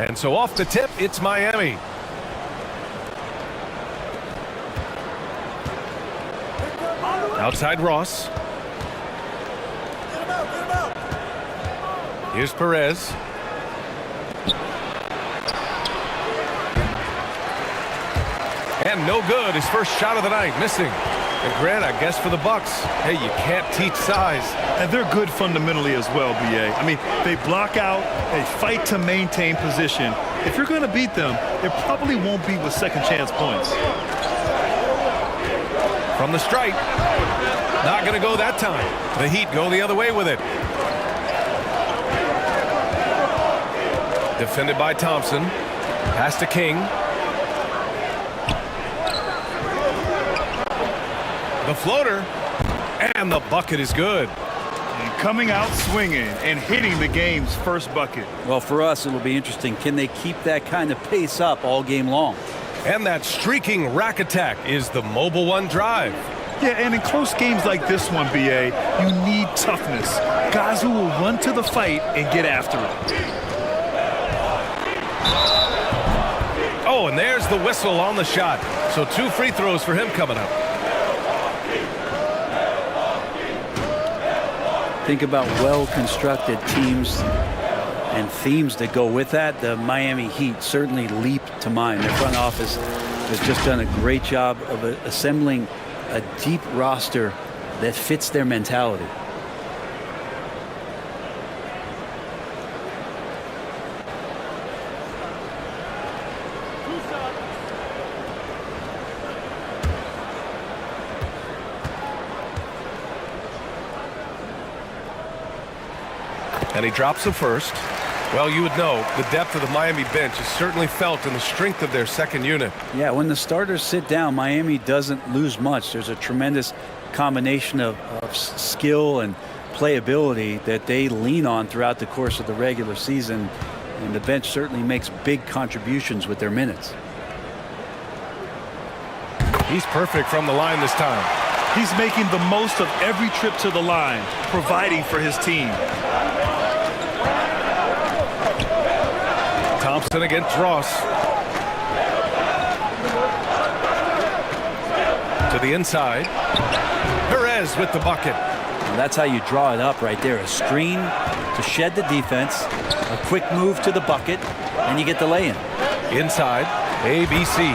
And so off the tip, it's Miami. Outside Ross. Here's Perez. And no good. His first shot of the night, missing. And Grant, I guess for the Bucks, hey, you can't teach size. And they're good fundamentally as well, BA. I mean, they block out, they fight to maintain position. If you're going to beat them, it probably won't be with second chance points. From the stripe. Not going to go that time. The Heat go the other way with it. Defended by Thompson. Pass to King. The floater. And the bucket is good. And coming out swinging and hitting the game's first bucket. Well, for us, it'll be interesting. Can they keep that kind of pace up all game long? And that streaking rack attack is the Mobile One drive. Yeah, and in close games like this one, BA, you need toughness. Guys who will run to the fight and get after it. Oh, and there's the whistle on the shot. So 2 free throws for him coming up. Think about well-constructed teams and themes that go with that. The Miami Heat certainly leap to mind. Their front office has just done a great job of assembling a deep roster that fits their mentality. And he drops the first. Well, you would know the depth of the Miami bench is certainly felt in the strength of their second unit. Yeah, when the starters sit down, Miami doesn't lose much. There's a tremendous combination of skill and playability that they lean on throughout the course of the regular season. And the bench certainly makes big contributions with their minutes. He's perfect from the line this time. He's making the most of every trip to the line, providing for his team. Thompson against Ross. To the inside. Perez with the bucket. And that's how you draw it up right there. A screen to shed the defense, a quick move to the bucket, and you get the lay-in. Inside, ABC.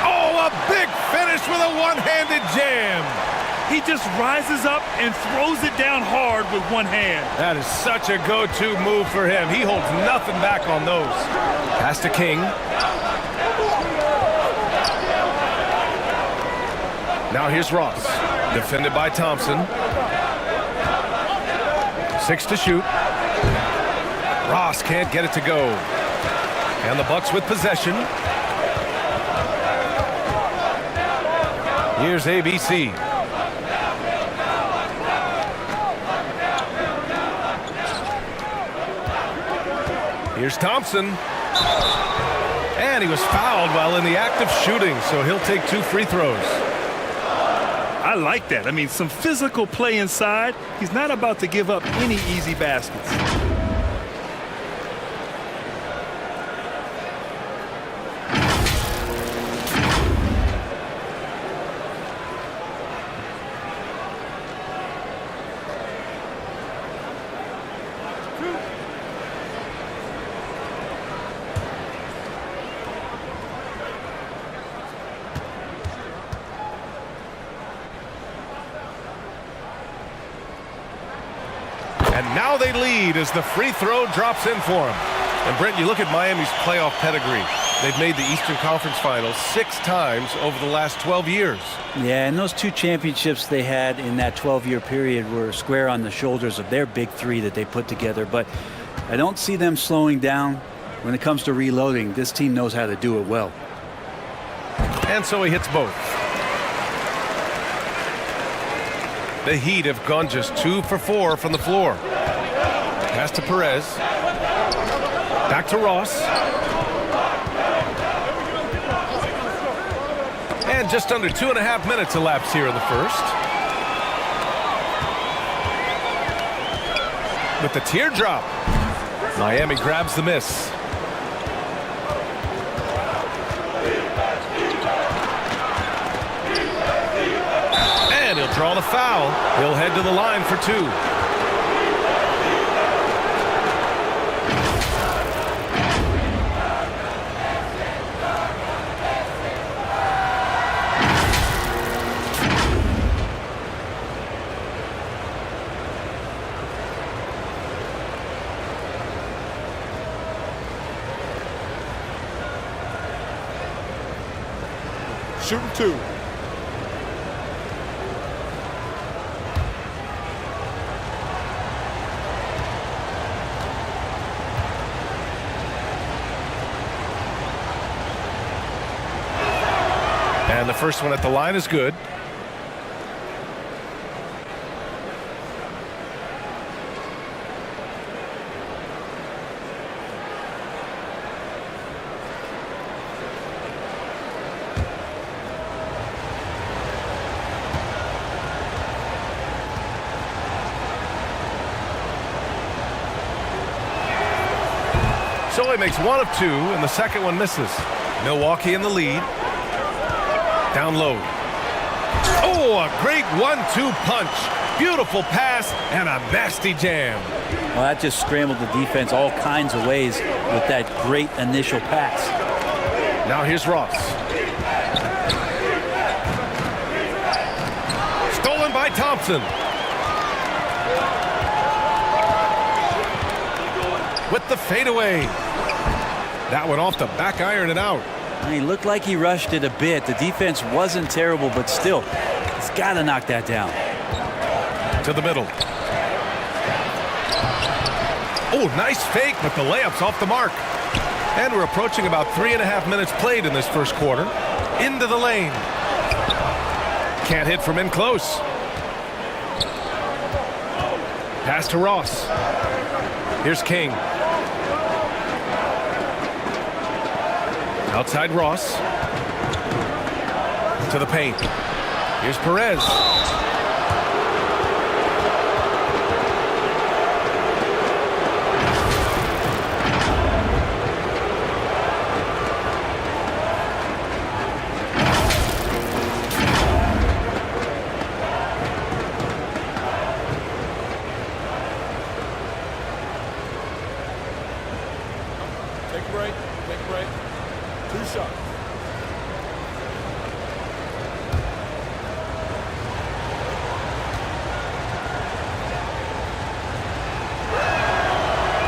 Oh, a big finish with a one-handed jam. He just rises up and throws it down hard with one hand. That is such a go-to move for him. He holds nothing back on those. Pass to King. Now here's Ross. Defended by Thompson. 6 to shoot. Ross can't get it to go. And the Bucks with possession. Here's ABC. Here's Thompson. And he was fouled while in the act of shooting, so he'll take 2 free throws. I like that. I mean, some physical play inside. He's not about to give up any easy baskets. And now they lead as the free throw drops in for him. And Brent, you look at Miami's playoff pedigree. They've made the Eastern Conference Finals 6 times over the last 12 years. Yeah, and those 2 championships they had in that 12-year period were square on the shoulders of their big 3 that they put together. But I don't see them slowing down when it comes to reloading. This team knows how to do it well. And so he hits both. The Heat have gone just 2 for 4 from the floor. Pass to Perez. Back to Ross. And just under 2.5 minutes elapsed here in the first. With the teardrop. Miami grabs the miss. draw the foul. He'll head to the line for 2. Shooting 2. And the first one at the line is good. So he makes 1 of 2, and the second one misses. Milwaukee in the lead. Down low. Oh, a great 1-2 punch. Beautiful pass and a nasty jam. Well, that just scrambled the defense all kinds of ways with that great initial pass. Now here's Ross. Stolen by Thompson. With the fadeaway. That one off the back iron and out. He looked like he rushed it a bit. The defense wasn't terrible, but still, he's got to knock that down. To the middle. Oh, nice fake, but the layup's off the mark. And we're approaching about 3.5 minutes played in this first quarter. Into the lane. Can't hit from in close. Pass to Ross. Here's King. Outside Ross. To the paint. Here's Perez. Take a break. Take a break. 2 shots.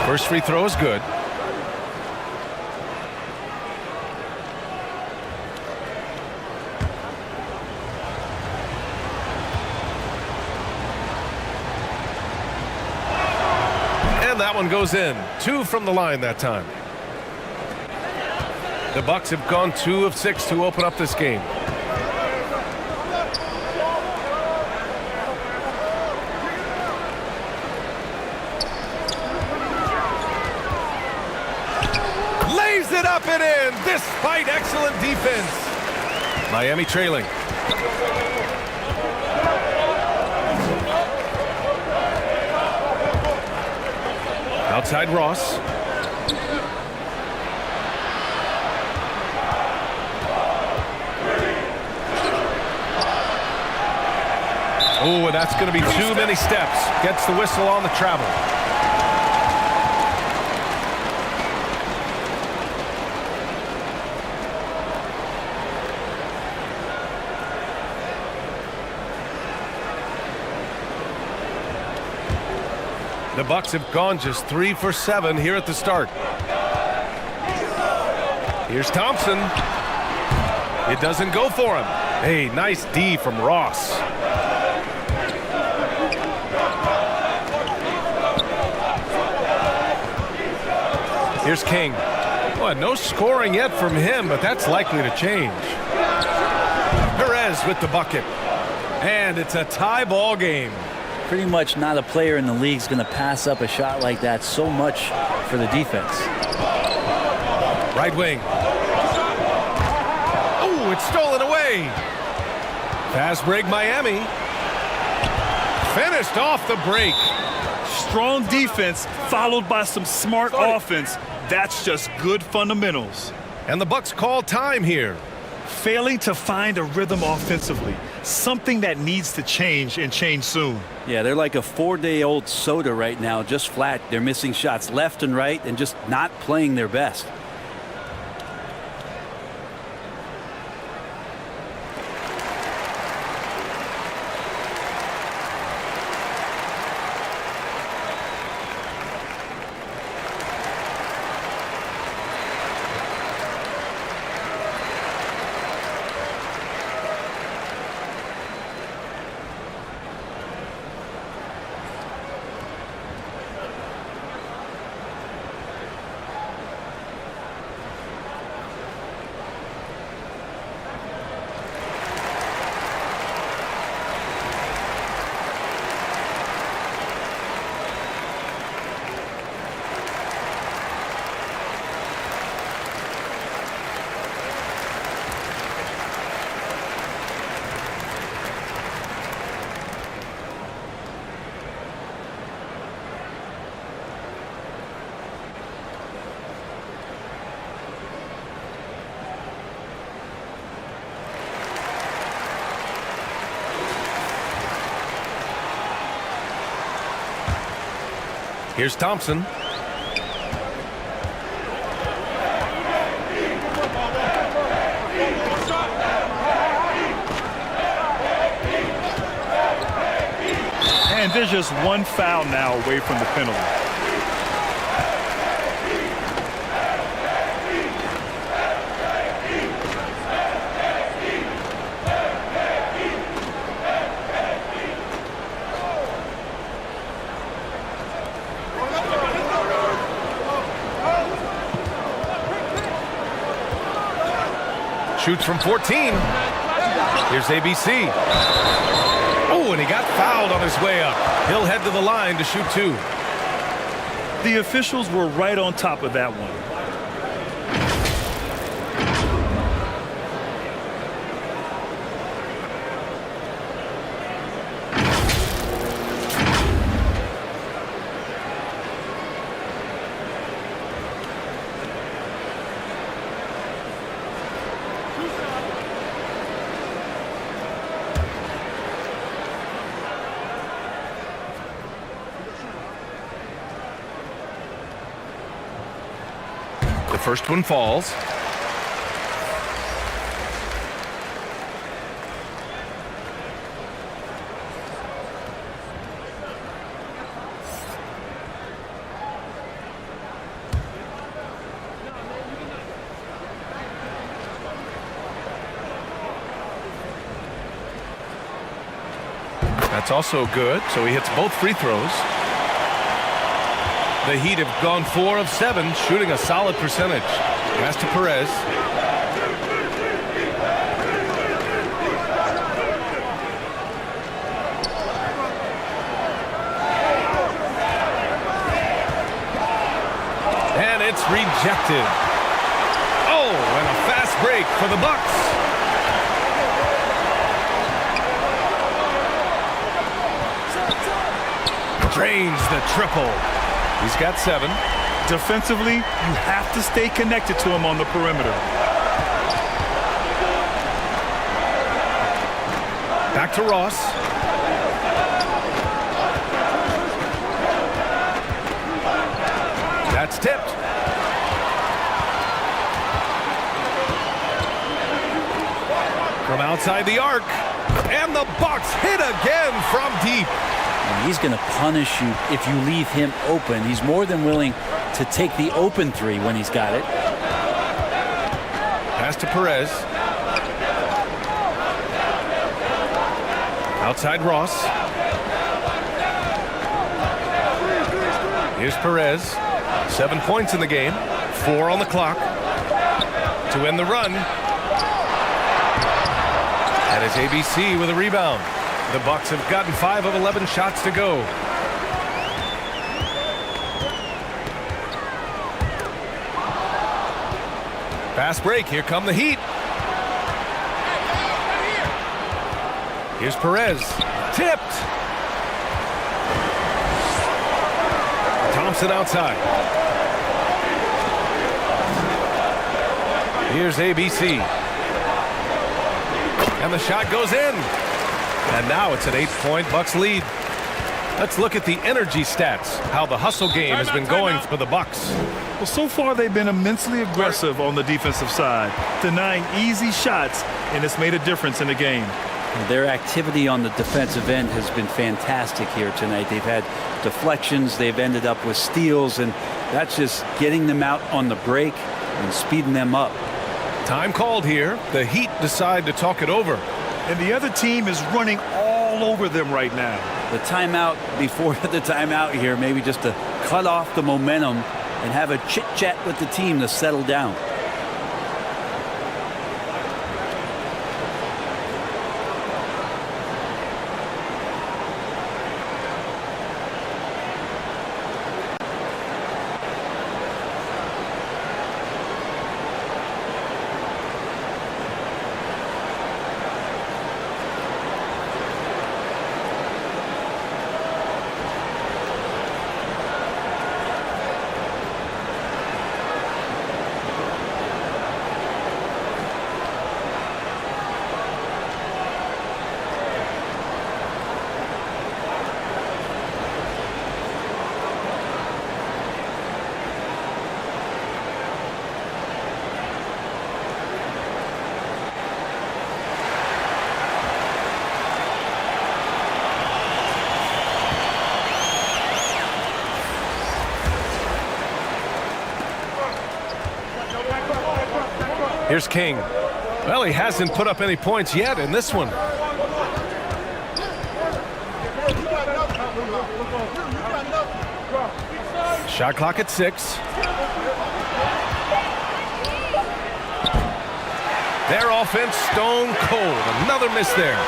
First free throw is good. And that one goes in. 2 from the line that time. The Bucks have gone 2 of 6 to open up this game. Lays it up and in, despite excellent defense. Miami trailing. Outside Ross. Oh, and that's going to be too many steps. Gets the whistle on the travel. The Bucks have gone just 3 for 7 here at the start. Here's Thompson. It doesn't go for him. Hey, nice D from Ross. Here's King. Well, no scoring yet from him, but that's likely to change. Perez with the bucket. And it's a tie ball game. Pretty much not a player in the league is going to pass up a shot like that so much for the defense. Right wing. Oh, it's stolen away. Fast break Miami. Finished off the break. Strong defense followed by some smart offense. That's just good fundamentals. And the Bucks call time here. Failing to find a rhythm offensively. something that needs to change and change soon. Yeah, they're like a 4-day-old soda right now, just flat. They're missing shots left and right and just not playing their best. Here's Thompson. And there's just one foul now away from the penalty. Shoots from 14. Here's ABC. Oh, and he got fouled on his way up. He'll head to the line to shoot 2. The officials were right on top of that one. The first one falls. That's also good, so he hits both free throws. The Heat have gone 4 of 7, shooting a solid percentage. Pass to Perez. And it's rejected. Oh, and a fast break for the Bucks. Drains the triple. He's got 7. Defensively, you have to stay connected to him on the perimeter. Back to Ross. That's tipped. From outside the arc. And the Bucks hit again from deep. And he's going to punish you if you leave him open. He's more than willing to take the open 3 when he's got it. Pass to Perez. Outside Ross. Here's Perez. 7 points in the game. 4 on the clock. To end the run. That is ABC with a rebound. The Bucks have gotten 5 of 11 shots to go. Fast break. Here come the Heat. Here's Perez. Tipped. Thompson outside. Here's ABC. And the shot goes in. And now it's an 8-point Bucks lead. Let's look at the energy stats, how the hustle game has been going for the Bucks. Well, so far they've been immensely aggressive on the defensive side, denying easy shots, and it's made a difference in the game. Their activity on the defensive end has been fantastic here tonight. They've had deflections, they've ended up with steals, and that's just getting them out on the break and speeding them up. Time called here. The Heat decide to talk it over. And the other team is running all over them right now. The timeout before the timeout here, maybe just to cut off the momentum and have a chit-chat with the team to settle down. Here's King. Well, he hasn't put up any points yet in this one. Shot clock at 6. Their offense stone cold. Another miss there.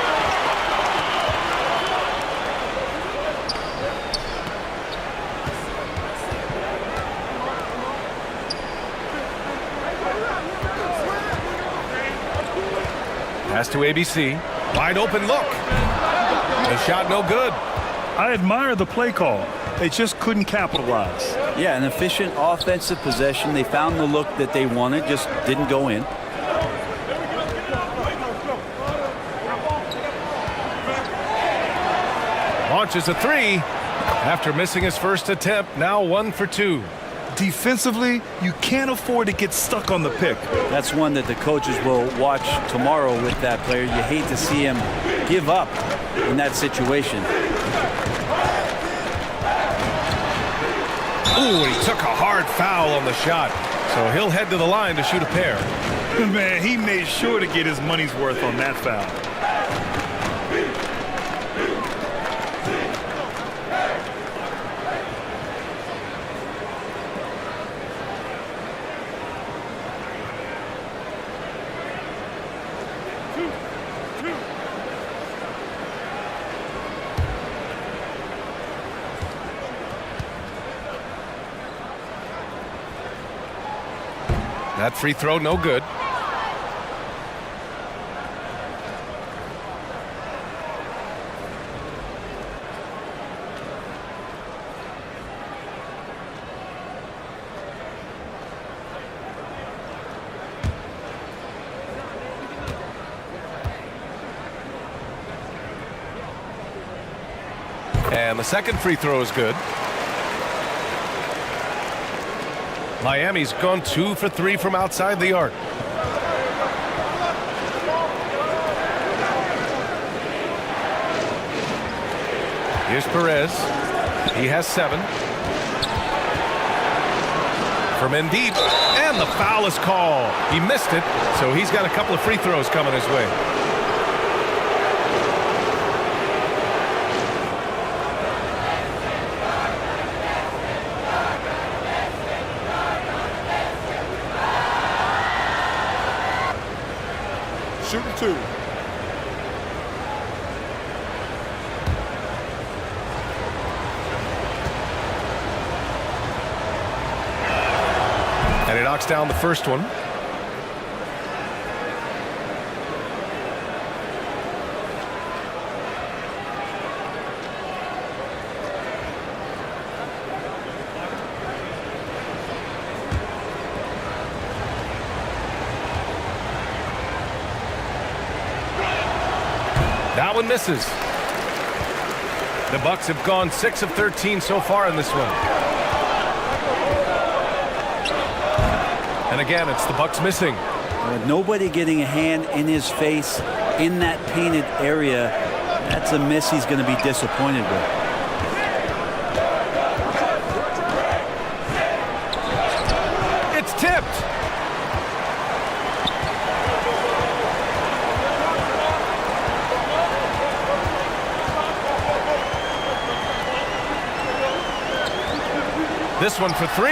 Pass to ABC. Wide open look. The shot no good. I admire the play call. They just couldn't capitalize. Yeah, an efficient offensive possession. They found the look that they wanted, just didn't go in. Launches a 3 after missing his first attempt. Now 1 for 2. Defensively, you can't afford to get stuck on the pick. That's one that the coaches will watch tomorrow with that player. You hate to see him give up in that situation. Ooh, he took a hard foul on the shot. So he'll head to the line to shoot a pair. Man, he made sure to get his money's worth on that foul. That free throw no good. And the second free throw is good. Miami's gone 2 for 3 from outside the arc. Here's Perez. He has 7. From deep, and the foul is called. He missed it, so he's got a couple of free throws coming his way. Shooting 2. And he knocks down the first one. That one misses. The Bucks have gone 6 of 13 so far in this one. And again, it's the Bucks missing. With nobody getting a hand in his face in that painted area, that's a miss he's going to be disappointed with. It's tipped. This one for 3.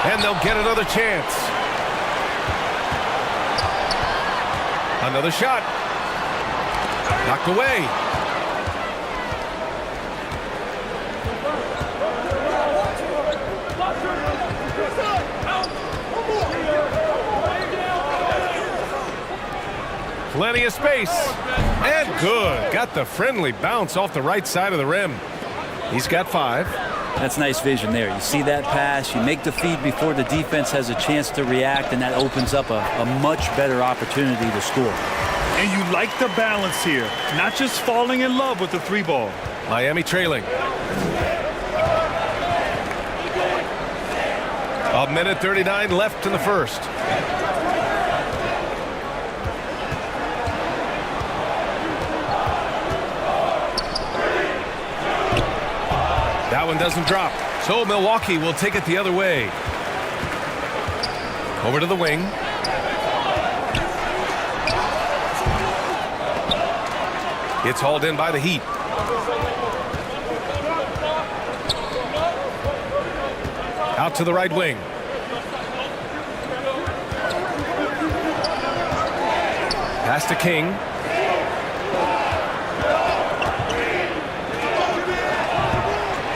And they'll get another chance. Another shot. Knocked away. Plenty of space. And good. Got the friendly bounce off the right side of the rim. He's got 5. That's nice vision there. You see that pass, you make the feed before the defense has a chance to react, and that opens up a much better opportunity to score. And you like the balance here, not just falling in love with the 3 ball. Miami trailing. A minute 39 left in the first. That one doesn't drop. So Milwaukee will take it the other way. Over to the wing. It's hauled in by the Heat. Out to the right wing. Pass to King.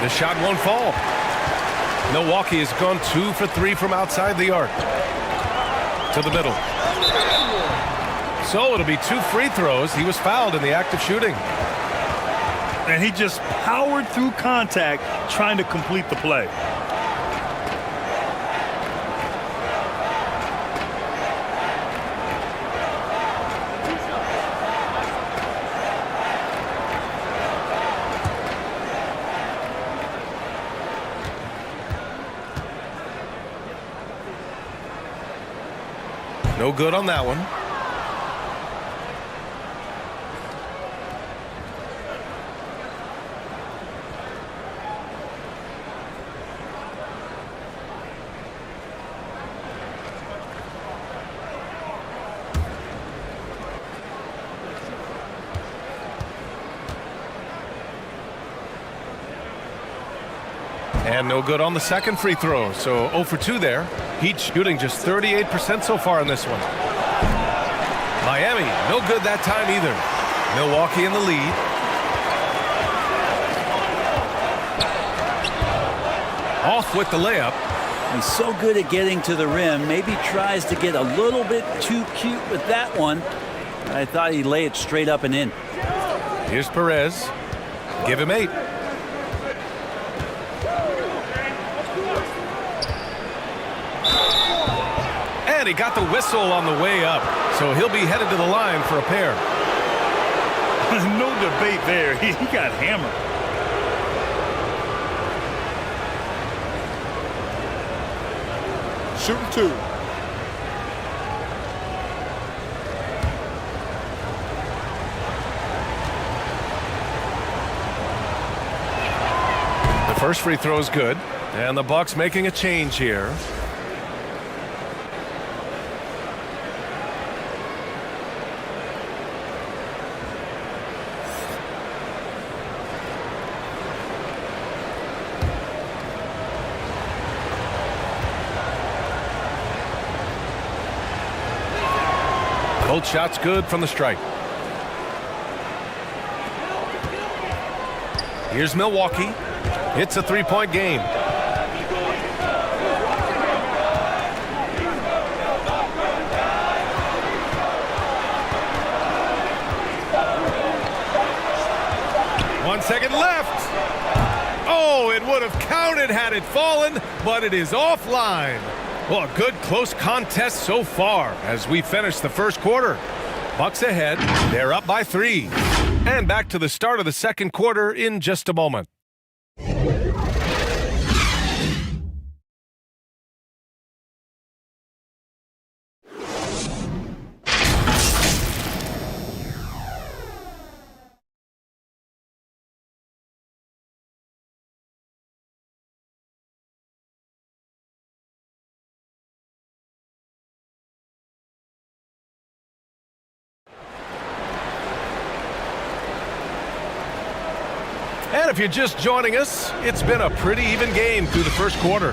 The shot won't fall. Milwaukee has gone 2 for 3 from outside the arc. To the middle. So it'll be 2 free throws. He was fouled in the act of shooting. And he just powered through contact trying to complete the play. No good on that one. And no good on the second free throw. So 0 for 2 there. Heat shooting just 38% so far in this one. Miami, no good that time either. Milwaukee in the lead. Off with the layup. He's so good at getting to the rim. Maybe tries to get a little bit too cute with that one. I thought he'd lay it straight up and in. Here's Perez. Give him 8. And he got the whistle on the way up. So he'll be headed to the line for a pair. No debate there. He got hammered. Shooting 2. The first free throw is good. And the Bucks making a change here. Both shots good from the stripe. Here's Milwaukee. It's a 3-point game. One second left. Oh, it would have counted had it fallen, but it is offline. Well, a good close contest so far as we finish the first quarter. Bucks ahead. They're up by 3. And back to the start of the second quarter in just a moment. And if you're just joining us, it's been a pretty even game through the first quarter.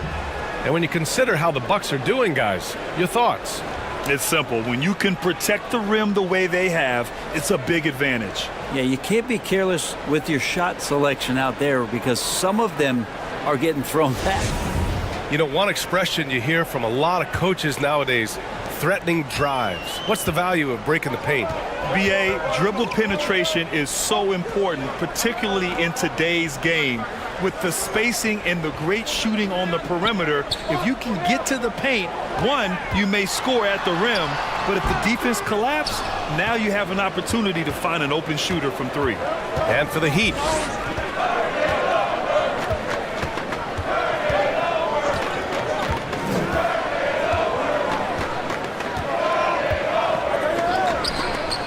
And when you consider how the Bucks are doing, guys, your thoughts? It's simple. When you can protect the rim the way they have, it's a big advantage. Yeah, you can't be careless with your shot selection out there because some of them are getting thrown back. You know, one expression you hear from a lot of coaches nowadays, threatening drives. What's the value of breaking the paint? BA, dribble penetration is so important, particularly in today's game. With the spacing and the great shooting on the perimeter, if you can get to the paint, one, you may score at the rim, but if the defense collapses, now you have an opportunity to find an open shooter from three. And for the Heat.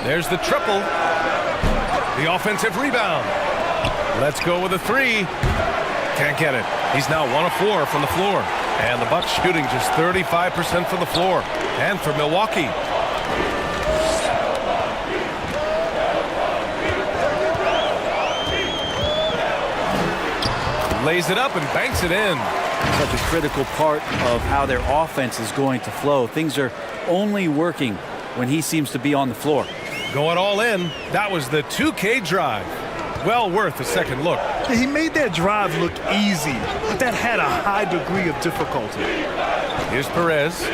There's the triple. The offensive rebound. Let's go with a three. Can't get it. He's now 1 of 4 from the floor. And the Bucks shooting just 35% from the floor. And for Milwaukee. Lays it up and banks it in. Such a critical part of how their offense is going to flow. Things are only working when he seems to be on the floor. Going all in. That was the 2K drive. Well worth a second look. He made that drive look easy, but that had a high degree of difficulty. Here's Perez.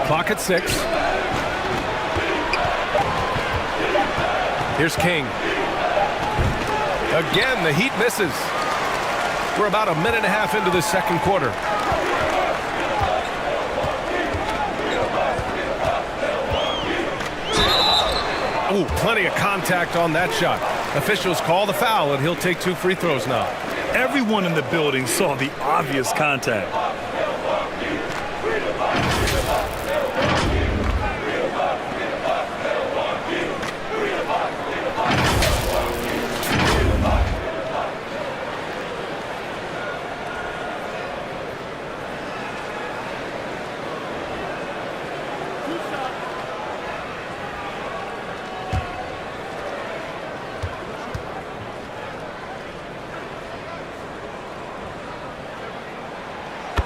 Clock at 6. Here's King. Again, the Heat misses. We're about a minute and a half into the second quarter. Ooh, plenty of contact on that shot. Officials call the foul, and he'll take 2 free throws now. Everyone in the building saw the obvious contact.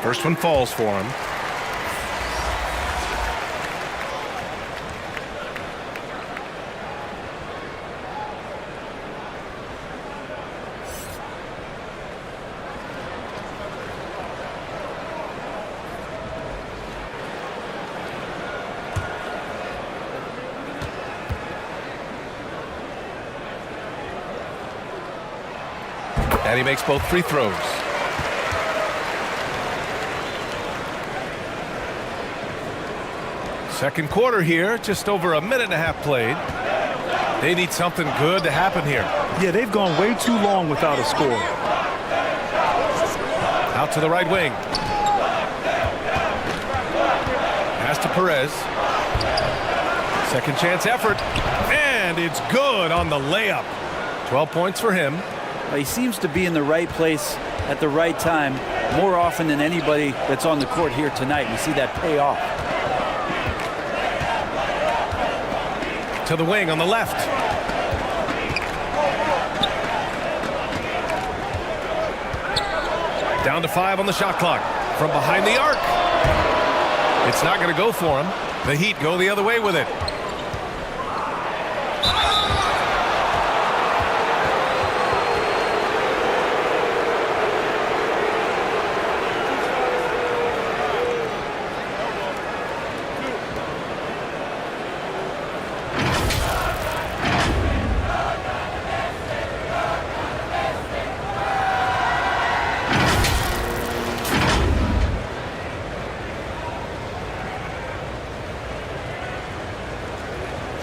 First one falls for him. And he makes both free throws. Second quarter here, just over a minute and a half played. They need something good to happen here. Yeah, they've gone way too long without a score. Out to the right wing. Pass to Perez. Second chance effort. And it's good on the layup. 12 points for him. He seems to be in the right place at the right time more often than anybody that's on the court here tonight. We see that pay off. To the wing on the left. Down to 5 on the shot clock. From behind the arc. It's not going to go for him. The Heat go the other way with it.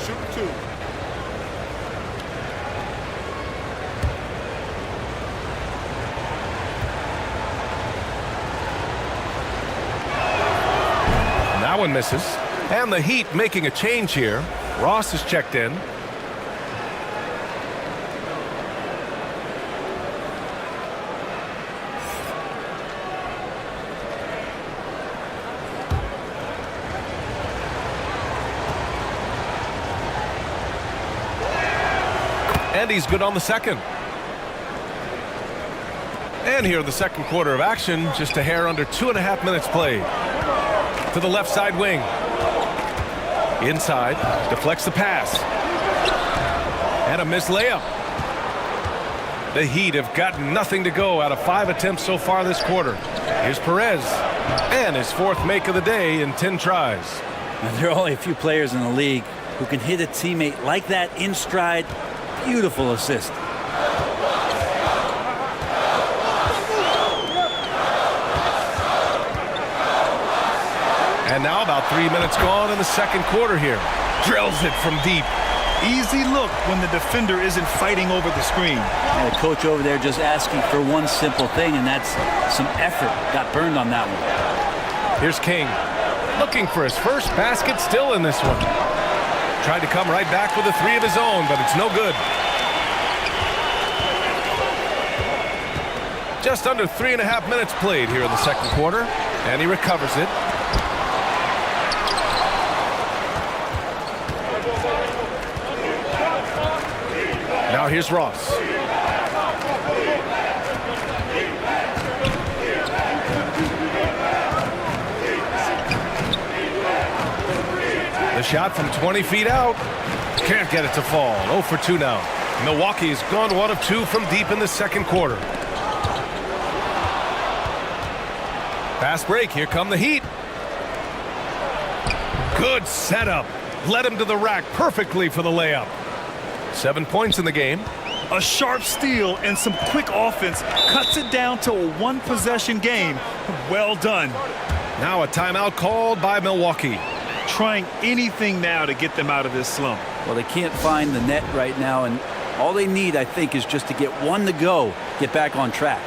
Shoot 2. That one misses. And the Heat making a change here. Ross is checked in. And he's good on the second. And here the second quarter of action, just a hair under 2.5 minutes played. To the left side wing. Inside, deflects the pass. And a missed layup. The Heat have gotten nothing to go out of 5 attempts so far this quarter. Here's Perez. And his 4th make of the day in 10 tries. And there are only a few players in the league who can hit a teammate like that in stride. Beautiful assist. And now about 3 minutes gone in the second quarter here. Drills it from deep. Easy look when the defender isn't fighting over the screen. And the coach over there just asking for one simple thing, and that's some effort. Got burned on that one. Here's King. Looking for his first basket, still in this one. Tried to come right back with a 3 of his own, but it's no good. Just under 3.5 minutes played here in the second quarter, and he recovers it. Now here's Ross. The shot from 20 feet out. Can't get it to fall. 0 for 2 now. Milwaukee's gone 1 of 2 from deep in the second quarter. Fast break. Here come the Heat. Good setup. Led him to the rack perfectly for the layup. 7 points in the game. A sharp steal and some quick offense cuts it down to a 1-possession game. Well done. Now a timeout called by Milwaukee. Trying anything now to get them out of this slump. Well, they can't find the net right now, and all they need, I think, is just to get one to go, get back on track.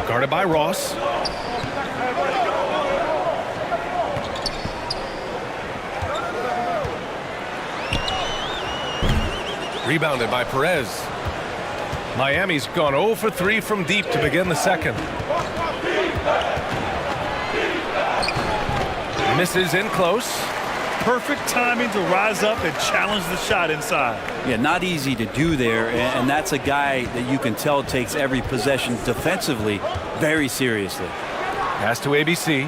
Guarded by Ross. Rebounded by Perez. Miami's gone 0 for 3 from deep to begin the second. Misses in close. Perfect timing to rise up and challenge the shot inside. Yeah, not easy to do there, and that's a guy that you can tell takes every possession defensively very seriously. Pass to ABC.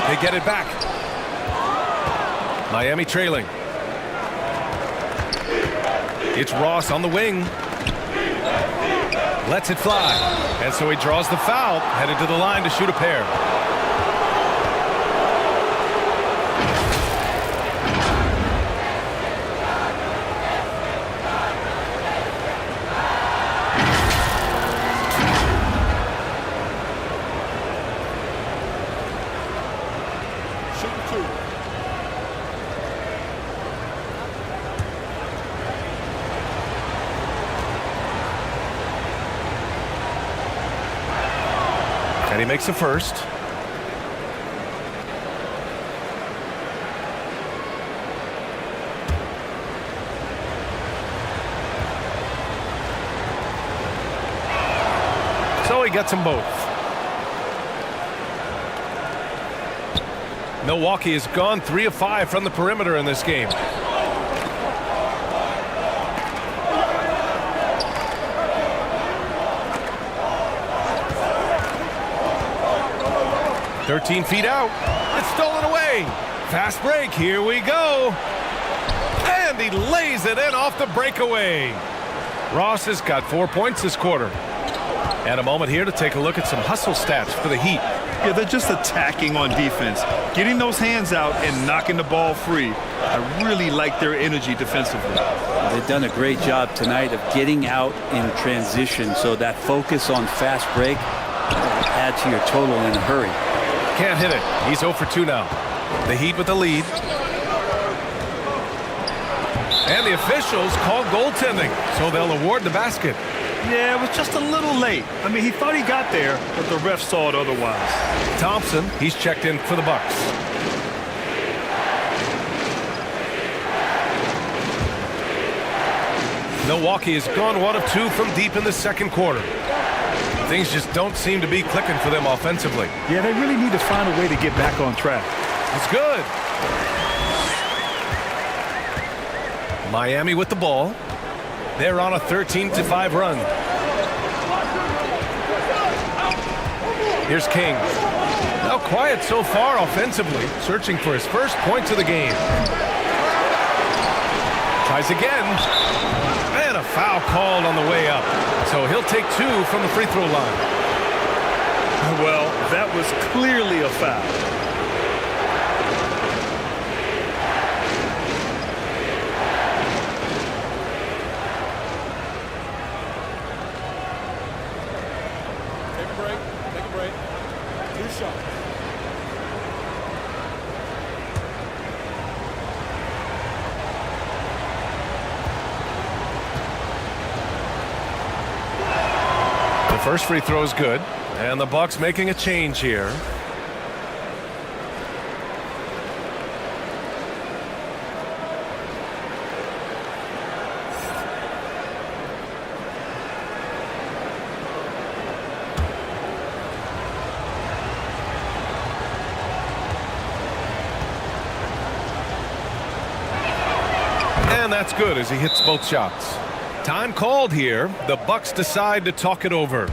They get it back. Miami trailing. It's Ross on the wing. Lets it fly. And so he draws the foul, headed to the line to shoot a pair. And he makes the first. So he gets them both. Milwaukee has gone 3 of 5 from the perimeter in this game. "13 feet out. It's stolen away. Fast break. Here we go. And he lays it in off the breakaway. Ross has got 4 points this quarter. And a moment here to take a look at some hustle stats for the Heat. Yeah, they're just attacking on defense, getting those hands out and knocking the ball free. I really like their energy defensively. They've done a great job tonight of getting out in transition, so that focus on fast break will add to your total in a hurry. Can't hit it. He's 0 for 2 now. The Heat with the lead. And the officials call goaltending, so they'll award the basket. Yeah, it was just a little late. I mean, he thought he got there, but the ref saw it otherwise. Thompson, he's checked in for the Bucks. Milwaukee has gone 1 of 2 from deep in the second quarter. Things just don't seem to be clicking for them offensively. Yeah, they really need to find a way to get back on track. It's good. Miami with the ball. They're on a 13-5 run. Here's King. Now quiet so far offensively, searching for his first points of the game. Tries again. And a foul called on the way up. So he'll take 2 from the free throw line. Well, that was clearly a foul. Take a break. 2 shots. The first free throw is good, and the Bucks making a change here. And that's good as he hits both shots. Time called here. The Bucks decide to talk it over.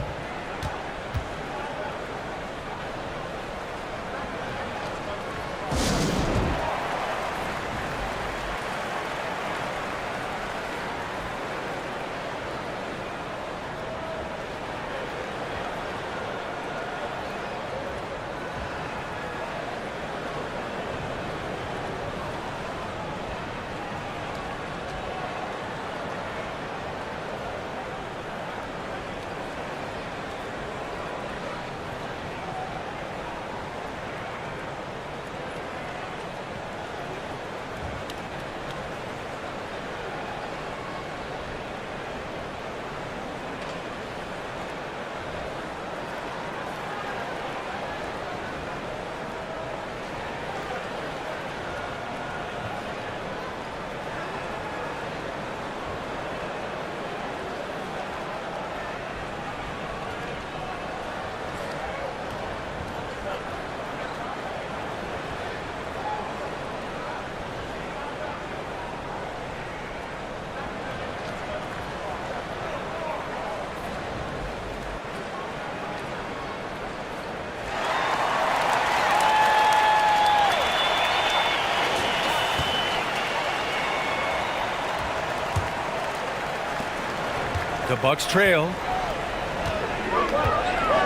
The Bucks trail.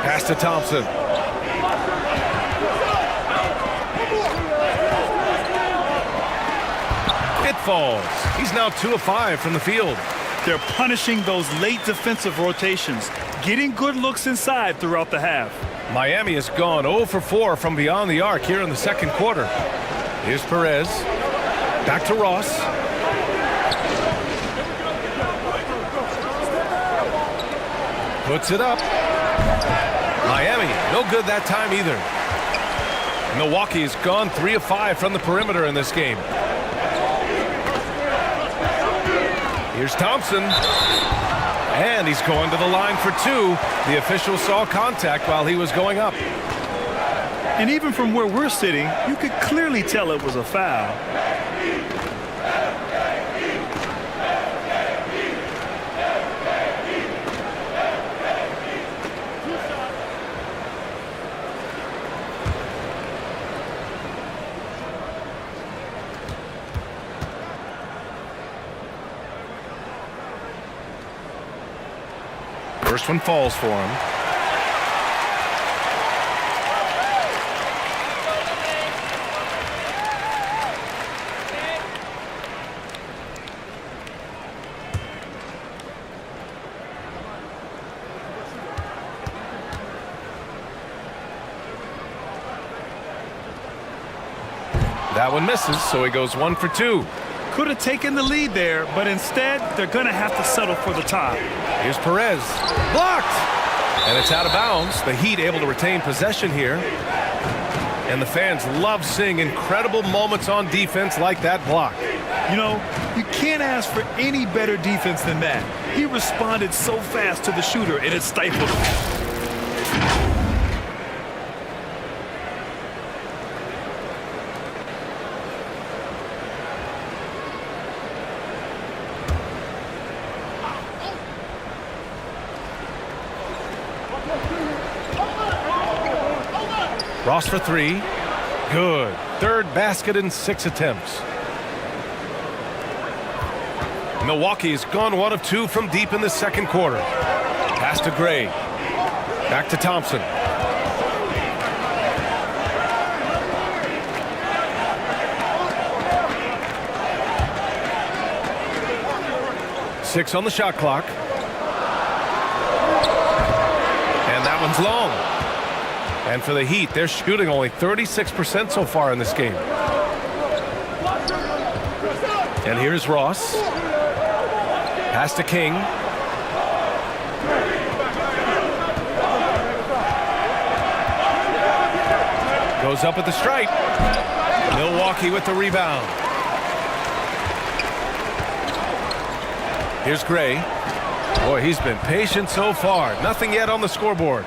Pass to Thompson. It falls. He's now 2 of 5 from the field. They're punishing those late defensive rotations, getting good looks inside throughout the half. Miami has gone 0 for 4 from beyond the arc here in the second quarter. Here's Perez. Back to Ross. Puts it up. Miami, no good that time either. Milwaukee has gone 3 of 5 from the perimeter in this game. Here's Thompson. And he's going to the line for 2. The official saw contact while he was going up. And even from where we're sitting, you could clearly tell it was a foul. First one falls for him. That one misses, so he goes 1 for 2. Could have taken the lead there, but instead they're going to have to settle for the tie. Here's Perez. Blocked! And it's out of bounds. The Heat able to retain possession here. And the fans love seeing incredible moments on defense like that block. You know, you can't ask for any better defense than that. He responded so fast to the shooter, and it stifled him. Ross for 3. Good. Third basket in 6 attempts. Milwaukee's gone 1 of 2 from deep in the second quarter. Pass to Gray. Back to Thompson. Six on the shot clock. And that one's long. And for the Heat, they're shooting only 36% so far in this game. And here's Ross. Pass to King. Goes up at the stripe. Milwaukee with the rebound. Here's Gray. Boy, he's been patient so far. Nothing yet on the scoreboard.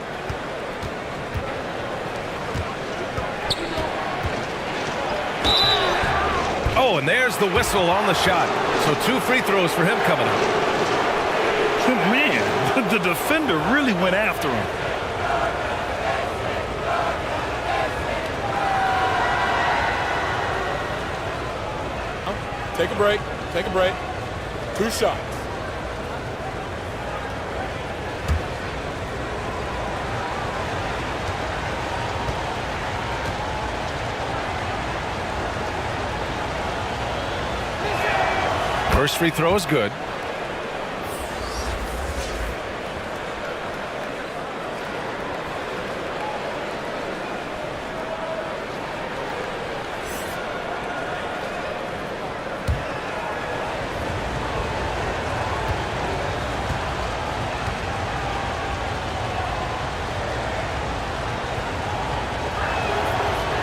Oh, and there's the whistle on the shot. So 2 free throws for him coming up. Man, the defender really went after him. Take a break. Take a break. 2 shots. First free throw is good.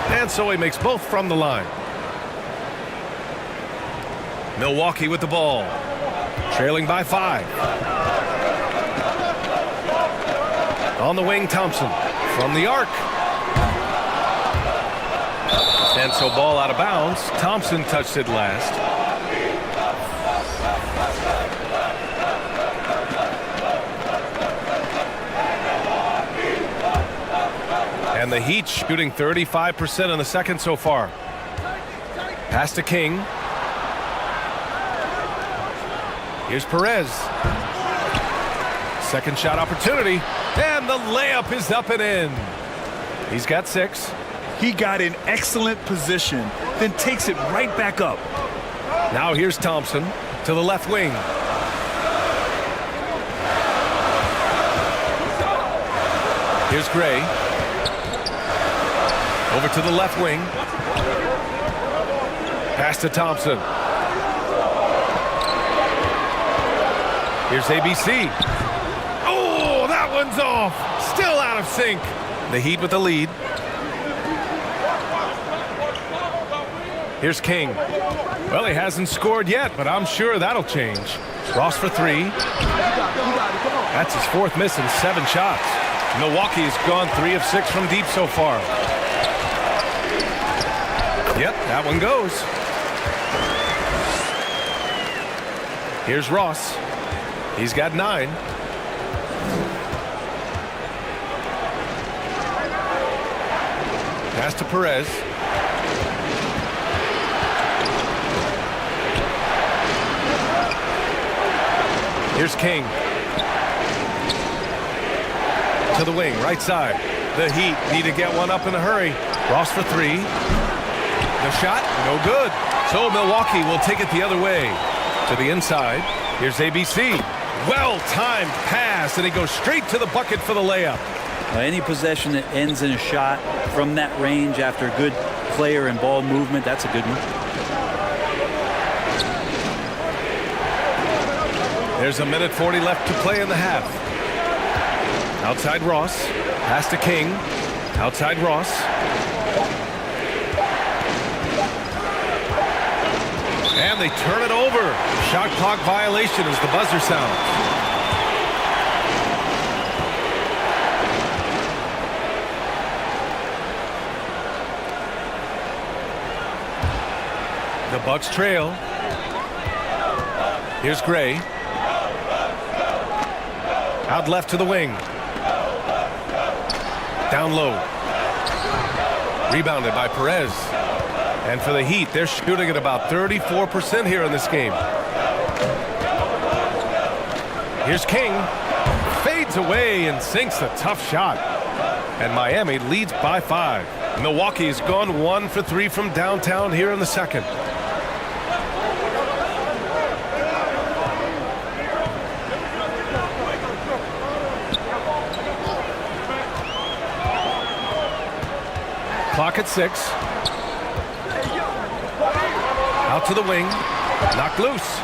And so he makes both from the line. Milwaukee with the ball, trailing by 5. On the wing, Thompson from the arc. And so ball out of bounds. Thompson touched it last. And the Heat shooting 35% in the second so far. Pass to King. Here's Perez. Second shot opportunity. And the layup is up and in. He's got 6. He got in excellent position, then takes it right back up. Now here's Thompson to the left wing. Here's Gray. Over to the left wing. Pass to Thompson. Here's ABC. Oh, that one's off. Still out. out of sync. The Heat with the lead. Here's King. Well, he hasn't scored yet, but I'm sure that'll change. Ross for three. That's his fourth miss in 7 shots. Milwaukee has gone 3 of 6 from deep so far. Yep, that one goes. Here's Ross. He's got 9. Pass to Perez. Here's King. To the wing, right side. The Heat need to get one up in a hurry. Ross for 3. The shot, no good. So Milwaukee will take it the other way. To the inside. Here's ABC. Well-timed pass, and he goes straight to the bucket for the layup. Any possession that ends in a shot from that range after good player and ball movement, that's a good one. There's a minute 40 left to play in the half. Outside Ross. Pass to King. Outside Ross. And they turn it over. Shot clock violation as the buzzer sounds. The Bucks trail. Here's Gray. Out left to the wing. Down low. Rebounded by Perez. And for the Heat, they're shooting at about 34% here in this game. Here's King. Fades away and sinks a tough shot. And Miami leads by 5. Milwaukee's gone 1 for 3 from downtown here in the second. Clock at 6. Out to the wing. Knocked loose.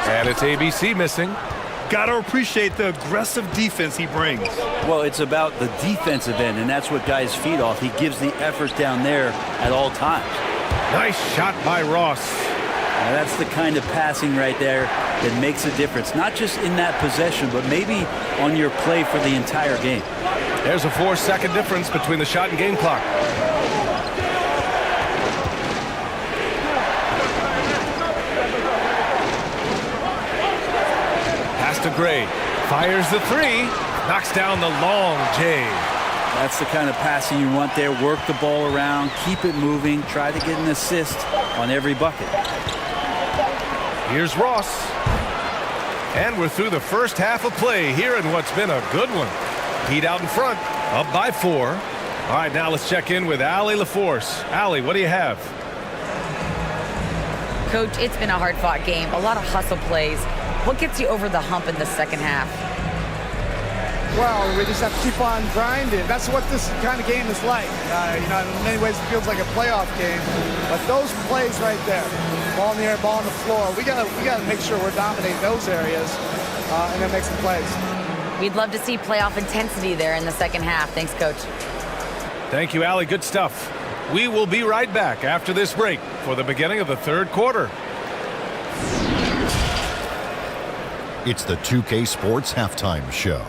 And it's ABC missing. Got to appreciate the aggressive defense he brings. Well, it's about the defensive end, and that's what guys feed off. He gives the effort down there at all times. Nice shot by Ross. Now, that's the kind of passing right there that makes a difference, not just in that possession, but maybe on your play for the entire game. There's a 4-second difference between the shot and game clock. Pass to Gray. Fires the 3. Knocks down the long J. That's the kind of passing you want there. Work the ball around, keep it moving, try to get an assist on every bucket. Here's Ross. And we're through the first half of play here in what's been a good one. Heat out in front, up by 4. All right, now let's check in with Allie LaForce. Allie, what do you have? Coach, it's been a hard-fought game. A lot of hustle plays. What gets you over the hump in the second half? Well, we just have to keep on grinding. That's what this kind of game is like. In many ways it feels like a playoff game. But those plays right there, ball in the air, ball on the floor, we gotta make sure we're dominating those areas and then make some plays. We'd love to see playoff intensity there in the second half. Thanks, Coach. Thank you, Allie. Good stuff. We will be right back after this break for the beginning of the third quarter. It's the 2K Sports Halftime Show.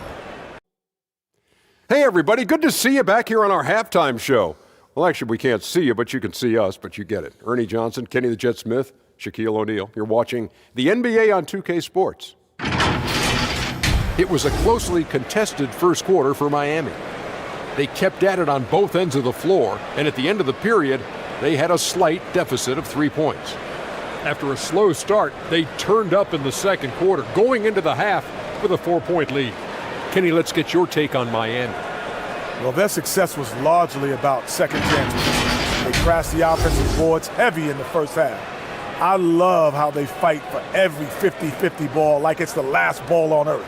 Hey, everybody. Good to see you back here on our halftime show. Well, actually, we can't see you, but you can see us, but you get it. Ernie Johnson, Kenny the Jet Smith, Shaquille O'Neal. You're watching the NBA on 2K Sports. It was a closely contested first quarter for Miami. They kept at it on both ends of the floor, and at the end of the period, they had a slight deficit of 3 points. After a slow start, they turned up in the second quarter, going into the half with a 4-point lead. Kenny, let's get your take on Miami. Well, their success was largely about second chances. They crashed the offensive boards heavy in the first half. I love how they fight for every 50-50 ball like it's the last ball on earth.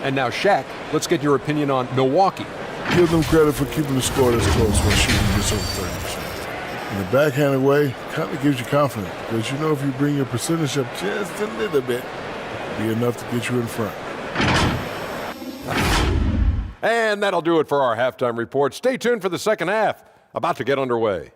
And now, Shaq, let's get your opinion on Milwaukee. Give them credit for keeping the score this close while shooting just over 30%. In the backhanded way, kind of gives you confidence because you know if you bring your percentage up just a little bit, it'll be enough to get you in front. And that'll do it for our halftime report. Stay tuned for the second half, about to get underway.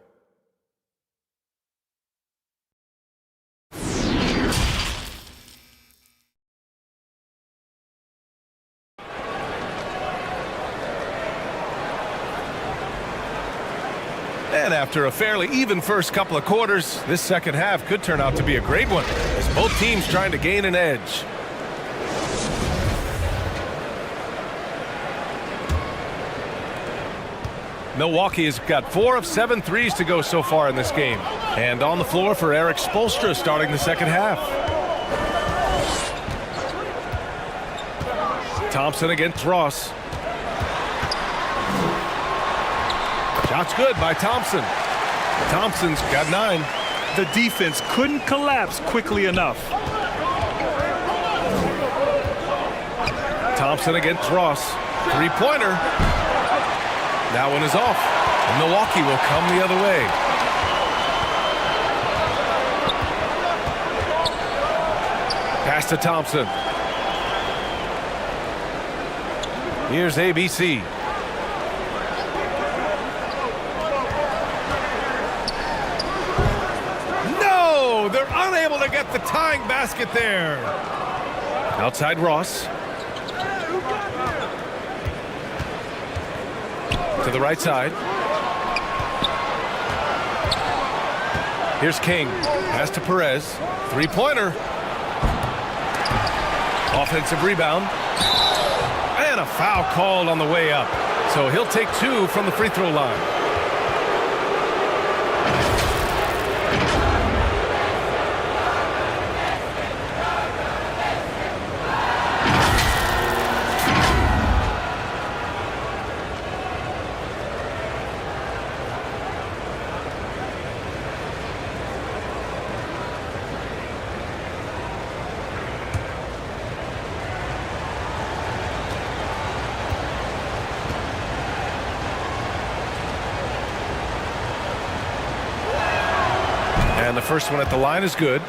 And after a fairly even first couple of quarters, this second half could turn out to be a great one, as both teams trying to gain an edge. Milwaukee has got 4 of 7 threes to go so far in this game. And on the floor for Eric Spoelstra starting the second half. Thompson against Ross. Shot's good by Thompson. Thompson's got 9. The defense couldn't collapse quickly enough. Thompson against Ross. Three-pointer. That one is off. And Milwaukee will come the other way. Pass to Thompson. Here's ABC. No! They're unable to get the tying basket there. Outside Ross. To the right side. Here's King. Pass to Perez. Three-pointer. Offensive rebound. And a foul called on the way up. So he'll take 2 from the free throw line. And the first one at the line is good.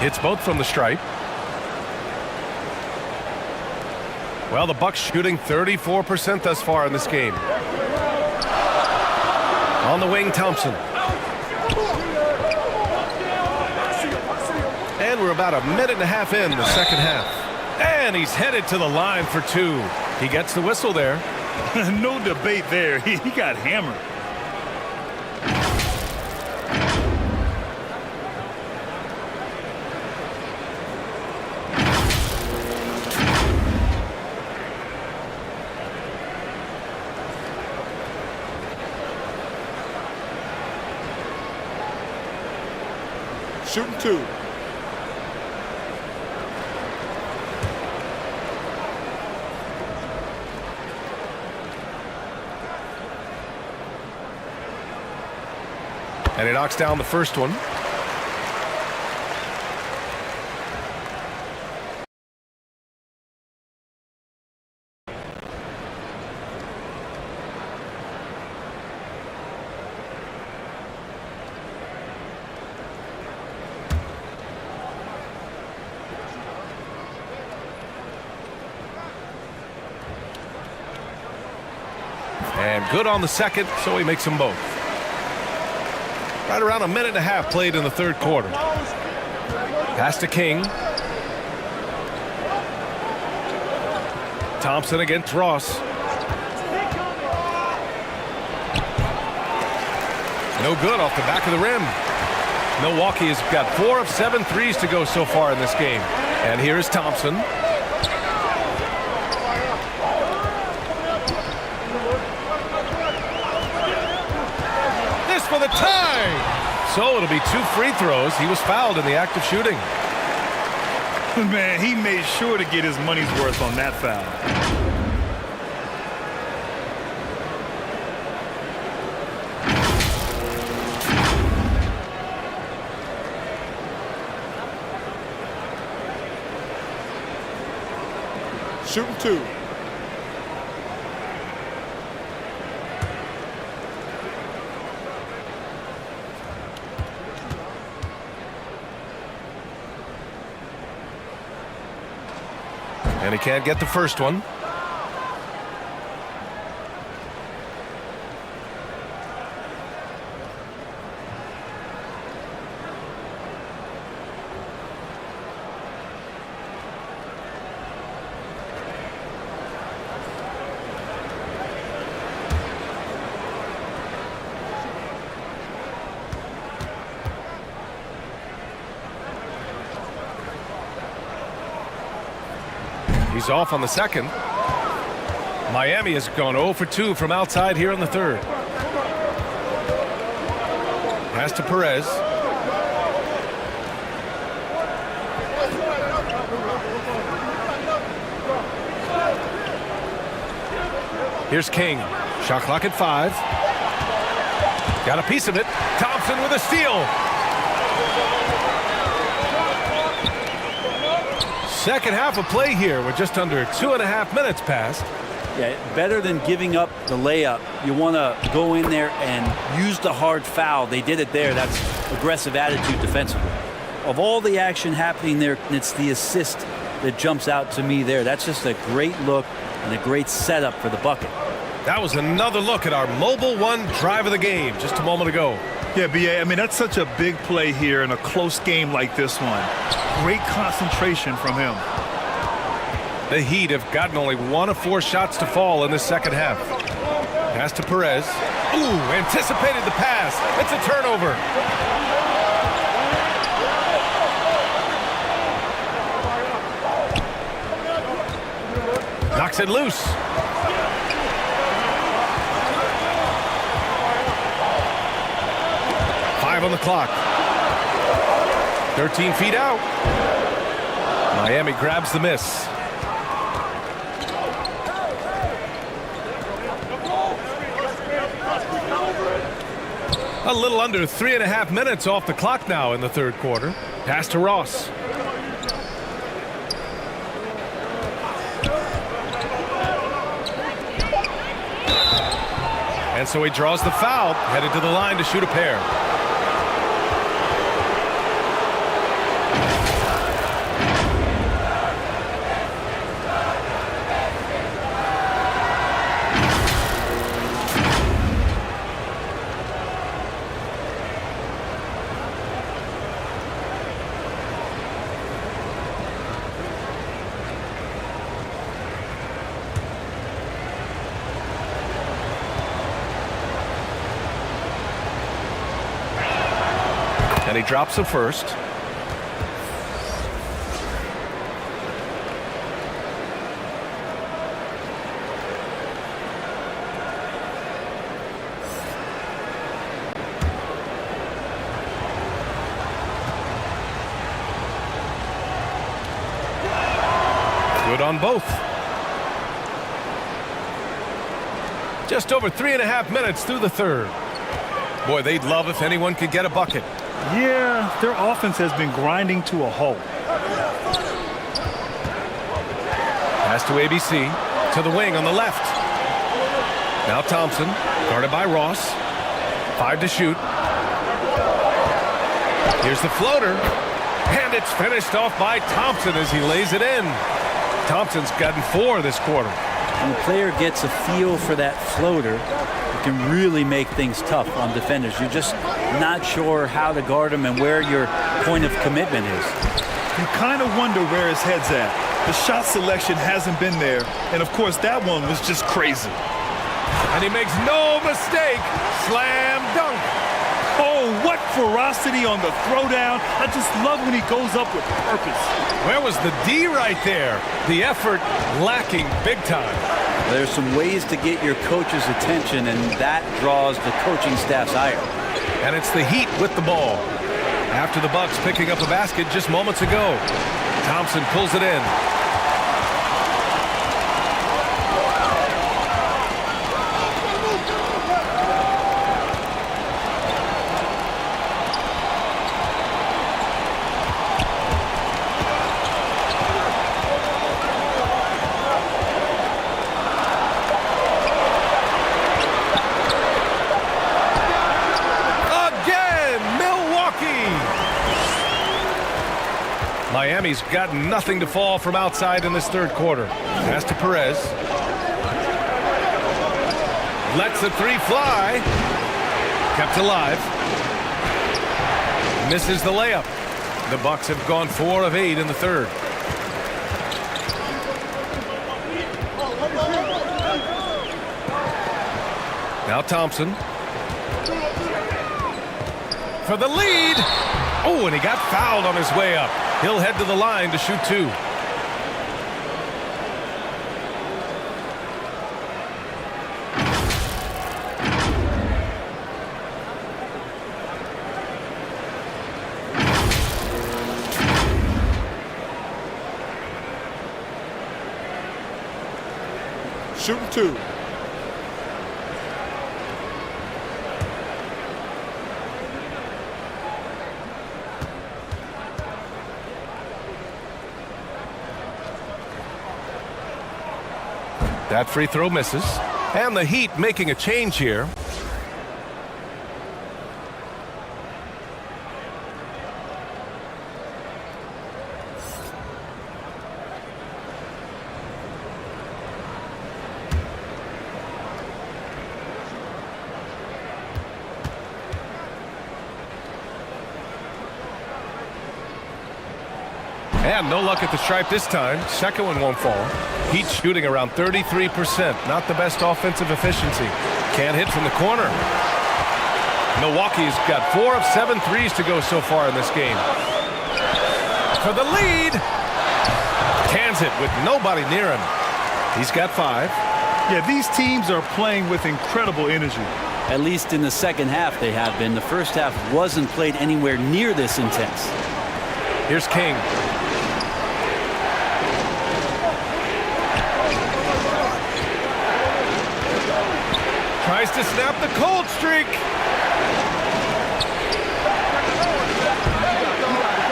Hits both from the stripe. Well, the Bucks shooting 34% thus far in this game. On the wing, Thompson. And we're about a minute and a half in the second half. And he's headed to the line for 2. He gets the whistle there. No debate there. He got hammered. Shooting 2. And he knocks down the first one. And good on the second, so he makes them both. Right around a minute and a half played in the third quarter. Pass to King. Thompson against Ross. No good off the back of the rim. Milwaukee has got 4 of 7 threes to go so far in this game. And here is Thompson. This for the tie. So it'll be 2 free throws. He was fouled in the act of shooting. Man, he made sure to get his money's worth on that foul. Shooting 2. And he can't get the first one. He's off on the second. Miami has gone 0 for 2 from outside here in the third. Pass to Perez. Here's King. Shot clock at 5. Got a piece of it. Thompson with a steal. Second half of play here with just under 2.5 minutes passed. Yeah, better than giving up the layup. You want to go in there and use the hard foul. They did it there. That's aggressive attitude defensively. Of all the action happening there, it's the assist that jumps out to me there. That's just a great look and a great setup for the bucket. That was another look at our mobile one drive of the game just a moment ago. Yeah, BA, I mean, that's such a big play here in a close game like this one. Great concentration from him. The Heat have gotten only 1 of 4 shots to fall in this second half. Pass to Perez. Ooh, anticipated the pass. It's a turnover. Knocks it loose. On the clock. 13 feet out. Miami grabs the miss. A little under 3.5 minutes off the clock now in the third quarter. Pass to Ross. And so he draws the foul, headed to the line to shoot a pair. And he drops the first. Good on both. Just over 3.5 minutes through the third. Boy, they'd love if anyone could get a bucket. Yeah, their offense has been grinding to a halt. Pass to ABC, to the wing on the left. Now Thompson, guarded by Ross. 5 to shoot. Here's the floater. And it's finished off by Thompson as he lays it in. Thompson's gotten 4 this quarter. When the player gets a feel for that floater, it can really make things tough on defenders. You're just not sure how to guard him and where your point of commitment is. You kind of wonder where his head's at. The shot selection hasn't been there. And, of course, that one was just crazy. And he makes no mistake. Slam dunk. Oh, what ferocity on the throwdown. I just love when he goes up with purpose. Where was the D right there? The effort lacking big time. There's some ways to get your coach's attention, and that draws the coaching staff's ire. And it's the Heat with the ball. After the Bucks picking up a basket just moments ago. Thompson pulls it in. Miami's got nothing to fall from outside in this third quarter. Pass to Perez. Lets the three fly. Kept alive. Misses the layup. The Bucks have gone 4 of 8 in the third. Now Thompson. For the lead. Oh, and he got fouled on his way up. He'll head to the line to shoot 2. Shooting 2. That free throw misses. And the Heat making a change here. And no luck at the stripe this time. Second one won't fall. Heat shooting around 33%. Not the best offensive efficiency. Can't hit from the corner. Milwaukee's got 4 of 7 threes to go so far in this game. For the lead. Cans it with nobody near him. He's got 5. Yeah, these teams are playing with incredible energy. At least in the second half they have been. The first half wasn't played anywhere near this intense. Here's King. Tries to snap the cold streak.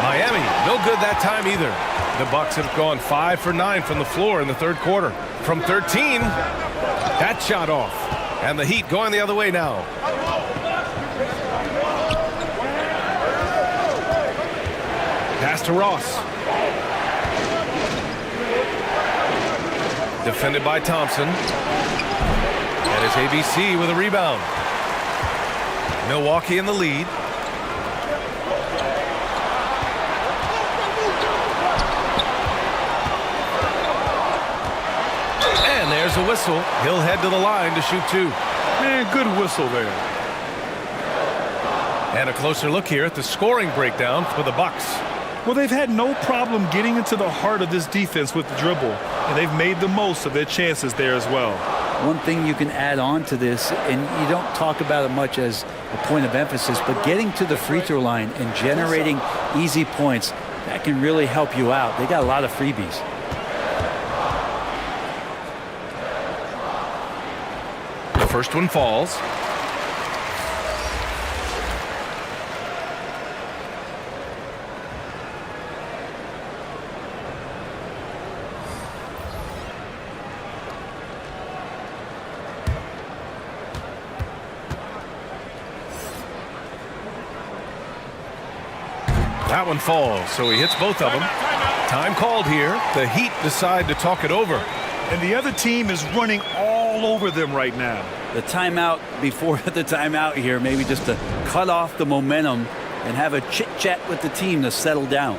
Miami, no good that time either. The Bucks have gone 5 for 9 from the floor in the third quarter. From 13, that shot off. And the Heat going the other way now. Pass to Ross. Defended by Thompson. That is ABC with a rebound. Milwaukee in the lead. And there's a whistle. He'll head to the line to shoot 2. Man, good whistle there. And a closer look here at the scoring breakdown for the Bucks. Well, they've had no problem getting into the heart of this defense with the dribble, and they've made the most of their chances there as well. One thing you can add on to this, and you don't talk about it much as a point of emphasis, but getting to the free throw line and generating easy points, that can really help you out. They got a lot of freebies. The first one falls. That one falls, so he hits both of them. Time called here. The Heat decide to talk it over. And the other team is running all over them right now. The timeout before the timeout here, maybe just to cut off the momentum and have a chit-chat with the team to settle down.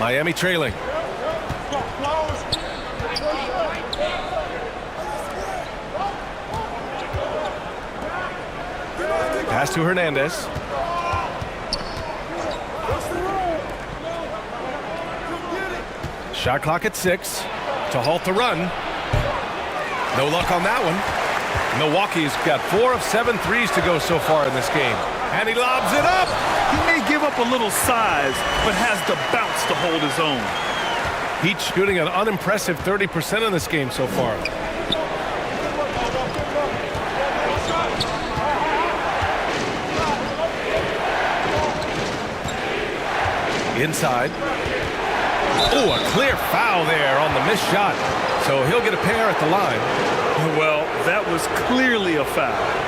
Miami trailing. Pass to Hernandez. Shot clock at 6 to halt the run. No luck on that one. Milwaukee's got 4 of 7 threes to go so far in this game. And he lobs it up. He may give up a little size, but has the bounce to hold his own. Heat shooting an unimpressive 30% in this game so far. Inside. Oh, a clear foul there on the missed shot. So he'll get a pair at the line. Well, that was clearly a foul.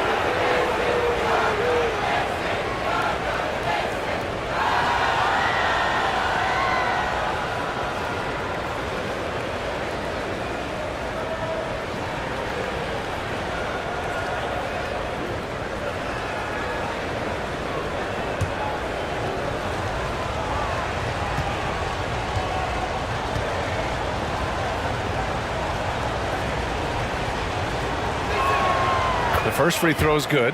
The first free throw is good.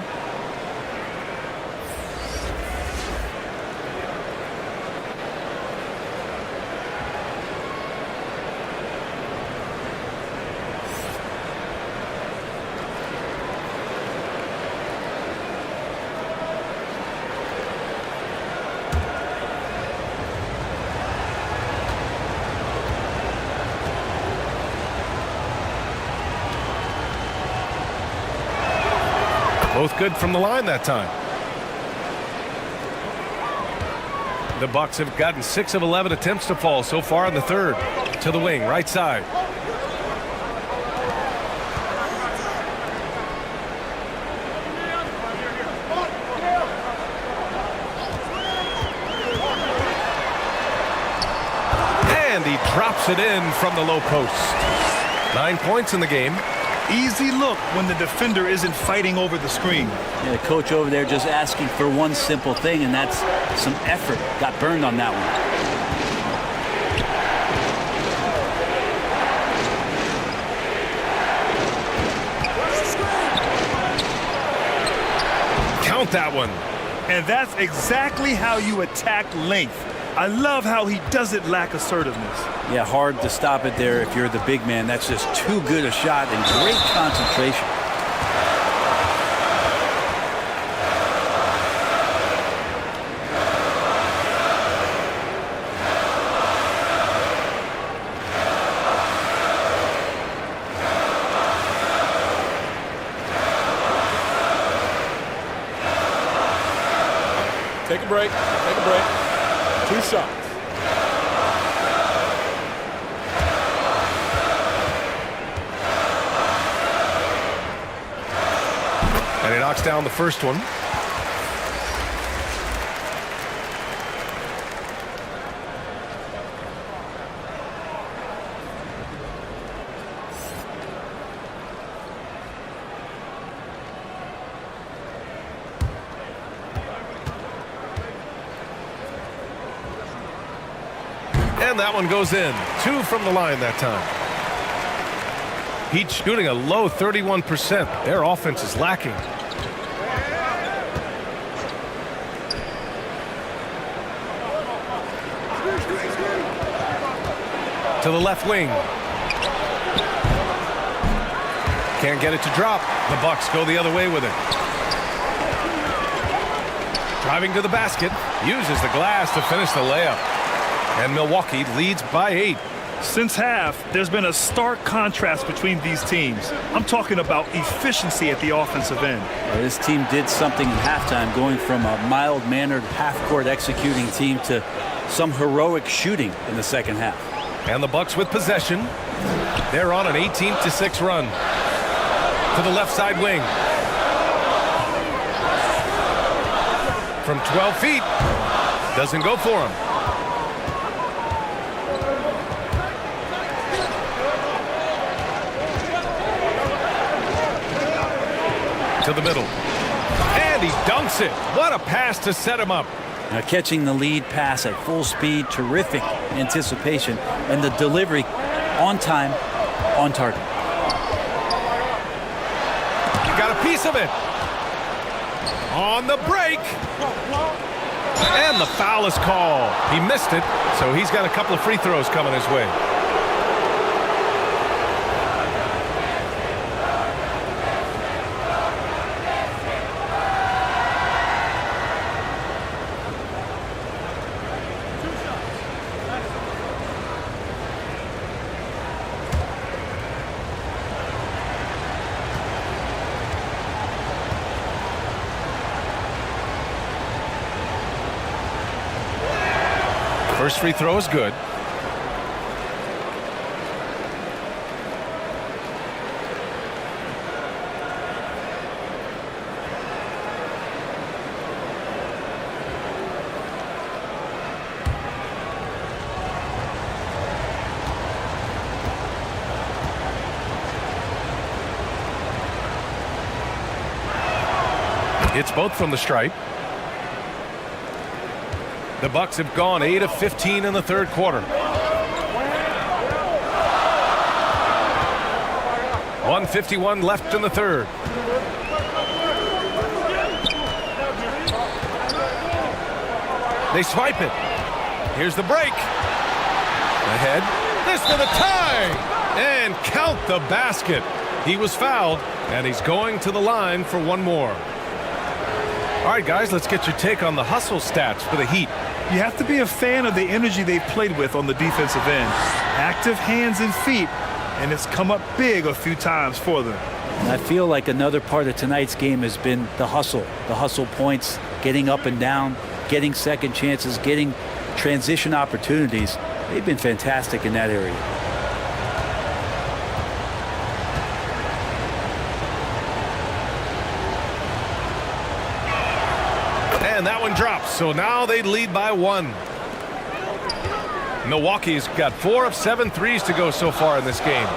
Both good from the line that time. The Bucks have gotten 6 of 11 attempts to fall so far in the third. To the wing, right side. And he drops it in from the low post. 9 points in the game. Easy look when the defender isn't fighting over the screen. Yeah, the coach over there just asking for one simple thing, and that's some effort. Got burned on that one. Count that one. And that's exactly how you attack length. I love how he doesn't lack assertiveness. Yeah, hard to stop it there if you're the big man. That's just too good a shot and great concentration. Take a break. Take a break. 2 shots. And he knocks down the first one. And that one goes in. 2 from the line that time. Heat shooting a low 31%. Their offense is lacking. To the left wing. Can't get it to drop. The Bucks go the other way with it. Driving to the basket. Uses the glass to finish the layup. And Milwaukee leads by 8. Since half, there's been a stark contrast between these teams. I'm talking about efficiency at the offensive end. Well, this team did something in halftime, going from a mild-mannered half-court executing team to some heroic shooting in the second half. And the Bucks with possession. They're on an 18-6 run. To the left side wing. From 12 feet. Doesn't go for him. To the middle. And he dunks it. What a pass to set him up. Now catching the lead pass at full speed, terrific anticipation, and the delivery on time, on target. You got a piece of it. On the break. And the foul is called. He missed it, so he's got a couple of free throws coming his way. First free throw is good. It's both from the stripe. The Bucks have gone 8 of 15 in the third quarter. 1:51 left in the third. They swipe it. Here's the break. Ahead. This for the tie. And count the basket. He was fouled, and he's going to the line for one more. All right, guys, let's get your take on the hustle stats for the Heat. You have to be a fan of the energy they've played with on the defensive end. Active hands and feet, and it's come up big a few times for them. I feel like another part of tonight's game has been the hustle points, getting up and down, getting second chances, getting transition opportunities. They've been fantastic in that area. And that one drops, so now they lead by one. Milwaukee's got 4 of 7 threes to go so far in this game.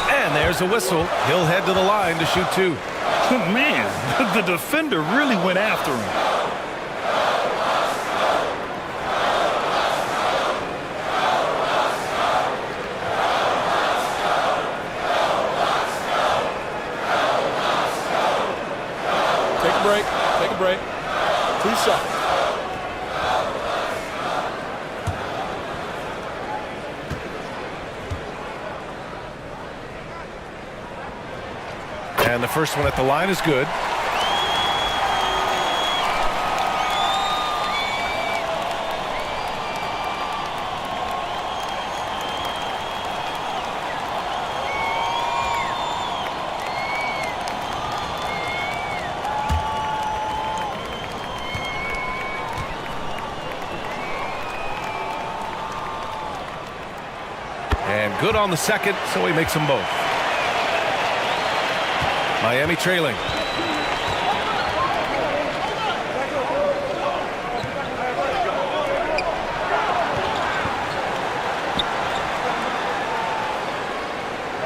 And there's a whistle. He'll head to the line to shoot 2. Man, the defender really went after him. Take a break. 2 seconds. And the first one at the line is good. And good on the second, so he makes them both. Miami trailing.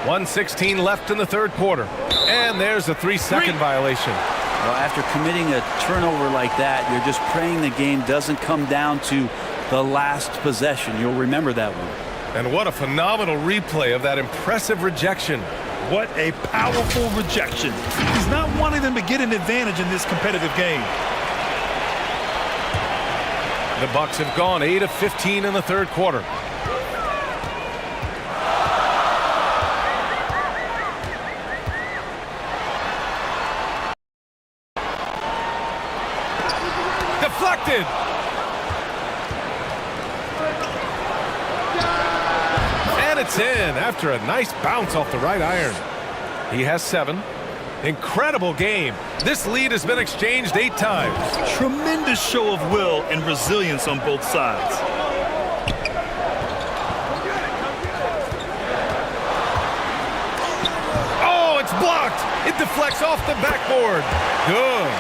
.116 left in the third quarter. And there's a 3-second violation. Well, after committing a turnover like that, you're just praying the game doesn't come down to the last possession. You'll remember that one. And what a phenomenal replay of that impressive rejection. What a powerful rejection. He's not wanting them to get an advantage in this competitive game. The Bucks have gone 8 of 15 in the third quarter. Deflected. And it's in after a nice bounce off the right iron. He has 7. Incredible game. This lead has been exchanged 8 times. Tremendous show of will and resilience on both sides. Oh, it's blocked. It deflects off the backboard. Good.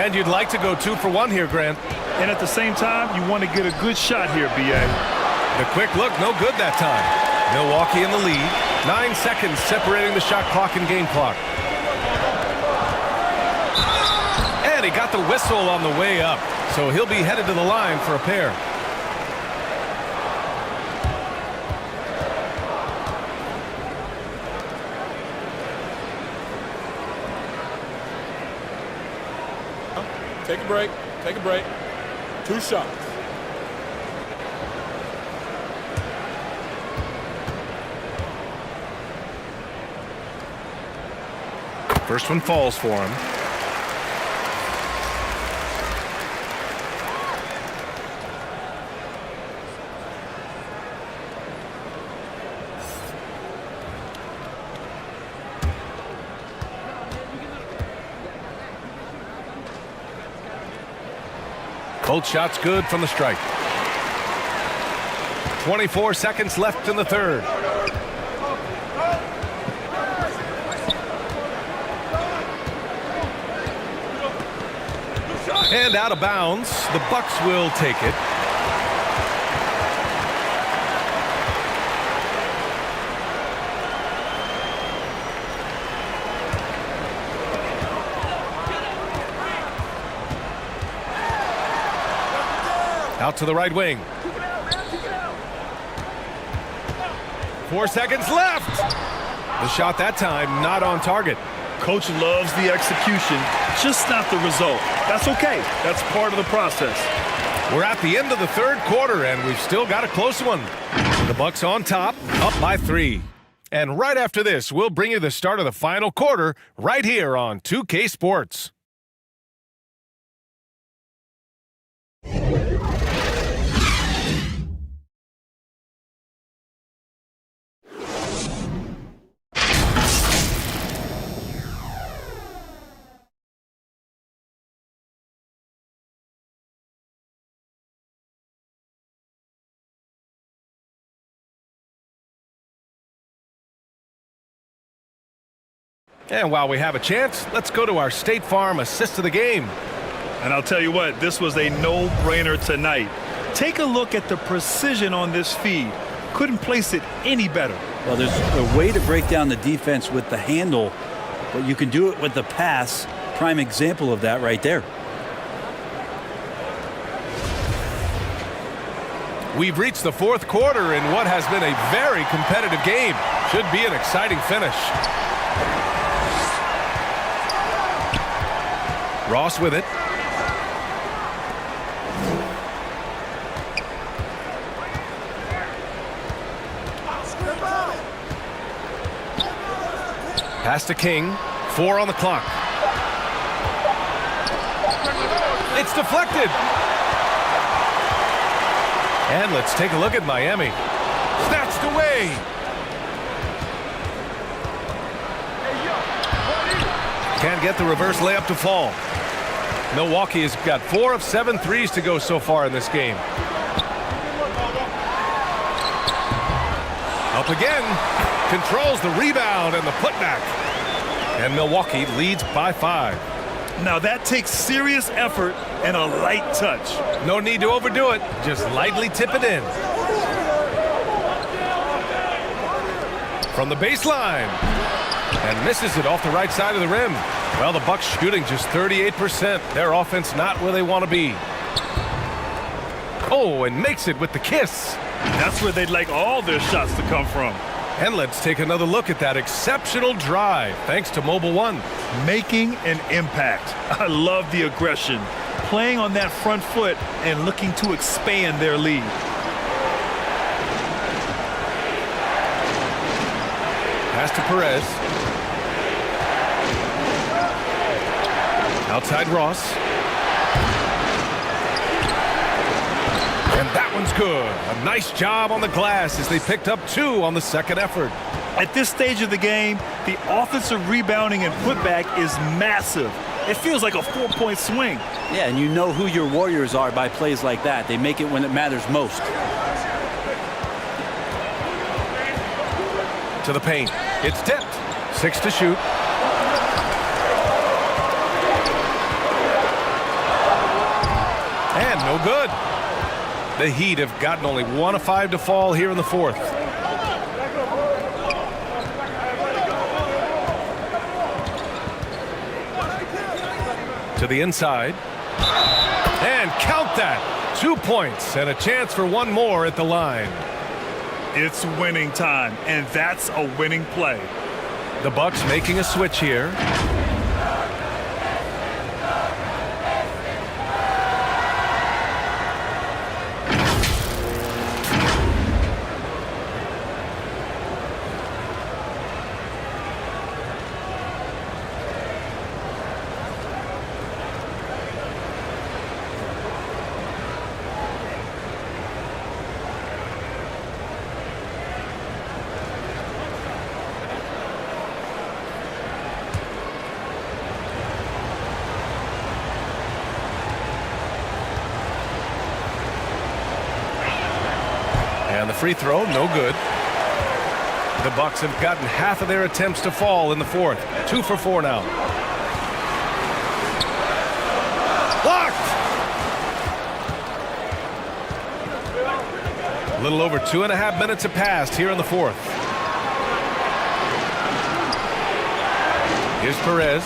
And you'd like to go 2 for 1 here, Grant. And at the same time, you want to get a good shot here, B.A. The quick look, no good that time. Milwaukee in the lead. 9 seconds separating the shot clock and game clock. And he got the whistle on the way up, so he'll be headed to the line for a pair. Take a break. Take a break. 2 shots. First one falls for him. Both shots good from the strike. 24 seconds left in the third. And out of bounds. The Bucks will take it. Out to the right wing. 4 seconds left. The shot that time not on target. Coach loves the execution, just not the result. That's okay. That's part of the process. We're at the end of the third quarter, and we've still got a close one. The Bucks on top, up by 3. And right after this, we'll bring you the start of the final quarter right here on 2K Sports. And while we have a chance, let's go to our State Farm assist of the game. And I'll tell you what, this was a no-brainer tonight. Take a look at the precision on this feed. Couldn't place it any better. Well, there's a way to break down the defense with the handle, but you can do it with the pass. Prime example of that right there. We've reached the fourth quarter in what has been a very competitive game. Should be an exciting finish. Ross with it. Pass to King. 4 on the clock. It's deflected. And let's take a look at Miami. Snatched away. Can't get the reverse layup to fall. Milwaukee has got 4 of 7 threes to go so far in this game. Up again. Controls the rebound and the putback. And Milwaukee leads by 5. Now that takes serious effort and a light touch. No need to overdo it. Just lightly tip it in. From the baseline. And misses it off the right side of the rim. Well, the Bucks shooting just 38%. Their offense not where they want to be. Oh, and makes it with the kiss. That's where they'd like all their shots to come from. And let's take another look at that exceptional drive, thanks to Mobile One. Making an impact. I love the aggression. Playing on that front foot and looking to expand their lead. Pass to Perez. Outside Ross. And that one's good. A nice job on the glass as they picked up 2 on the second effort. At this stage of the game, the offensive rebounding and putback is massive. It feels like a 4-point swing. Yeah, and you know who your Warriors are by plays like that. They make it when it matters most. To the paint. It's tipped. 6 to shoot. And no good. The Heat have gotten only 1 of 5 to fall here in the fourth. To the inside. And count that. 2 points and a chance for one more at the line. It's winning time, and that's a winning play. The Bucks making a switch here. And the free throw, no good. The Bucks have gotten half of their attempts to fall in the fourth. 2 for 4 now. Blocked! A little over 2.5 minutes have passed here in the fourth. Here's Perez.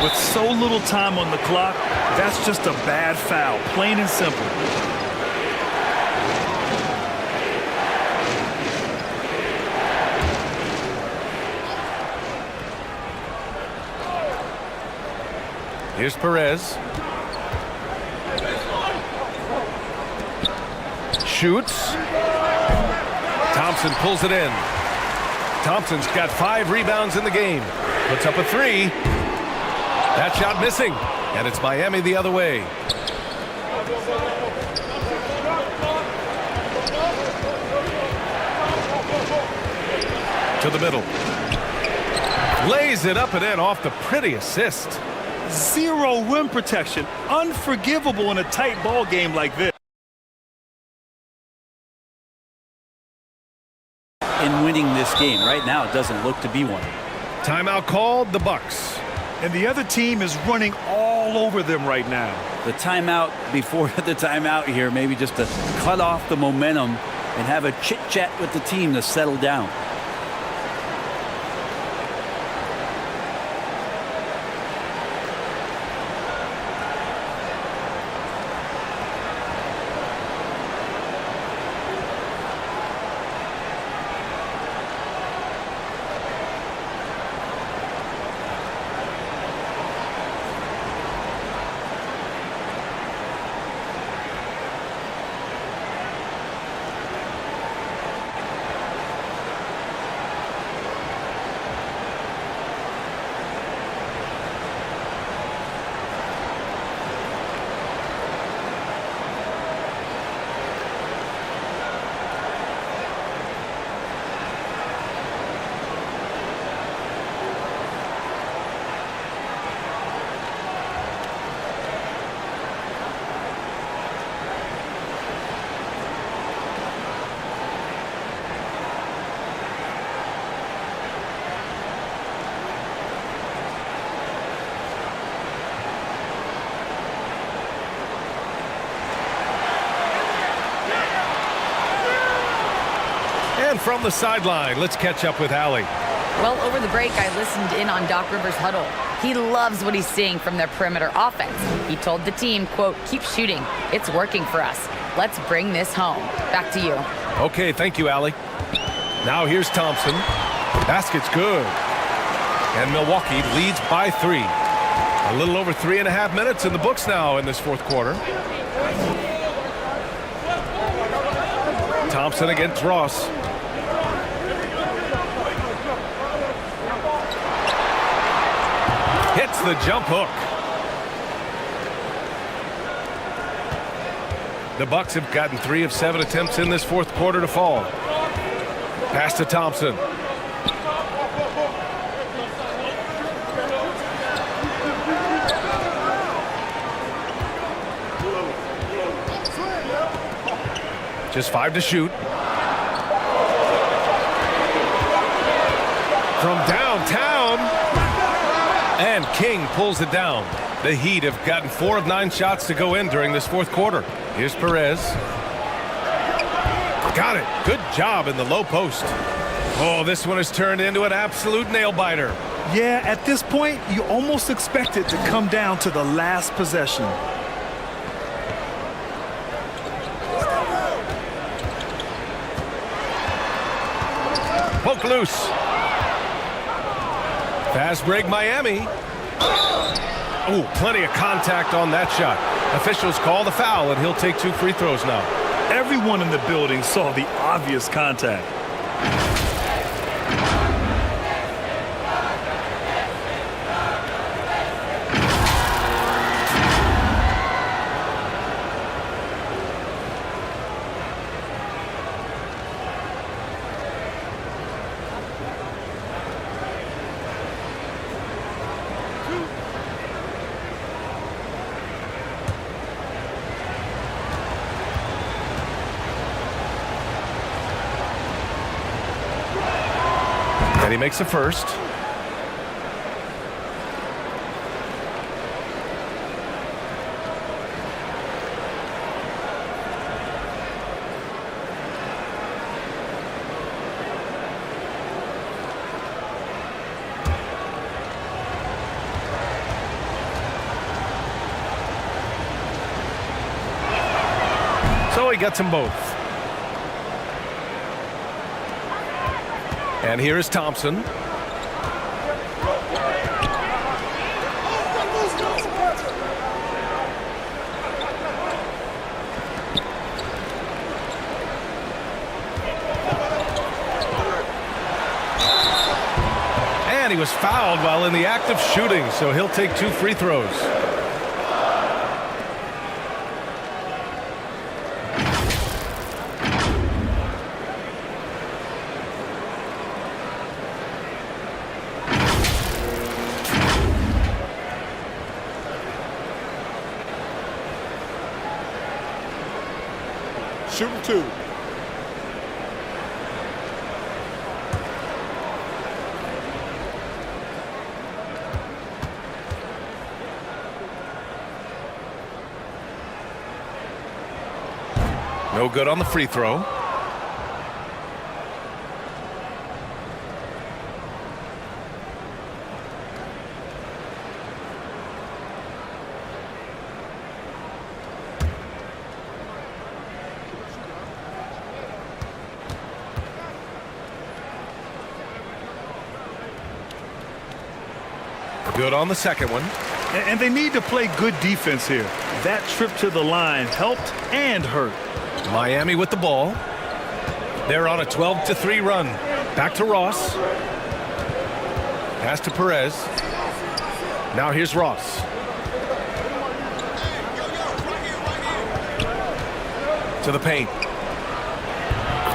With so little time on the clock, that's just a bad foul, plain and simple. Here's Perez. Shoots. Thompson pulls it in. Thompson's got 5 rebounds in the game. Puts up a 3. That shot missing, and it's Miami the other way. To the middle. Lays it up and in off the pretty assist. Zero rim protection. Unforgivable in a tight ball game like this. In winning this game, right now it doesn't look to be one. Timeout called, the Bucks. And the other team is running all over them right now. The timeout before the timeout here, maybe just to cut off the momentum and have a chit-chat with the team to settle down. And from the sideline, let's catch up with Allie. Well, over the break, I listened in on Doc Rivers' huddle. He loves what he's seeing from their perimeter offense. He told the team, quote, "Keep shooting. It's working for us. Let's bring this home." Back to you. Okay, thank you, Allie. Now here's Thompson. Basket's good. And Milwaukee leads by 3. A little over 3.5 minutes in the books now in this fourth quarter. Thompson against Ross. Hits the jump hook. The Bucks have gotten 3 of 7 attempts in this fourth quarter to fall. Pass to Thompson. Just 5 to shoot. From downtown. And King pulls it down. The Heat have gotten 4 of 9 shots to go in during this fourth quarter. Here's Perez. Got it. Good job in the low post. Oh, this one has turned into an absolute nail-biter. Yeah, at this point, you almost expect it to come down to the last possession. Poke loose. Fast break, Miami. Oh, plenty of contact on that shot. Officials call the foul, and he'll take 2 free throws now. Everyone in the building saw the obvious contact. And he makes the first. So he gets them both. And here is Thompson. And he was fouled while in the act of shooting, so he'll take 2 free throws. Shooting 2. No good on the free throw. Good on the second one. And they need to play good defense here. That trip to the line helped and hurt. Miami with the ball. They're on a 12-3 run. Back to Ross. Pass to Perez. Now here's Ross. To the paint.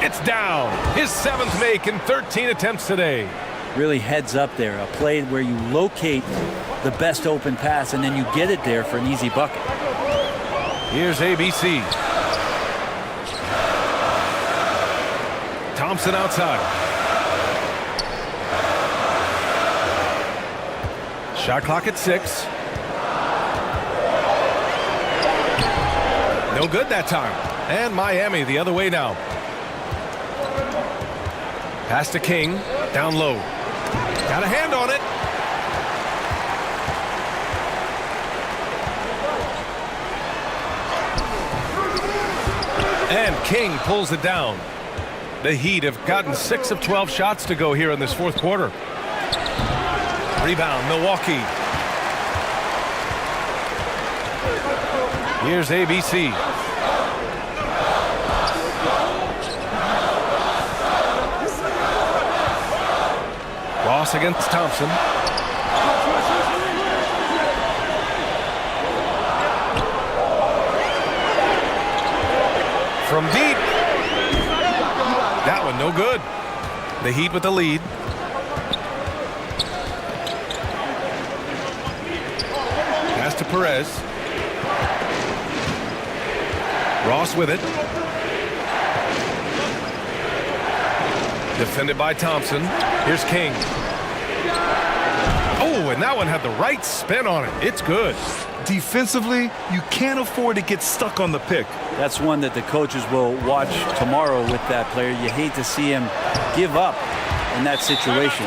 It's down. His 7th make in 13 attempts today. Really heads up there. A play where you locate the best open pass and then you get it there for an easy bucket. Here's ABC. Thompson outside. Shot clock at 6. No good that time. And Miami the other way now. Pass to King. Down low. Got a hand on it. And King pulls it down. The Heat have gotten 6 of 12 shots to go here in this 4th quarter. Rebound, Milwaukee. Here's ABC. Ross against Thompson. From deep. That one no good. The Heat with the lead. Pass to Perez. Ross with it. Defended by Thompson. Here's King. Oh, and that one had the right spin on it. It's good. Defensively, you can't afford to get stuck on the pick. That's one that the coaches will watch tomorrow with that player. You hate to see him give up in that situation.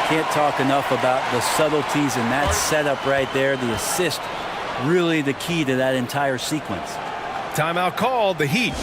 Can't talk enough about the subtleties in that setup right there. The assist, really the key to that entire sequence. Timeout called, the Heat.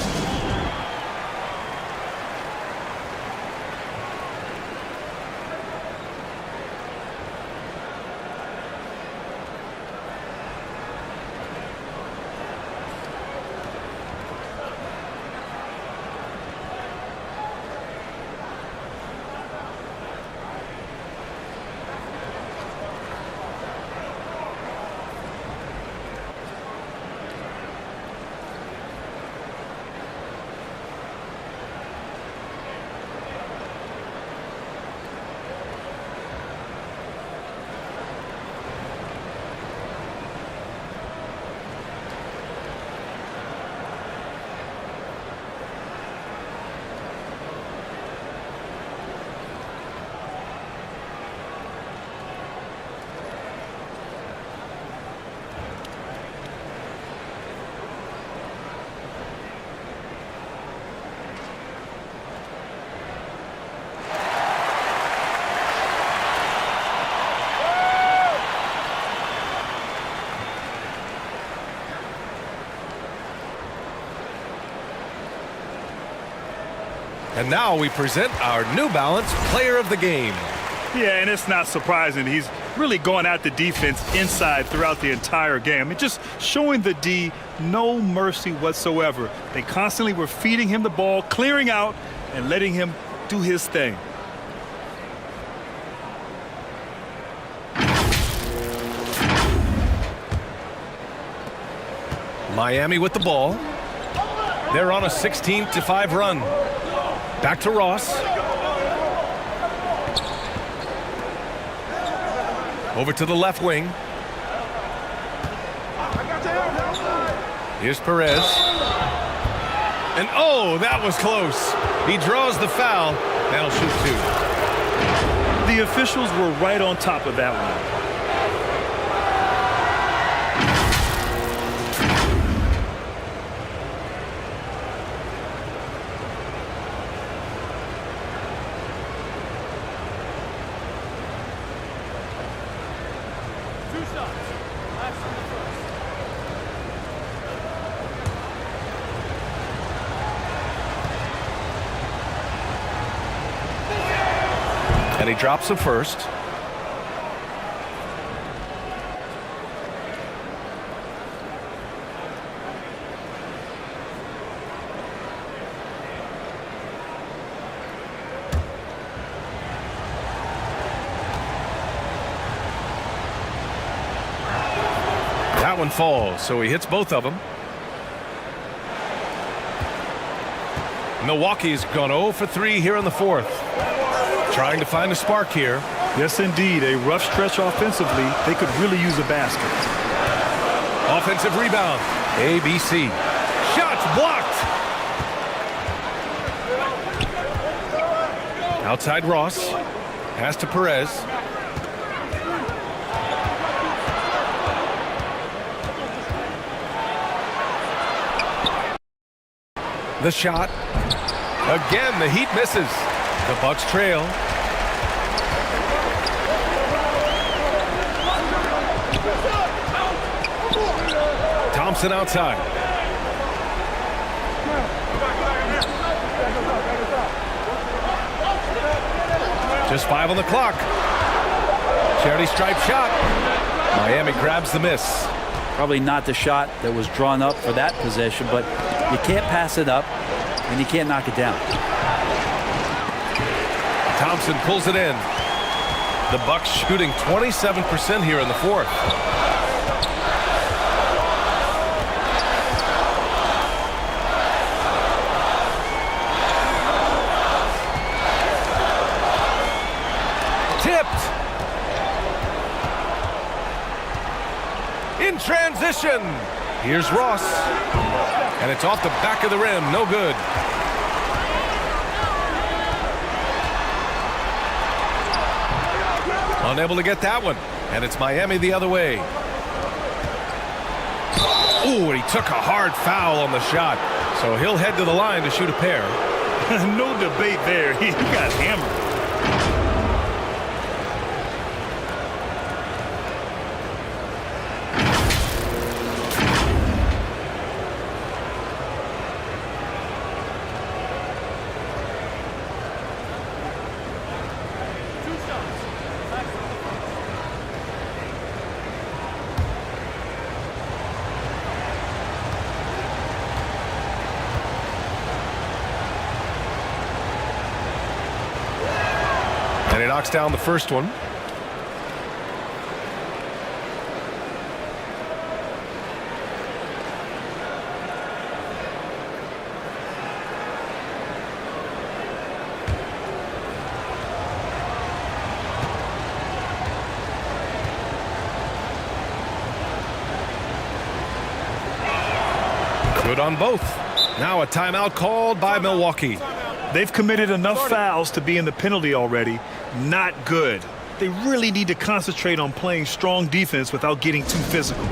And now we present our New Balance Player of the Game. Yeah, and it's not surprising. He's really going at the defense inside throughout the entire game. I mean, just showing the D no mercy whatsoever. They constantly were feeding him the ball, clearing out, and letting him do his thing. Miami with the ball. They're on a 16-5 run. Back to Ross. Over to the left wing. Here's Perez. And oh, that was close. He draws the foul. That'll shoot two. The officials were right on top of that one. And he drops the first. That one falls, so he hits both of them. Milwaukee's gone 0 for 3 here in the fourth. Trying to find a spark here. Yes, indeed. A rough stretch offensively. They could really use a basket. Offensive rebound. ABC. Shots blocked. Outside Ross. Pass to Perez. The shot. Again, the Heat misses. The Bucks trail. Thompson outside. Just 5 on the clock. Charity stripe shot. Miami grabs the miss. Probably not the shot that was drawn up for that possession, but you can't pass it up and you can't knock it down. Thompson pulls it in. The Bucks shooting 27% here in the fourth. Tipped. In transition. Here's Ross. And it's off the back of the rim. No good. Unable to get that one. And it's Miami the other way. Ooh, and he took a hard foul on the shot. So he'll head to the line to shoot a pair. No debate there. He got hammered. And he knocks down the first one. Good on both. Now a timeout called by Milwaukee. They've committed enough fouls to be in the penalty already. Not good. They really need to concentrate on playing strong defense without getting too physical.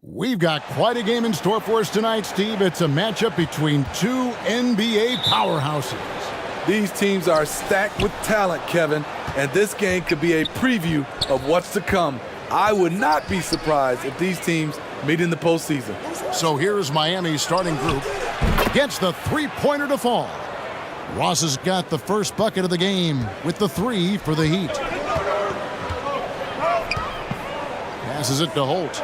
We've got quite a game in store for us tonight, Steve. It's a matchup between two NBA powerhouses. These teams are stacked with talent, Kevin, and this game could be a preview of what's to come. I would not be surprised if these teams meet in the postseason. So here's Miami's starting group. Gets the three-pointer to fall. Ross has got the first bucket of the game with the 3 for the Heat. Passes it to Holt.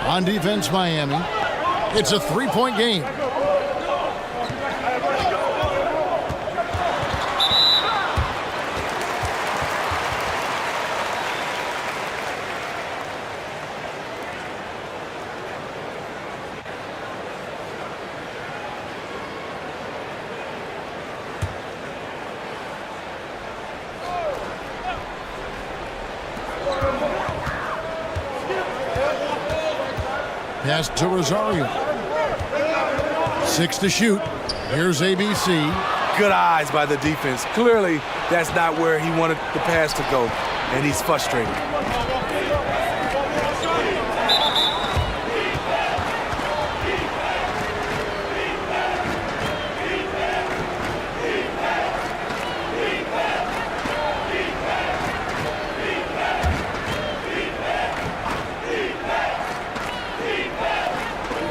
On defense, Miami. It's a three-point game. Pass to Rosario. 6 to shoot. Here's ABC. Good eyes by the defense. Clearly, that's not where he wanted the pass to go, and he's frustrated.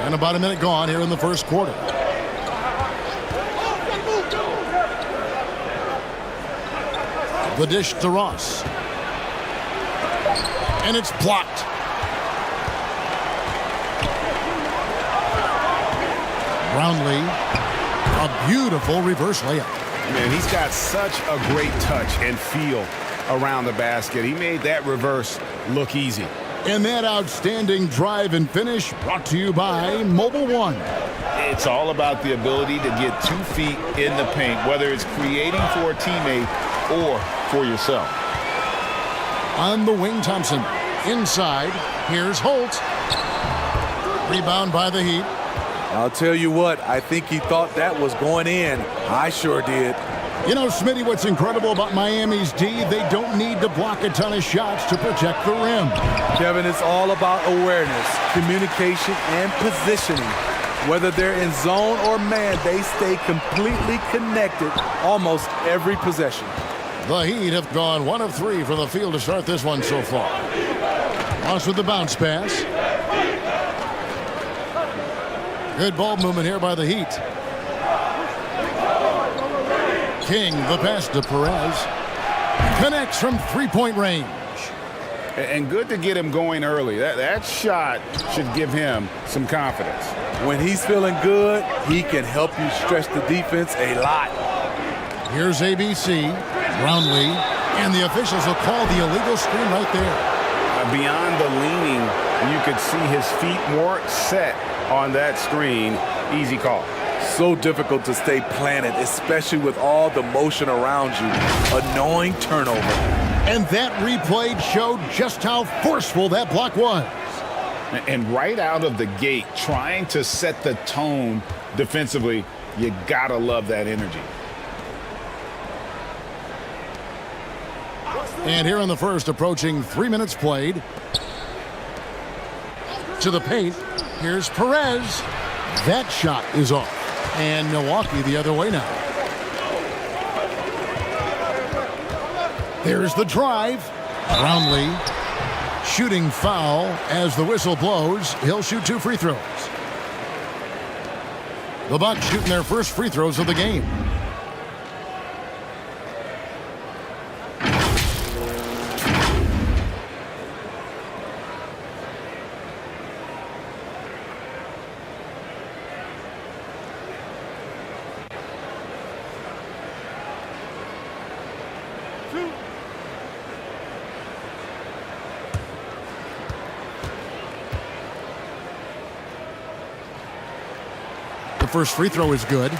And about a minute gone here in the first quarter. The dish to Ross. And it's blocked. Brownlee. A beautiful reverse layup. Man, he's got such a great touch and feel around the basket. He made that reverse look easy. And that outstanding drive and finish brought to you by Mobile One. It's all about the ability to get 2 feet in the paint, whether it's creating for a teammate or for yourself. On the wing, Thompson. Inside, here's Holt. Rebound by the Heat. I'll tell you what, I think he thought that was going in. I sure did. You know, Smitty, what's incredible about Miami's D, they don't need to block a ton of shots to protect the rim. Kevin, it's all about awareness, communication, and positioning. Whether they're in zone or man, they stay completely connected almost every possession. The Heat have gone 1 of 3 from the field to start this one so far. Ross with the bounce pass. Good ball movement here by the Heat. King, the pass to Perez. Connects from three-point range. And good to get him going early. That shot should give him some confidence. When he's feeling good, he can help you stretch the defense a lot. Here's ABC, Brownlee, and the officials will call the illegal screen right there. Beyond the leaning, you could see his feet more set on that screen. Easy call. So difficult to stay planted, especially with all the motion around you. Annoying turnover. And that replay showed just how forceful that block was. And right out of the gate, trying to set the tone defensively, you gotta love that energy. And here in the first, approaching 3 minutes played. To the paint, here's Perez. That shot is off. And Milwaukee the other way now. There's the drive. Brownlee shooting foul as the whistle blows. He'll shoot 2 free throws. The Bucks shooting their first free throws of the game. The first free throw is good.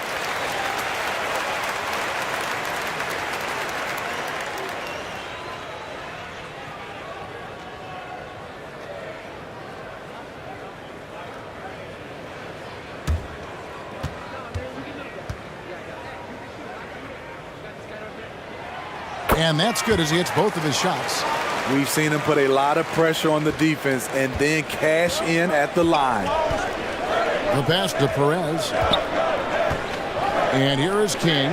And that's good as he hits both of his shots. We've seen him put a lot of pressure on the defense and then cash in at the line. The pass to Perez. And here is King.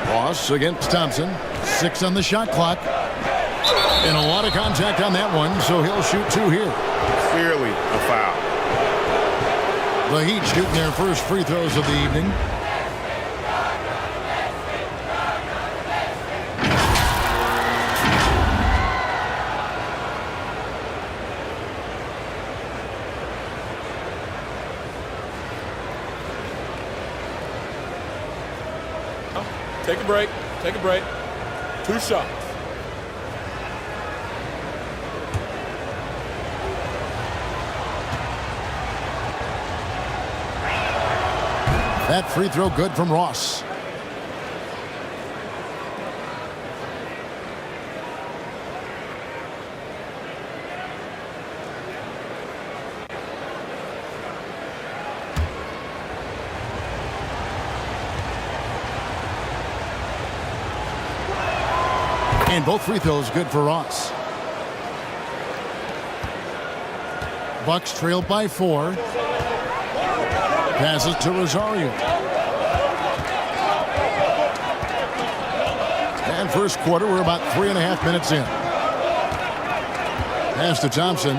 Ross against Thompson. 6 on the shot clock. And a lot of contact on that one, so he'll shoot 2 here. Clearly a foul. The Heat shooting their first free throws of the evening. Take a break. Take a break. 2 shots. That free throw good from Ross. And both free throws good for Ross. Bucks trailed by 4. Passes to Rosario. And first quarter, we're about 3.5 minutes in. Pass to Thompson.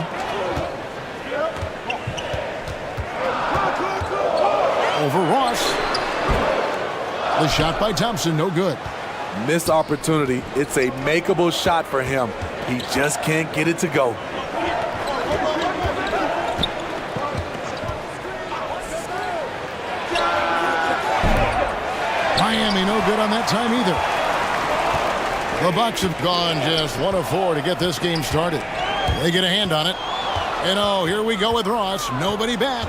Over Ross. The shot by Thompson, no good. Missed opportunity. It's a makeable shot for him. He just can't get it to go. Miami no good on that time either. The Bucks have gone just 1 of 4 to get this game started. They get a hand on it. And oh, here we go with Ross. Nobody back.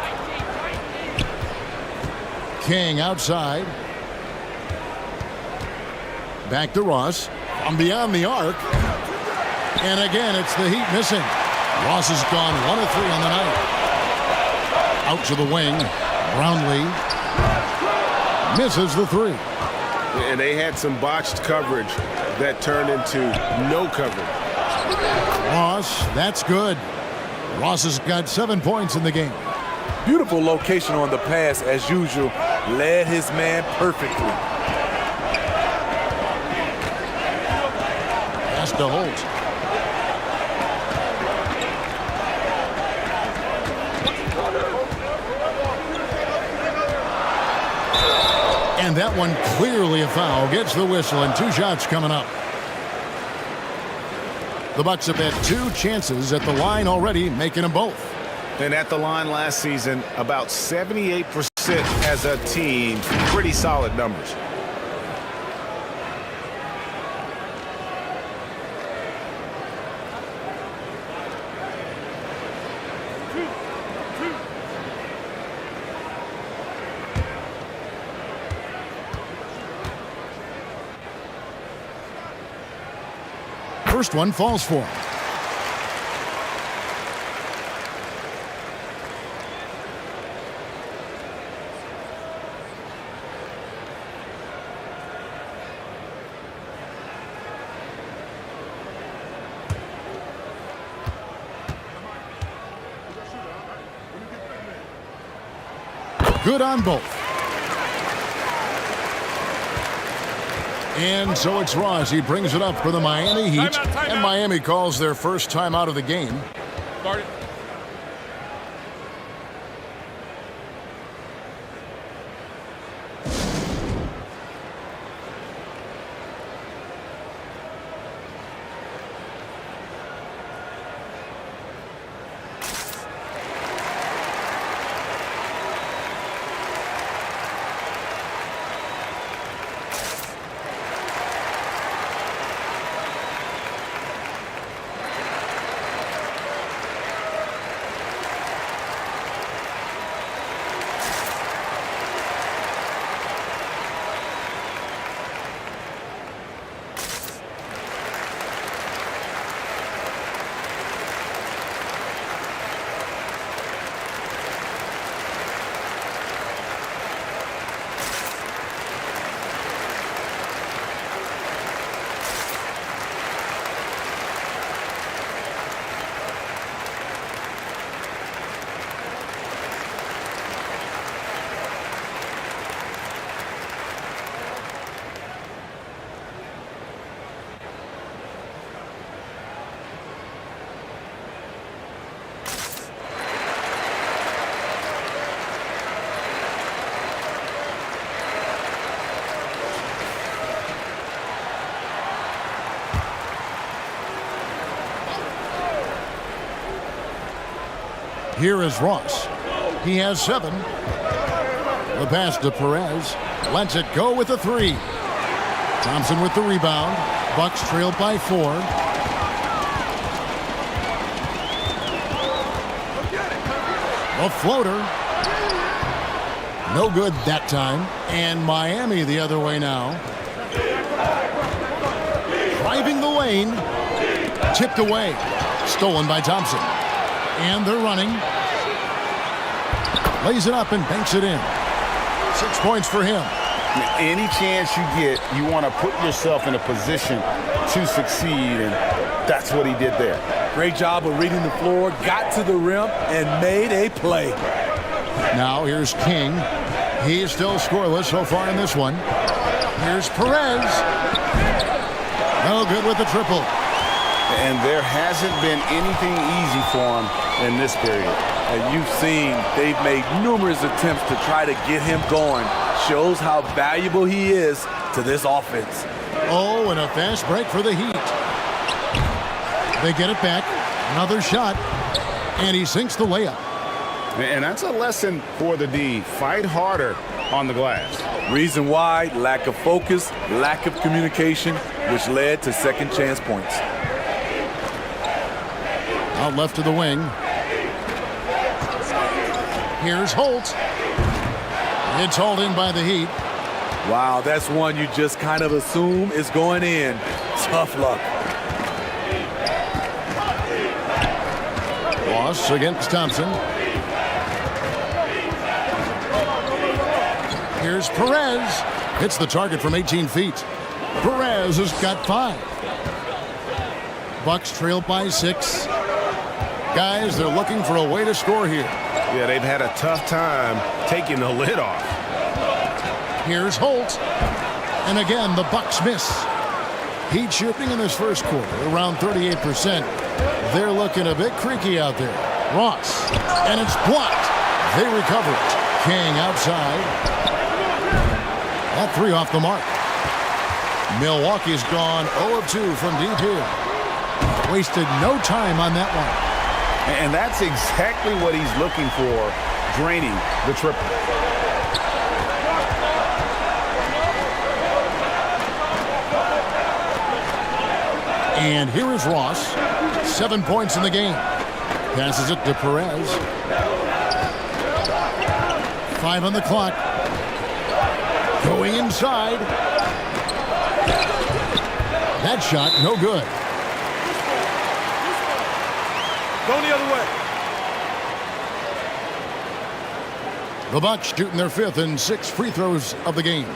King outside. Back to Ross. From beyond the arc. And again, it's the Heat missing. Ross has gone 1 of 3 on the night. Out to the wing. Brownlee misses the 3. And they had some botched coverage that turned into no coverage. Ross, that's good. Ross has got 7 points in the game. Beautiful location on the pass as usual. Led his man perfectly. Pass to Holt. And that one clearly a foul. Gets the whistle, and 2 shots coming up. The Bucks have had 2 chances at the line already, making them both. And at the line last season, about 78% as a team. Pretty solid numbers. First one falls for him. Good on both. And so it's Ross. He brings it up for the Miami Heat. Timeout. And Miami calls their first time out of the game. Start it. Here is Ross. He has 7. The pass to Perez. Lets it go with a 3. Thompson with the rebound. Bucks trailed by 4. A floater. No good that time. And Miami the other way now. Driving the lane. Tipped away. Stolen by Thompson. And they're running. Lays it up and banks it in. 6 points for him. Any chance you get, you want to put yourself in a position to succeed, and that's what he did there. Great job of reading the floor, got to the rim, and made a play. Now here's King. He's still scoreless so far in this one. Here's Perez. No good with the triple. And there hasn't been anything easy for him in this period. And you've seen they've made numerous attempts to try to get him going. Shows how valuable he is to this offense. Oh, and a fast break for the Heat. They get it back. Another shot. And he sinks the layup. And that's a lesson for the D. Fight harder on the glass. Reason why: lack of focus, lack of communication, which led to second chance points. Out left to the wing. Here's Holt. It's hauled in by the Heat. Wow, that's one you just kind of assume is going in. Tough luck. Ross against Thompson. Here's Perez. Hits the target from 18 feet. Perez has got 5. Bucks trail by 6. Guys, they're looking for a way to score here. Yeah, they've had a tough time taking the lid off. Here's Holt. And again, the Bucks miss. Heat shooting in this first quarter, around 38%. They're looking a bit creaky out there. Ross. And it's blocked. They recover it. King outside. That three off the mark. Milwaukee's gone 0 of 2 from deep here. Wasted no time on that one. And that's exactly what he's looking for, draining the triple. And here is Ross. 7 points in the game. Passes it to Perez. 5 on the clock. Going inside. That shot, no good. Go the other way. The Bucks shooting their 5th and 6th free throws of the game.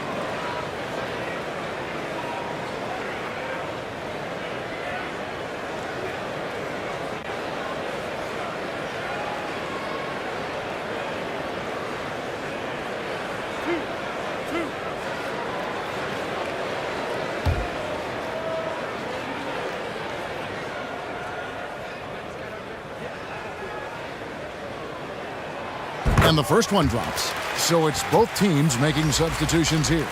And the first one drops. So it's both teams making substitutions here.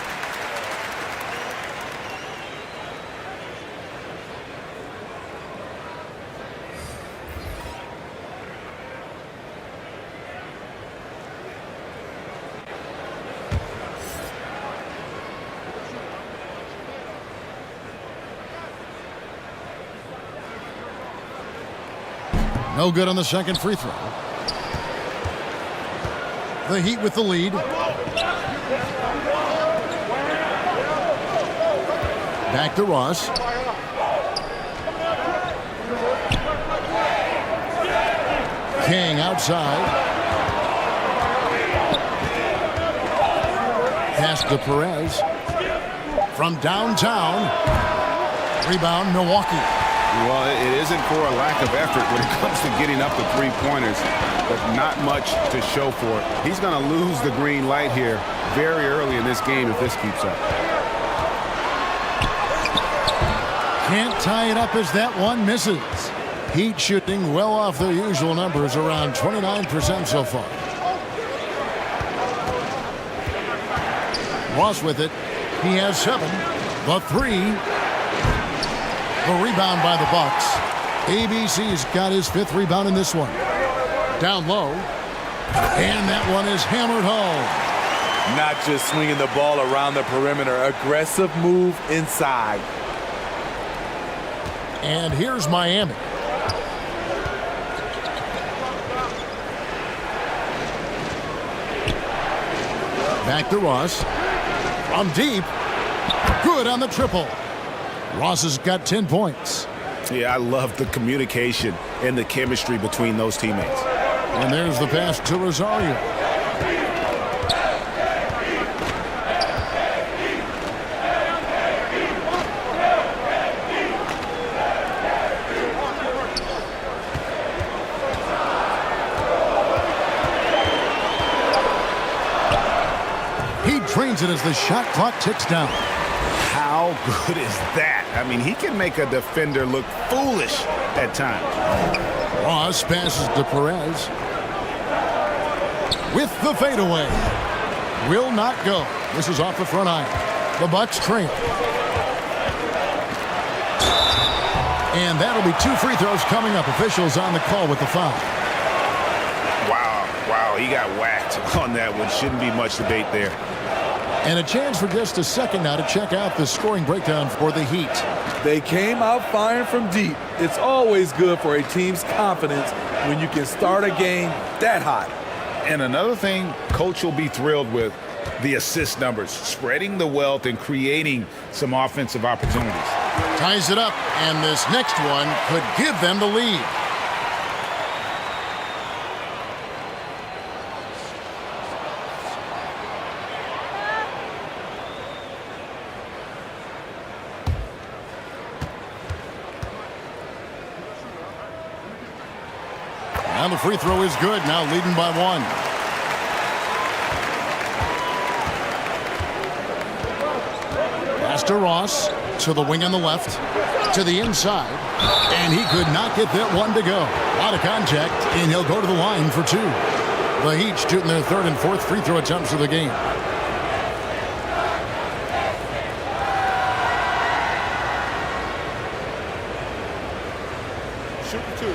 No good on the second free throw. The Heat with the lead. Back to Ross. King outside. Pass to Perez. From downtown. Rebound, Milwaukee. Well, it isn't for a lack of effort when it comes to getting up the three-pointers, but not much to show for it. He's going to lose the green light here very early in this game if this keeps up. Can't tie it up as that one misses. Heat shooting well off their usual numbers, around 29% so far. Ross with it. He has 7. The 3. The rebound by the Bucks. ABC's got his 5th rebound in this one. Down low. And that one is hammered home. Not just swinging the ball around the perimeter. Aggressive move inside. And here's Miami. Back to Ross. From deep. Good on the triple. Ross has got 10 points. Yeah, I love the communication and the chemistry between those teammates. And there's the pass to Rosario. He drains it as the shot clock ticks down. How good is that? I mean, he can make a defender look foolish at times. Ross passes to Perez. With the fadeaway. Will not go. This is off the front iron. The Bucks trail. And that'll be 2 free throws coming up. Officials on the call with the foul. Wow, he got whacked on that one. Shouldn't be much debate there. And a chance for just a second now to check out the scoring breakdown for the Heat. They came out firing from deep. It's always good for a team's confidence when you can start a game that hot. And another thing coach will be thrilled with, the assist numbers, spreading the wealth and creating some offensive opportunities. Ties it up, and this next one could give them the lead. Now the free throw is good, now leading by 1. Pass to Ross, to the wing on the left, to the inside, and he could not get that one to go. A lot of contact, and he'll go to the line for 2. The Heat shooting their 3rd and 4th free throw attempts of the game. Shoot the 2.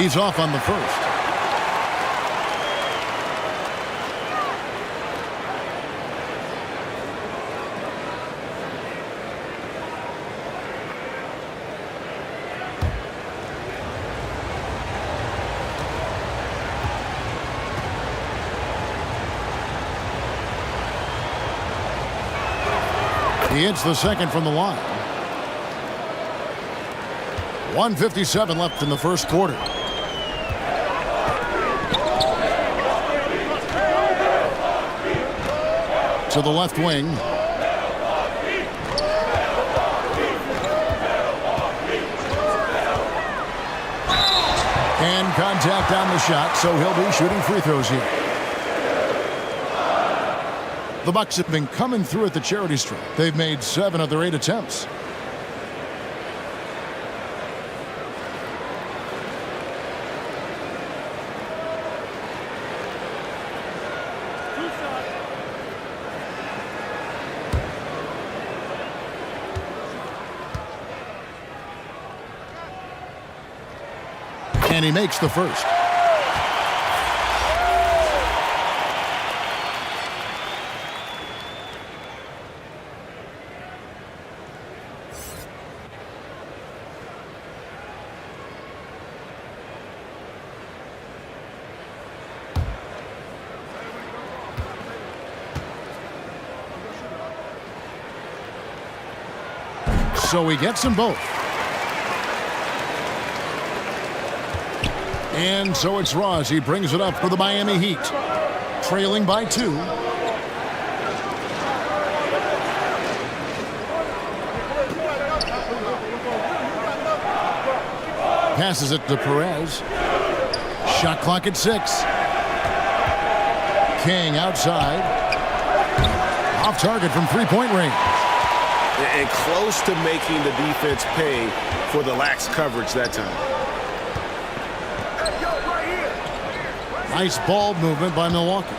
He's off on the first. He hits the second from the line. 1:57 left in the first quarter. To the left wing. And contact on the shot, so he'll be shooting free throws here. The Bucks have been coming through at the charity stripe. They've made 7 of their 8 attempts. And he makes the first. So he gets them both. And so it's Ross. He brings it up for the Miami Heat. Trailing by 2. Passes it to Perez. Shot clock at 6. King outside. Off target from three-point range. And close to making the defense pay for the lax coverage that time. Nice ball movement by Milwaukee.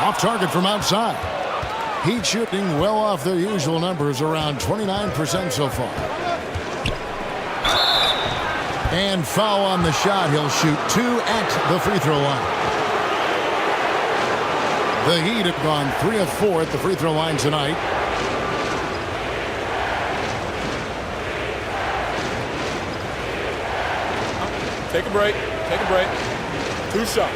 Off target from outside. Heat shooting well off their usual numbers, around 29% so far. And foul on the shot. He'll shoot 2 at the free throw line. The Heat have gone 3 of 4 at the free throw line tonight. Take a break. Take a break. 2 shots.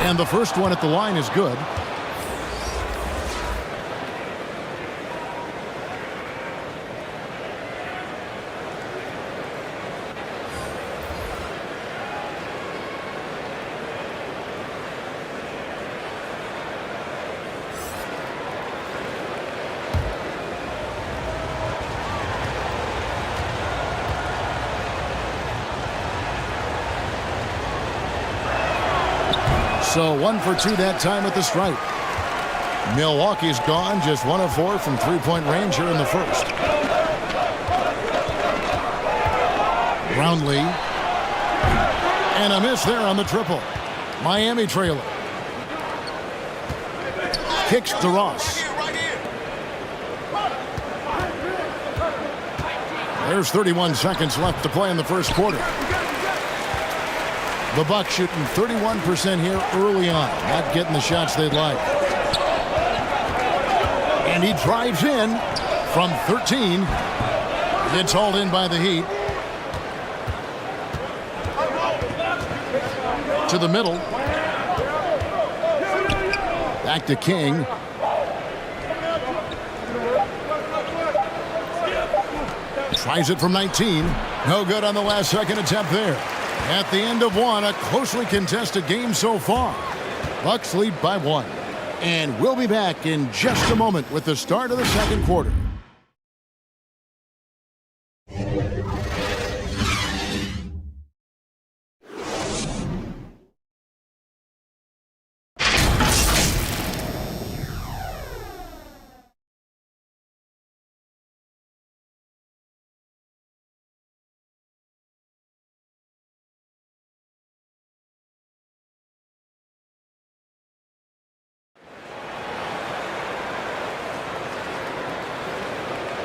And the first one at the line is good. So 1 for 2 that time at the stripe. Milwaukee's gone just 1 of 4 from three-point range here in the first. Brownlee. And a miss there on the triple. Miami trailer. Kicks to Ross. There's 31 seconds left to play in the first quarter. The Bucks shooting 31% here early on. Not getting the shots they'd like. And he drives in from 13. Gets hauled in by the Heat. To the middle. Back to King. Tries it from 19. No good on the last second attempt there. At the end of 1, a closely contested game so far. Bucks lead by 1. And we'll be back in just a moment with the start of the second quarter.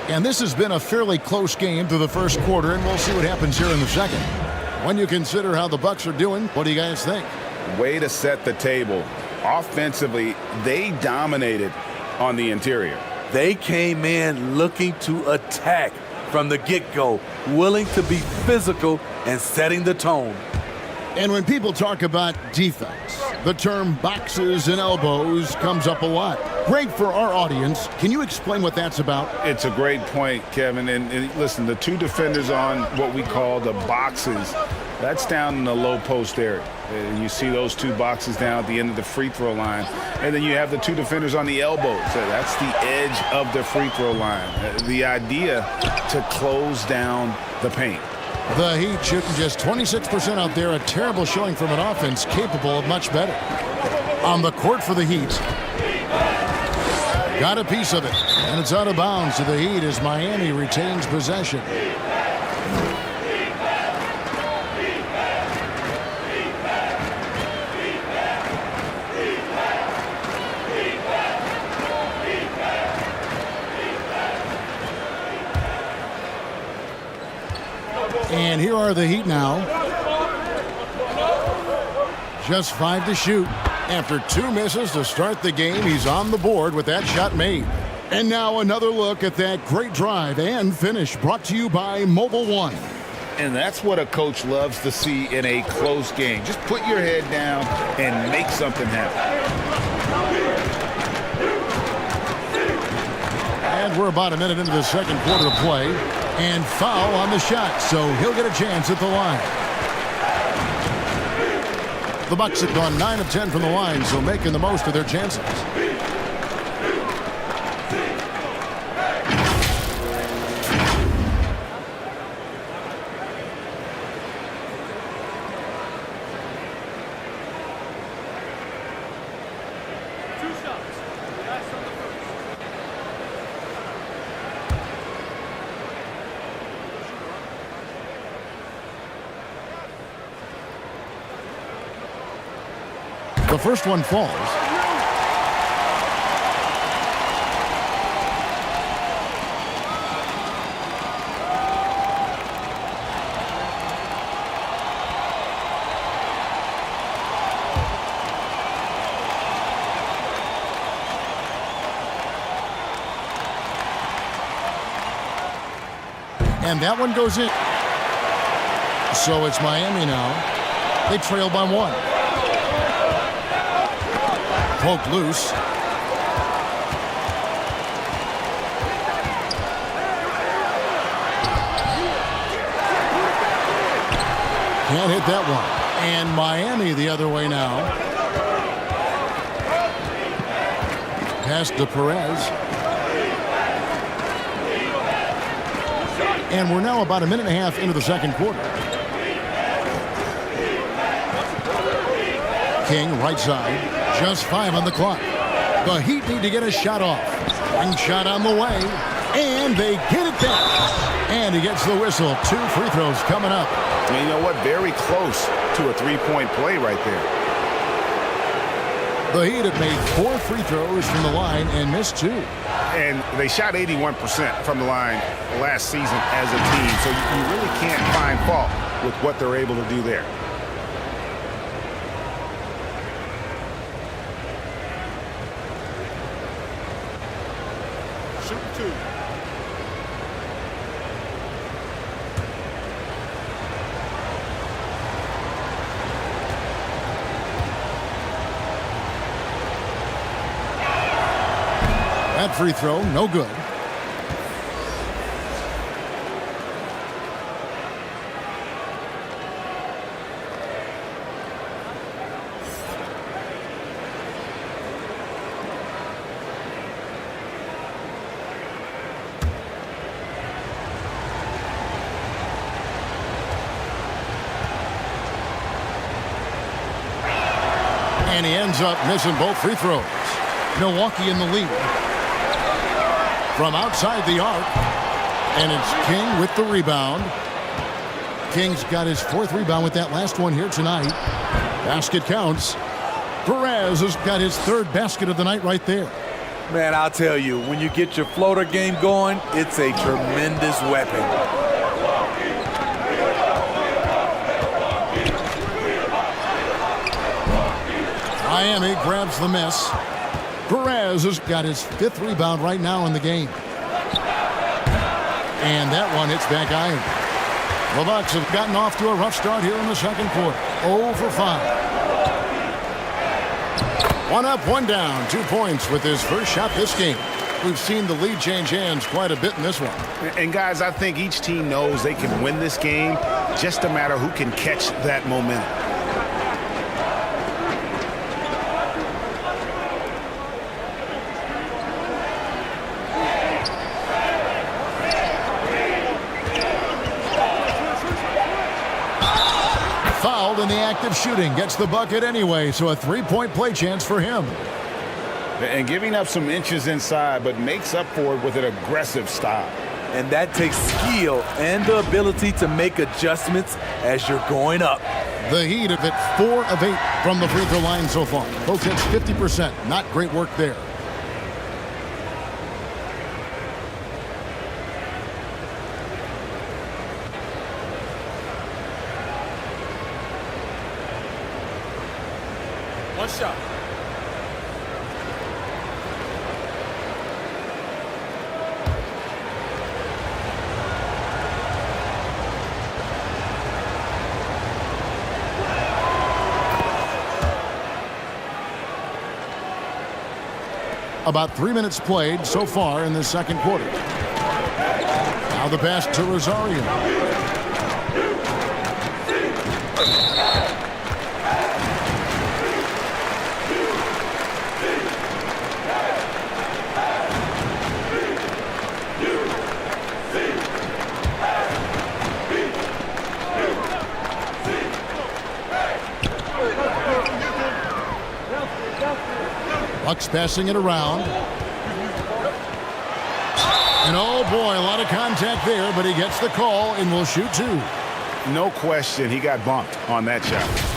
And this has been a fairly close game through the first quarter, and we'll see what happens here in the second. When you consider how the Bucks are doing, what do you guys think? Way to set the table. Offensively, they dominated on the interior. They came in looking to attack from the get-go, willing to be physical and setting the tone. And when people talk about defense, the term boxes and elbows comes up a lot. Great for our audience. Can you explain what that's about? It's a great point, Kevin. And listen, the two defenders on what we call the boxes, that's down in the low post area. And you see those two boxes down at the end of the free throw line. And then you have the two defenders on the elbows. That's the edge of the free throw line. The idea to close down the paint. The Heat shooting just 26% out there, a terrible showing from an offense capable of much better. On the court for the Heat. Got a piece of it, and it's out of bounds to the Heat as Miami retains possession. And here are the Heat now. Just 5 to shoot. After 2 misses to start the game, he's on the board with that shot made. And now another look at that great drive and finish brought to you by Mobile One. And that's what a coach loves to see in a close game. Just put your head down and make something happen. And we're about a minute into the second quarter of play. And foul on the shot, so he'll get a chance at the line. The Bucks have gone 9 of 10 from the line, so making the most of their chances. The first one falls. And that one goes in. So it's Miami now. They trail by 1. Poked loose. Can't hit that one. And Miami the other way now. Pass to Perez. And we're now about a minute and a half into the second quarter. King right side. Just 5 on the clock. The Heat need to get a shot off. One shot on the way. And they get it back. And he gets the whistle. 2 free throws coming up. And you know what? Very close to a three-point play right there. The Heat have made 4 free throws from the line and missed 2. And they shot 81% from the line last season as a team. So you really can't find fault with what they're able to do there. That free throw, no good. And he ends up missing both free throws. Milwaukee in the lead. From outside the arc. And it's King with the rebound. King's got his 4th rebound with that last one here tonight. Basket counts. Perez has got his 3rd basket of the night right there. Man, I'll tell you, when you get your floater game going, it's a tremendous weapon. Miami grabs the miss. Perez has got his 5th rebound right now in the game. And that one hits back iron. The Bucks have gotten off to a rough start here in the second quarter. 0 for 5. 1 up, 1 down. 2 points with his first shot this game. We've seen the lead change hands quite a bit in this one. And guys, I think each team knows they can win this game. Just a matter who can catch that momentum. Fouled in the act of shooting. Gets the bucket anyway, so a 3-point play chance for him. And giving up some inches inside, but makes up for it with an aggressive style. And that takes skill and the ability to make adjustments as you're going up. The Heat have hit 4 of 8 from the free throw line so far. Both hits 50%. Not great work there. One shot. About 3 minutes played so far in the second quarter. Now the pass to Rosario. Bucks passing it around. And oh boy, a lot of contact there, but he gets the call and will shoot 2. No question, he got bumped on that shot.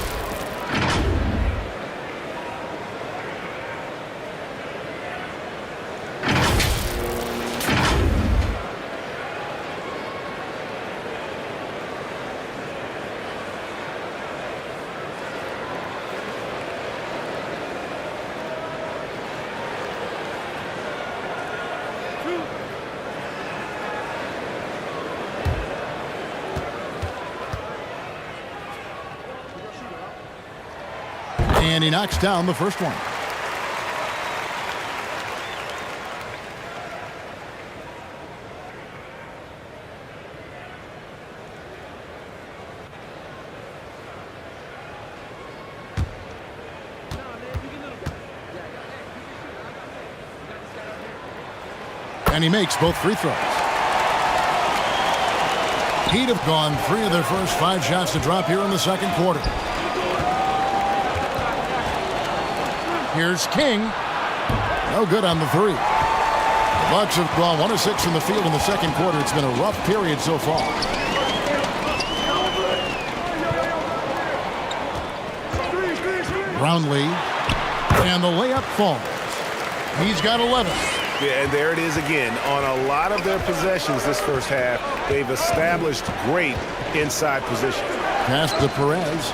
And he knocks down the first one. And he makes both free throws. Heat have gone 3 of their first 5 shots to drop here in the second quarter. Here's King. No good on the 3. The Bucks have gone 1 of 6 from the field in the second quarter. It's been a rough period so far. Brownlee. And the layup falls. He's got 11. Yeah, and there it is again. On a lot of their possessions this first half, they've established great inside position. Pass to Perez.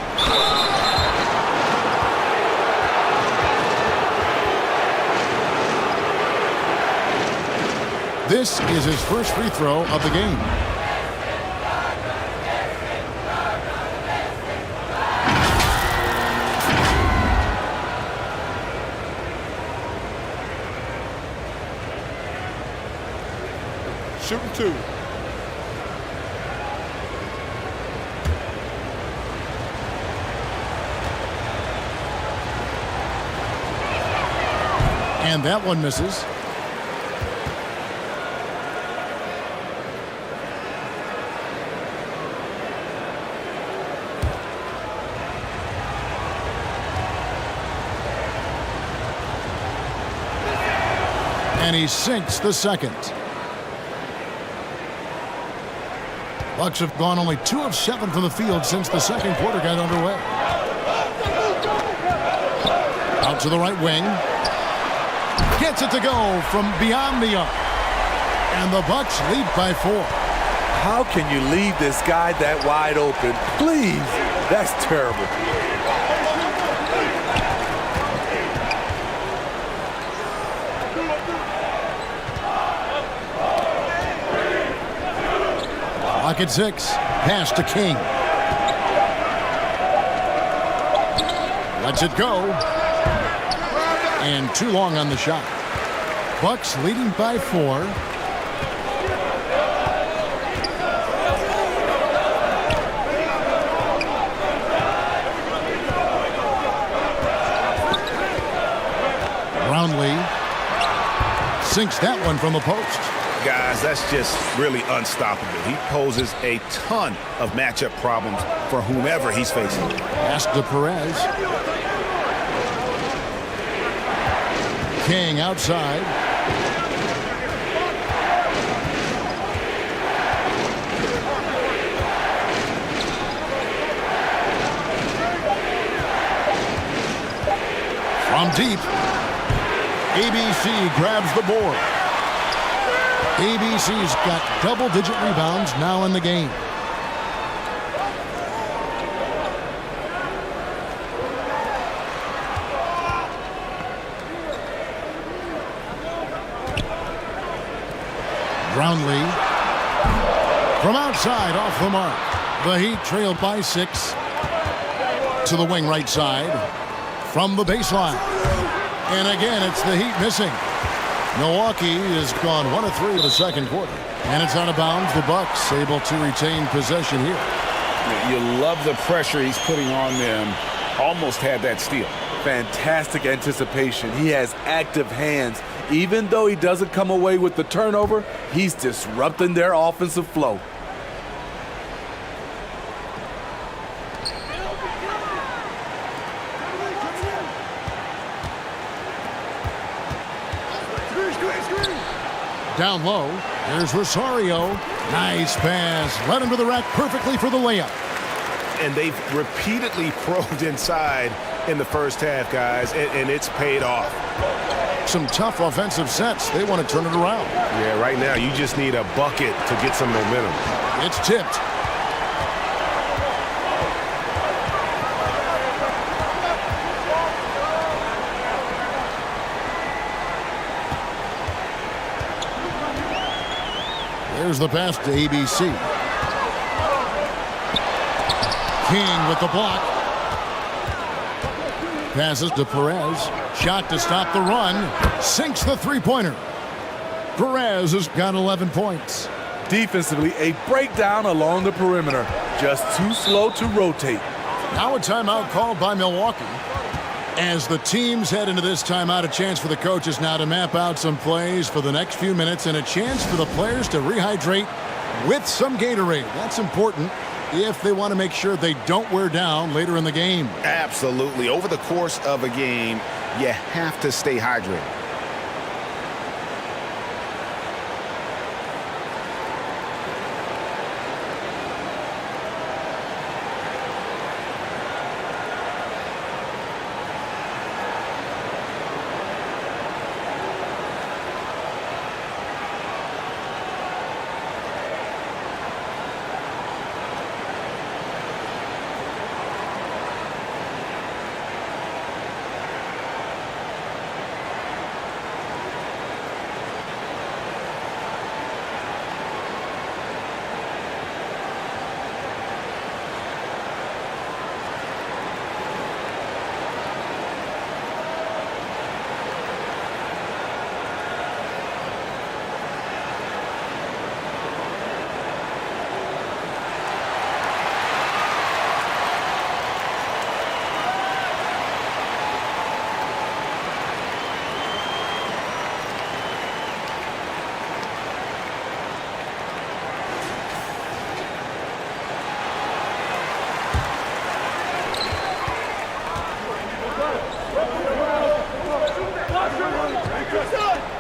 This is his first free throw of the game. Shooting 2. And that one misses. And he sinks the second. Bucks have gone only 2 of 7 from the field since the second quarter got underway. Out to the right wing. Gets it to go from beyond the arc. And the Bucks lead by 4. How can you leave this guy that wide open? Please, that's terrible. Clock at 6. Pass to King. Lets it go. And too long on the shot. Bucks leading by 4. Brownlee sinks that one from the post. Guys, that's just really unstoppable. He poses a ton of matchup problems for whomever he's facing. Pass to Perez. King outside. From deep, ABC grabs the board. ABC's got double-digit rebounds now in the game. Brownlee from outside off the mark. The Heat trail by 6 to the wing right side from the baseline. And again, it's the Heat missing. Milwaukee has gone 1 of 3 in the second quarter. And it's out of bounds. The Bucks able to retain possession here. You love the pressure he's putting on them. Almost had that steal. Fantastic anticipation. He has active hands. Even though he doesn't come away with the turnover, he's disrupting their offensive flow. Down low, here's Rosario. Nice pass. Led him to the rack perfectly for the layup. And they've repeatedly probed inside in the first half, guys, and it's paid off. Some tough offensive sets. They want to turn it around. Yeah, right now you just need a bucket to get some momentum. It's tipped. There's the pass to ABC. King with the block. Passes to Perez. Shot to stop the run. Sinks the three-pointer. Perez has got 11 points. Defensively, a breakdown along the perimeter. Just too slow to rotate. Now a timeout called by Milwaukee. As the teams head into this timeout, a chance for the coaches now to map out some plays for the next few minutes and a chance for the players to rehydrate with some Gatorade. That's important if they want to make sure they don't wear down later in the game. Absolutely. Over the course of a game, you have to stay hydrated.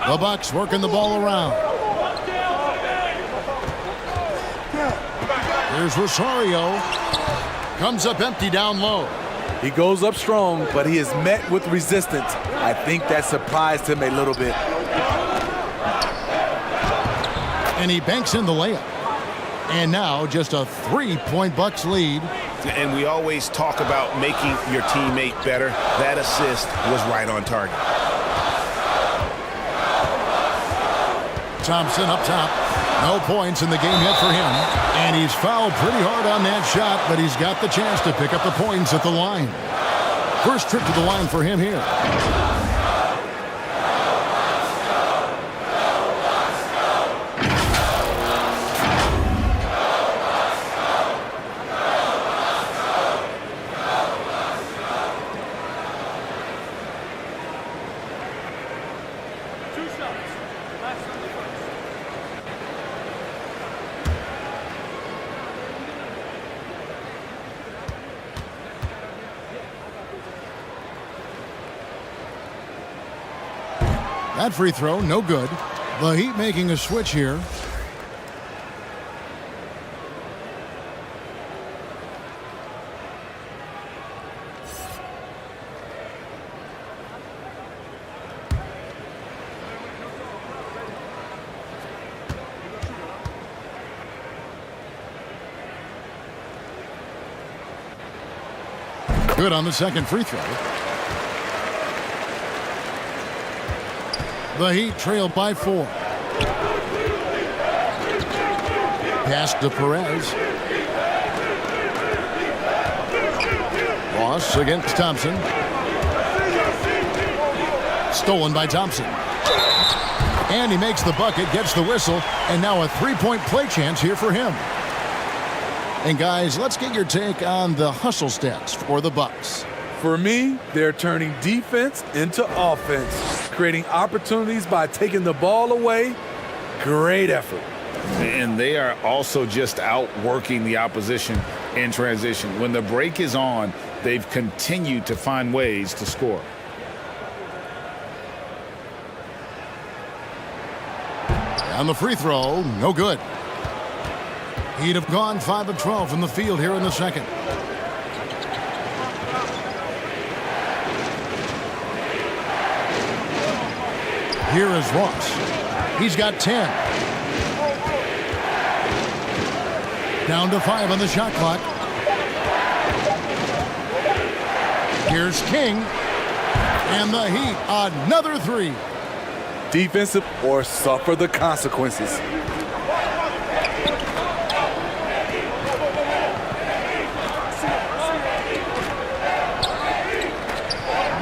The Bucks working the ball around. Here's Rosario. Comes up empty down low. He goes up strong, but he is met with resistance. I think that surprised him a little bit. And he banks in the layup. And now just a 3-point Bucks lead. And we always talk about making your teammate better. That assist was right on target. Thompson up top. No points in the game yet for him. And he's fouled pretty hard on that shot, but he's got the chance to pick up the points at the line. First trip to the line for him here. That free throw, no good. The Heat making a switch here. Good on the second free throw. The Heat trail by 4. Pass to Perez. Ross against Thompson. Stolen by Thompson. And he makes the bucket, gets the whistle, and now a 3-point play chance here for him. And guys, let's get your take on the hustle stats for the Bucks. For me, they're turning defense into offense, creating opportunities by taking the ball away. Great effort. And they are also just outworking the opposition in transition. When the break is on, they've continued to find ways to score. On the free throw, no good. He'd have gone 5 of 12 from the field here in the second. Here is Ross. He's got 10. Down to 5 on the shot clock. Here's King. And the Heat, another 3. Defensive or suffer the consequences.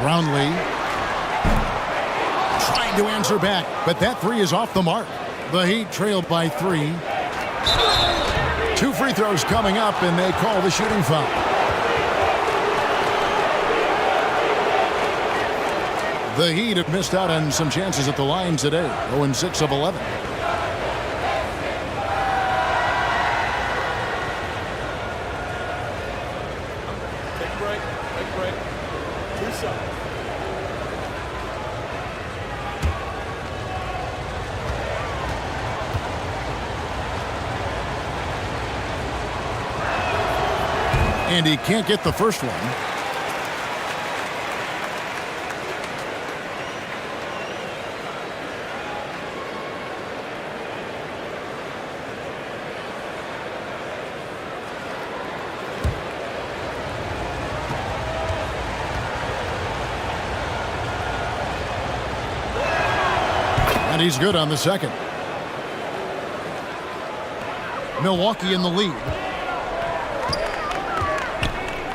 Brownlee trying to answer back, but that 3 is off the mark. The Heat trailed by 3. 2 free throws coming up, and they call the shooting foul. The Heat have missed out on some chances at the line today. 0-6 of 11. Take a break. Take a break. 2 shots. And he can't get the first one. And he's good on the second. Milwaukee in the lead.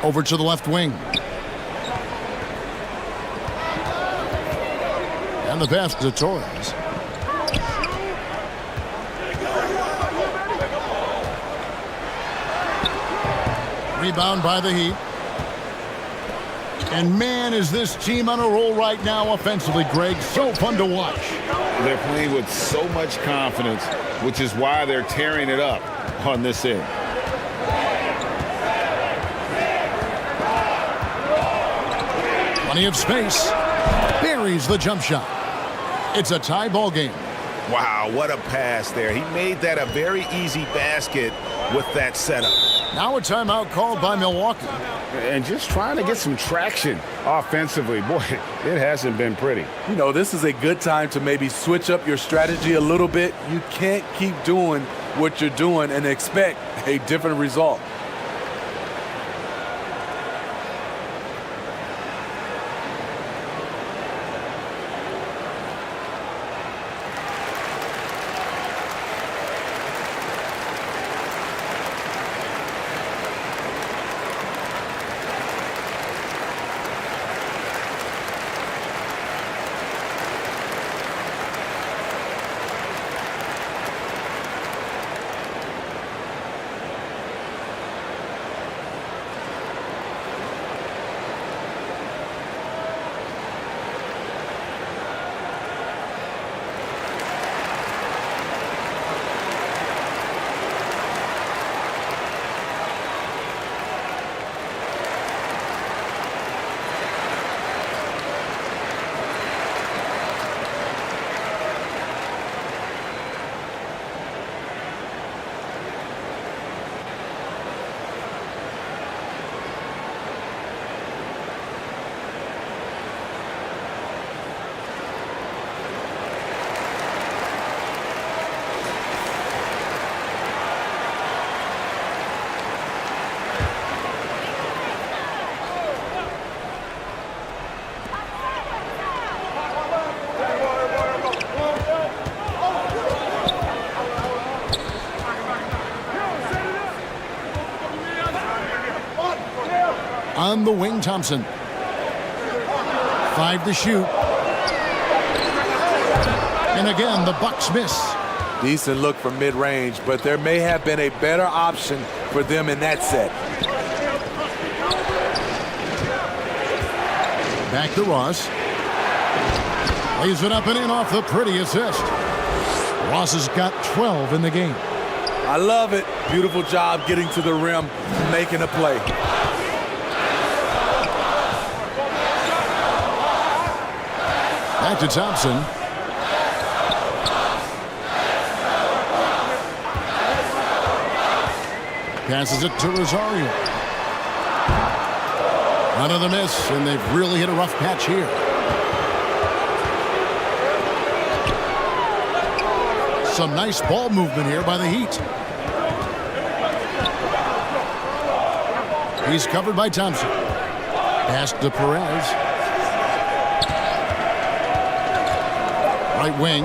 Over to the left wing. And the pass to Torres. Rebound by the Heat. And man, is this team on a roll right now offensively, Greg. So fun to watch. They're playing with so much confidence, which is why they're tearing it up on this end. Plenty of space. Buries the jump shot. It's a tie ball game. Wow, what a pass there. He made that a very easy basket with that setup. Now a timeout called by Milwaukee. And just trying to get some traction offensively. Boy, it hasn't been pretty. You know, this is a good time to maybe switch up your strategy a little bit. You can't keep doing what you're doing and expect a different result. On the wing, Thompson. 5 to shoot. And again, the Bucks miss. Decent look from mid-range, but there may have been a better option for them in that set. Back to Ross. Lays it up and in off the pretty assist. Ross has got 12 in the game. I love it. Beautiful job getting to the rim, making a play. Back to Thompson. Passes it to Rosario. Another miss, and they've really hit a rough patch here. Some nice ball movement here by the Heat. He's covered by Thompson. Pass to Perez. Right wing.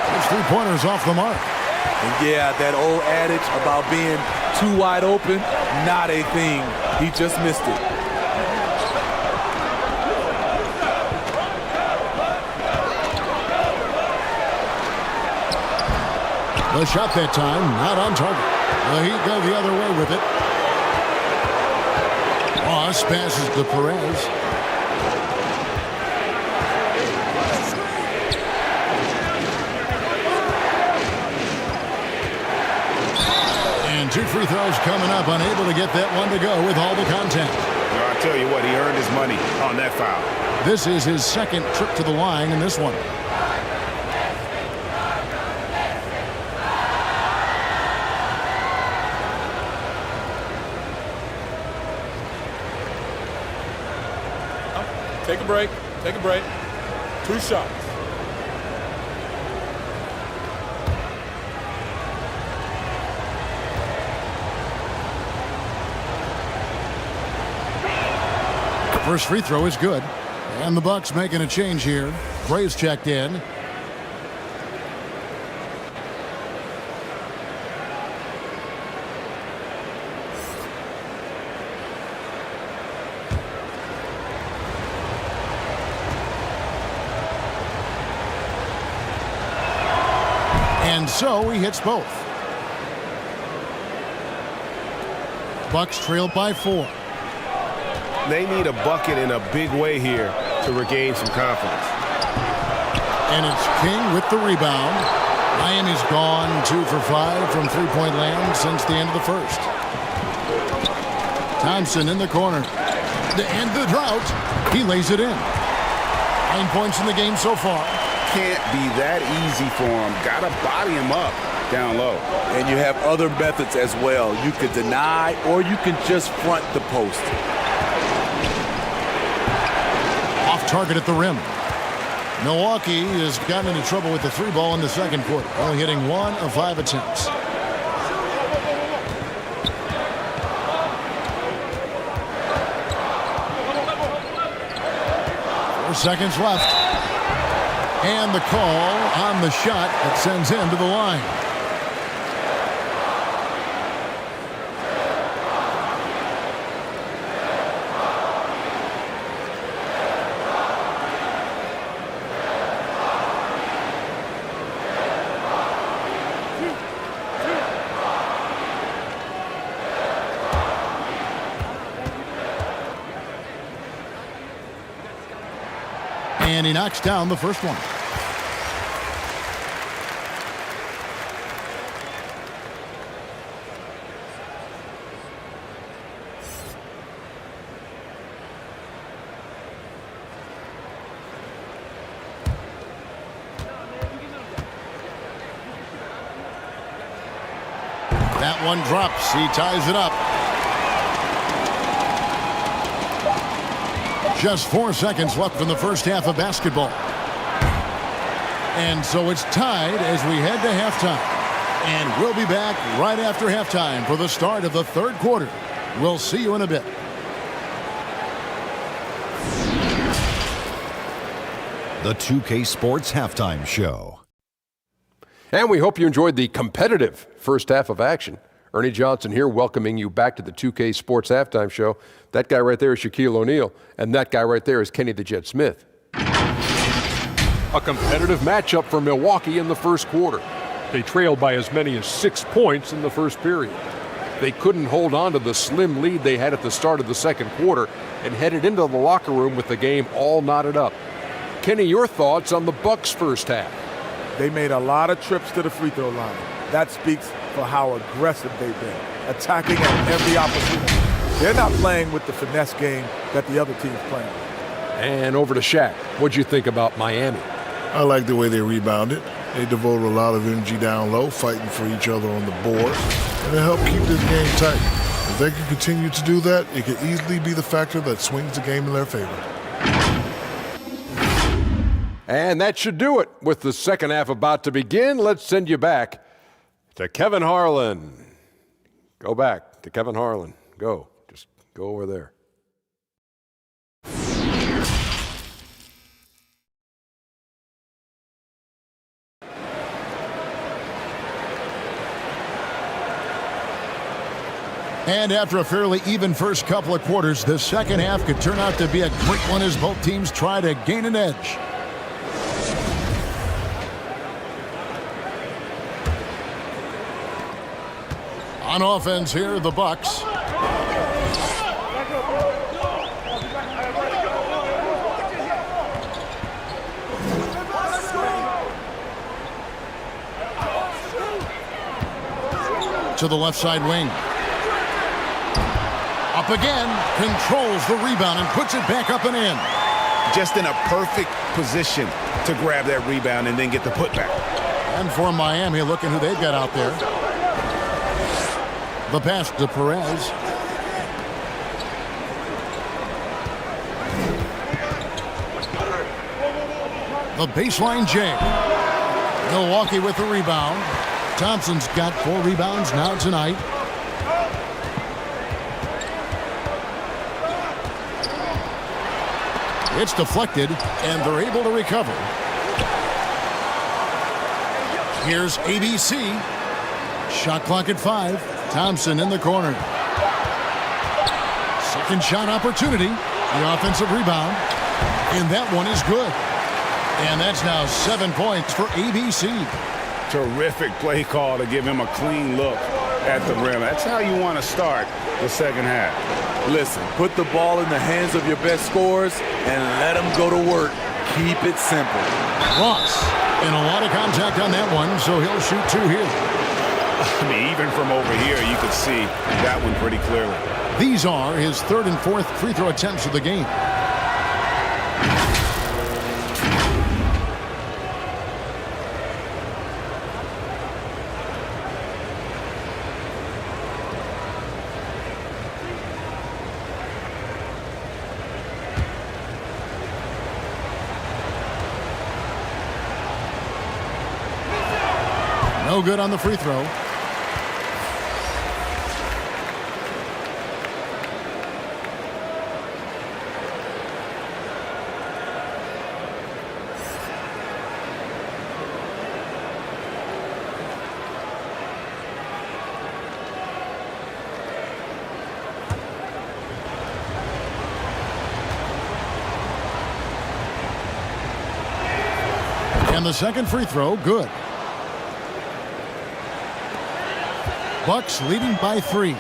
Those 3-pointers off the mark. And yeah, that old adage about being too wide open, not a thing. He just missed it. The shot that time, not on target. The Heat go the other way with it. Ross passes to Perez. And 2 free throws coming up, unable to get that one to go with all the contact. I tell you what, he earned his money on that foul. This is his second trip to the line in this one. Take a break. Take a break. 2 shots. First free throw is good. And the Bucks making a change here. Gray's checked in. And so he hits both. Bucks trail by 4. They need a bucket in a big way here to regain some confidence. And it's King with the rebound. Miami's gone 2 for 5 from three-point land since the end of the first. Thompson in the corner. To end the drought, he lays it in. 9 points in the game so far. Can't be that easy for him. Gotta body him up. down low. And you have other methods as well. You can deny or you can just front the post. Off target at the rim. Milwaukee has gotten into trouble with the 3 ball in the second quarter, only hitting 1 of 5 attempts. 4 seconds left. And the call on the shot that sends him to the line. And he knocks down the first one. That one drops. He ties it up. Just 4 seconds left in the first half of basketball. And so it's tied as we head to halftime. And we'll be back right after halftime for the start of the third quarter. We'll see you in a bit. The 2K Sports Halftime Show. And we hope you enjoyed the competitive first half of action. Ernie Johnson here, welcoming you back to the 2K Sports Halftime Show. That guy right there is Shaquille O'Neal, and that guy right there is Kenny the Jet Smith. A competitive matchup for Milwaukee in the first quarter. They trailed by as many as 6 points in the first period. They couldn't hold on to the slim lead they had at the start of the second quarter and headed into the locker room with the game all knotted up. Kenny, your thoughts on the Bucks' first half? They made a lot of trips to the free throw line. That speaks for how aggressive they've been, attacking at every opportunity. They're not playing with the finesse game that the other team's playing. And over to Shaq. What'd you think about Miami? I like the way they rebounded. They devoted a lot of energy down low, fighting for each other on the board, and it helped keep this game tight. If they can continue to do that, it could easily be the factor that swings the game in their favor. And that should do it. With the second half about to begin, let's send you back to Kevin Harlan. Go back to Kevin Harlan. Go. Just go over there. And after a fairly even first couple of quarters, the second half could turn out to be a great one as both teams try to gain an edge. On offense here, the Bucks. To the left side wing. Up again, controls the rebound and puts it back up and in. Just in a perfect position to grab that rebound and then get the putback. And for Miami, look at who they've got out there. The pass to Perez. The baseline J. Milwaukee with the rebound. Thompson's got 4 rebounds now tonight. It's deflected, and they're able to recover. Here's ABC. Shot clock at 5. Thompson in the corner. Second shot opportunity. The offensive rebound. And that one is good. And that's now 7 points for ABC. Terrific play call to give him a clean look at the rim. That's how you want to start the second half. Listen, put the ball in the hands of your best scorers and let them go to work. Keep it simple. Ross, and a lot of contact on that one, so he'll shoot 2 here. I mean, even from over here, you could see that one pretty clearly. These are his 3rd and 4th free throw attempts of the game. No good on the free throw. And the second free throw, good. Bucks leading by 3.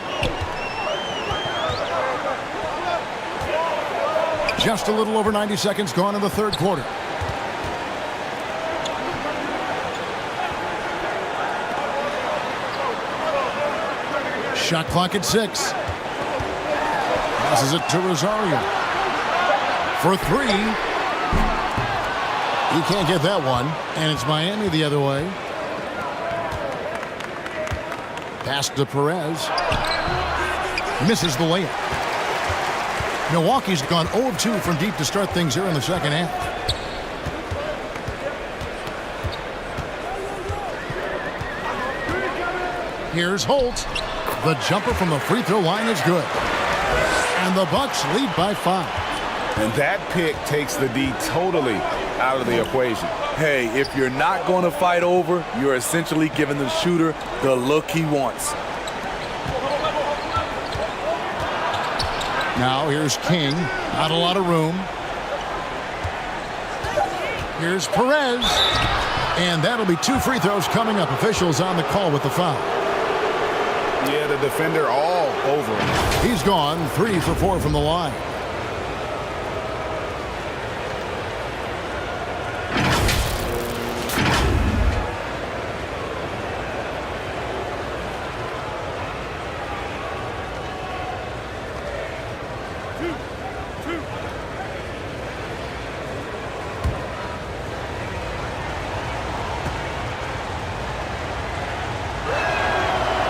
Just a little over 90 seconds gone in the third quarter. Shot clock at 6. Passes it to Rosario. For 3. He can't get that one, and it's Miami the other way. Pass to Perez. Misses the layup. Milwaukee's gone 0 of 2 from deep to start things here in the second half. Here's Holt. The jumper from the free throw line is good. And the Bucks lead by 5. And that pick takes the D totally out of the equation. Hey, if you're not going to fight over, you're essentially giving the shooter the look he wants. Now here's King. Not a lot of room. Here's Perez. And that'll be 2 free throws coming up. Officials on the call with the foul. Yeah, the defender all over him. He's gone 3 for 4 from the line.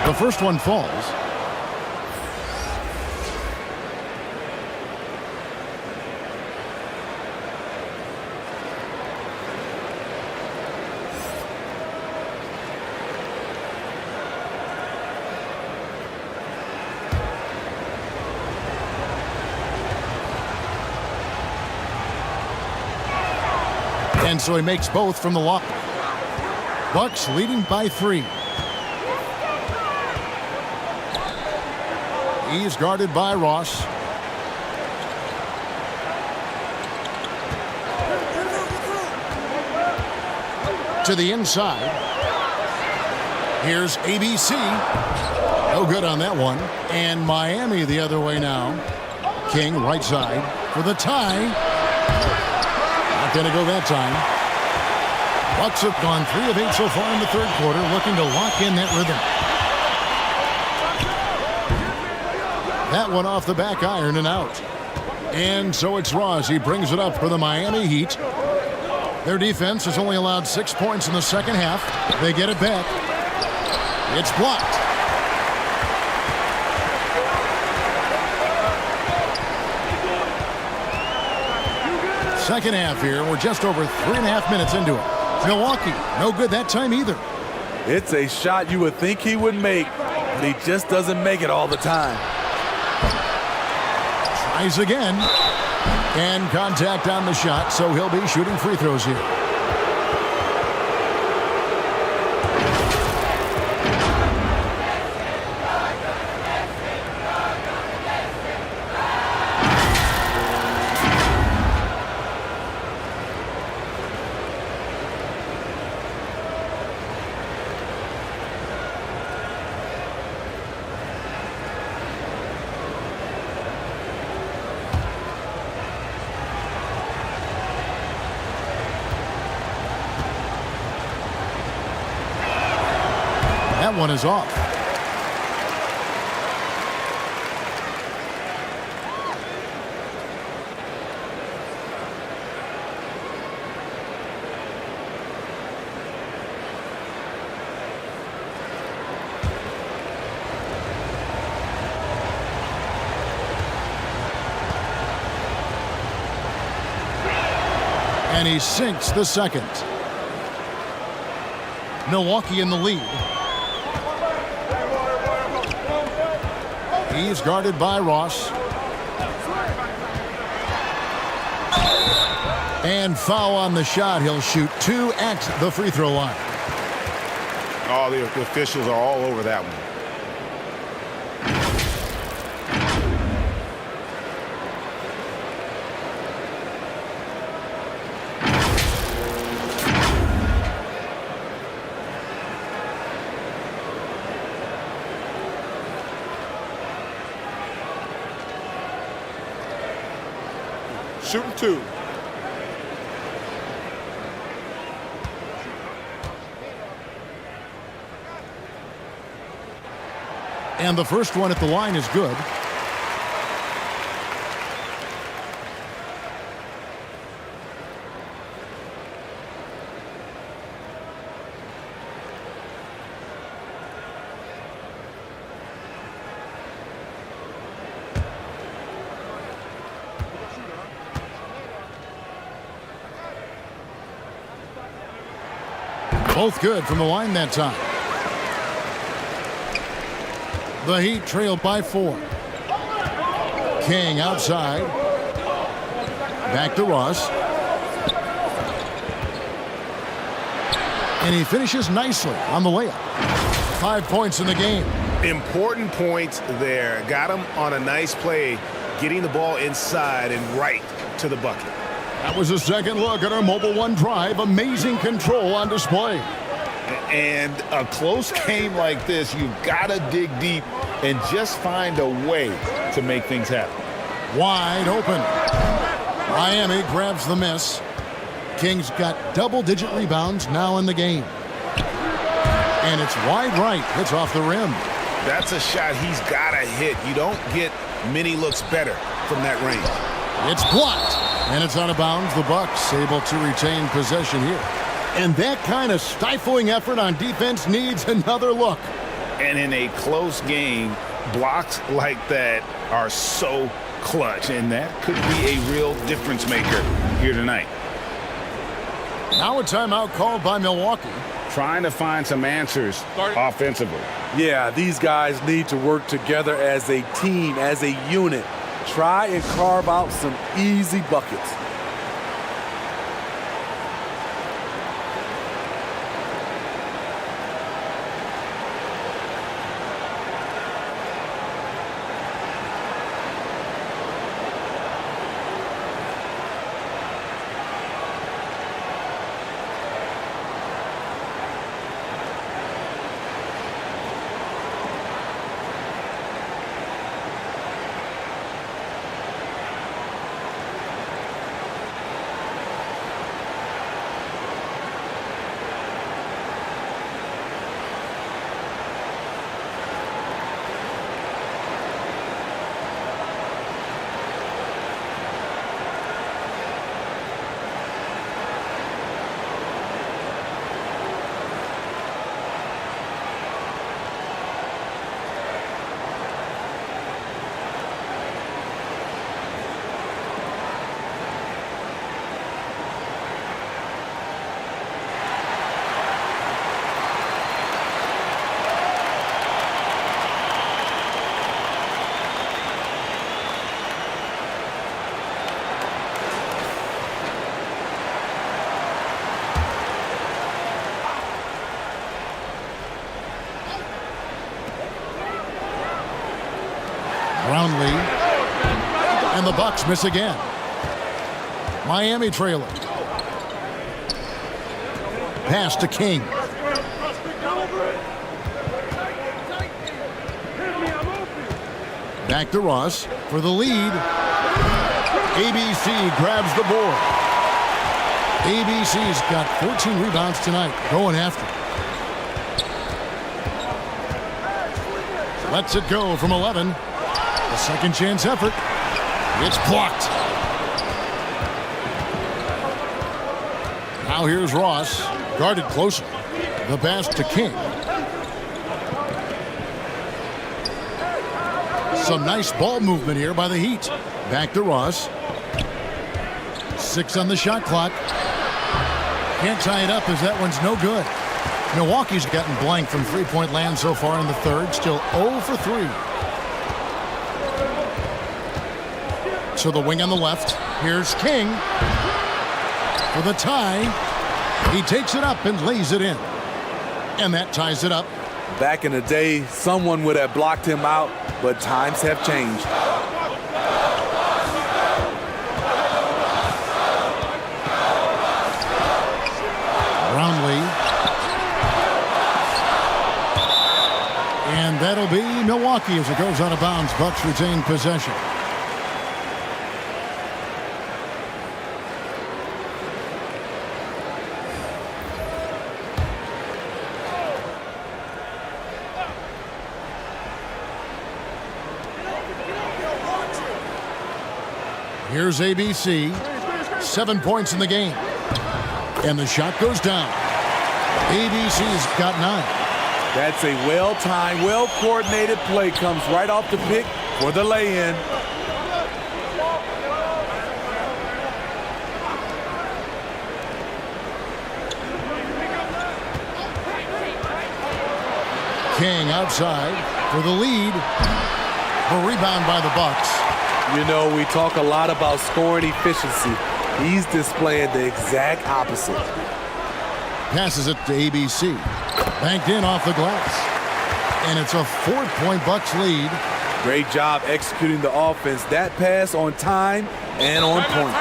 The first one falls. And so he makes both from the lock. Bucks leading by 3. He's guarded by Ross. To the inside. Here's ABC. No good on that one. And Miami the other way now. King right side for the tie. Not going to go that time. Bucks have gone 3 of 8 so far in the third quarter, looking to lock in that rhythm. That one off the back iron and out. And so it's Ross. He brings it up for the Miami Heat. Their defense has only allowed 6 points in the second half. They get it back. It's blocked. Second half here. We're just over 3.5 minutes into it. Milwaukee, no good that time either. It's a shot you would think he would make, but he just doesn't make it all the time. Tries again. And contact on the shot, so he'll be shooting free throws here. That one is off. And he sinks the second. Milwaukee in the lead. He's guarded by Ross. And foul on the shot. He'll shoot 2 at the free throw line. Oh, the officials are all over that one. Shooting 2. And the first one at the line is good. Both good from the line that time. The Heat trail by 4. King outside. Back to Ross. And he finishes nicely on the layup. 5 points in the game. Important points there. Got him on a nice play, getting the ball inside and right to the bucket. That was a second look at our Mobile One drive. Amazing control on display. And a close game like this, you've got to dig deep and just find a way to make things happen. Wide open. Miami grabs the miss. Kings got double-digit rebounds now in the game. And it's wide right. Hits off the rim. That's a shot he's got to hit. You don't get many looks better from that range. It's blocked. And it's out of bounds. The Bucks able to retain possession here. And that kind of stifling effort on defense needs another look. And in a close game, blocks like that are so clutch, and that could be a real difference maker here tonight. Now a timeout called by Milwaukee. Trying to find some answers offensively. Yeah, these guys need to work together as a team, as a unit. Try and carve out some easy buckets. Brownlee. And the Bucks miss again. Miami trailing. Pass to King. Back to Ross for the lead. ABC grabs the board. ABC's got 14 rebounds tonight, going after. Lets it go from 11. A second chance effort. It's blocked. Now here's Ross, guarded closer. The pass to King. Some nice ball movement here by the Heat. Back to Ross. 6 on the shot clock. Can't tie it up as that one's no good. Milwaukee's gotten blank from three-point land so far in the third. Still 0 for 3. So the wing on the left. Here's King for the tie. He takes it up and lays it in. And that ties it up. Back in the day, someone would have blocked him out, but times have changed. Brownlee. And that'll be Milwaukee as it goes out of bounds. Bucks retain possession. Here's ABC. 7 points in the game. And the shot goes down. ABC's got 9. That's a well-timed, well-coordinated play. Comes right off the pick for the lay-in. King outside for the lead. A rebound by the Bucks. You know, we talk a lot about scoring efficiency. He's displaying the exact opposite. Passes it to ABC. Banked in off the glass. And it's a 4-point Bucks lead. Great job executing the offense. That pass on time and on point.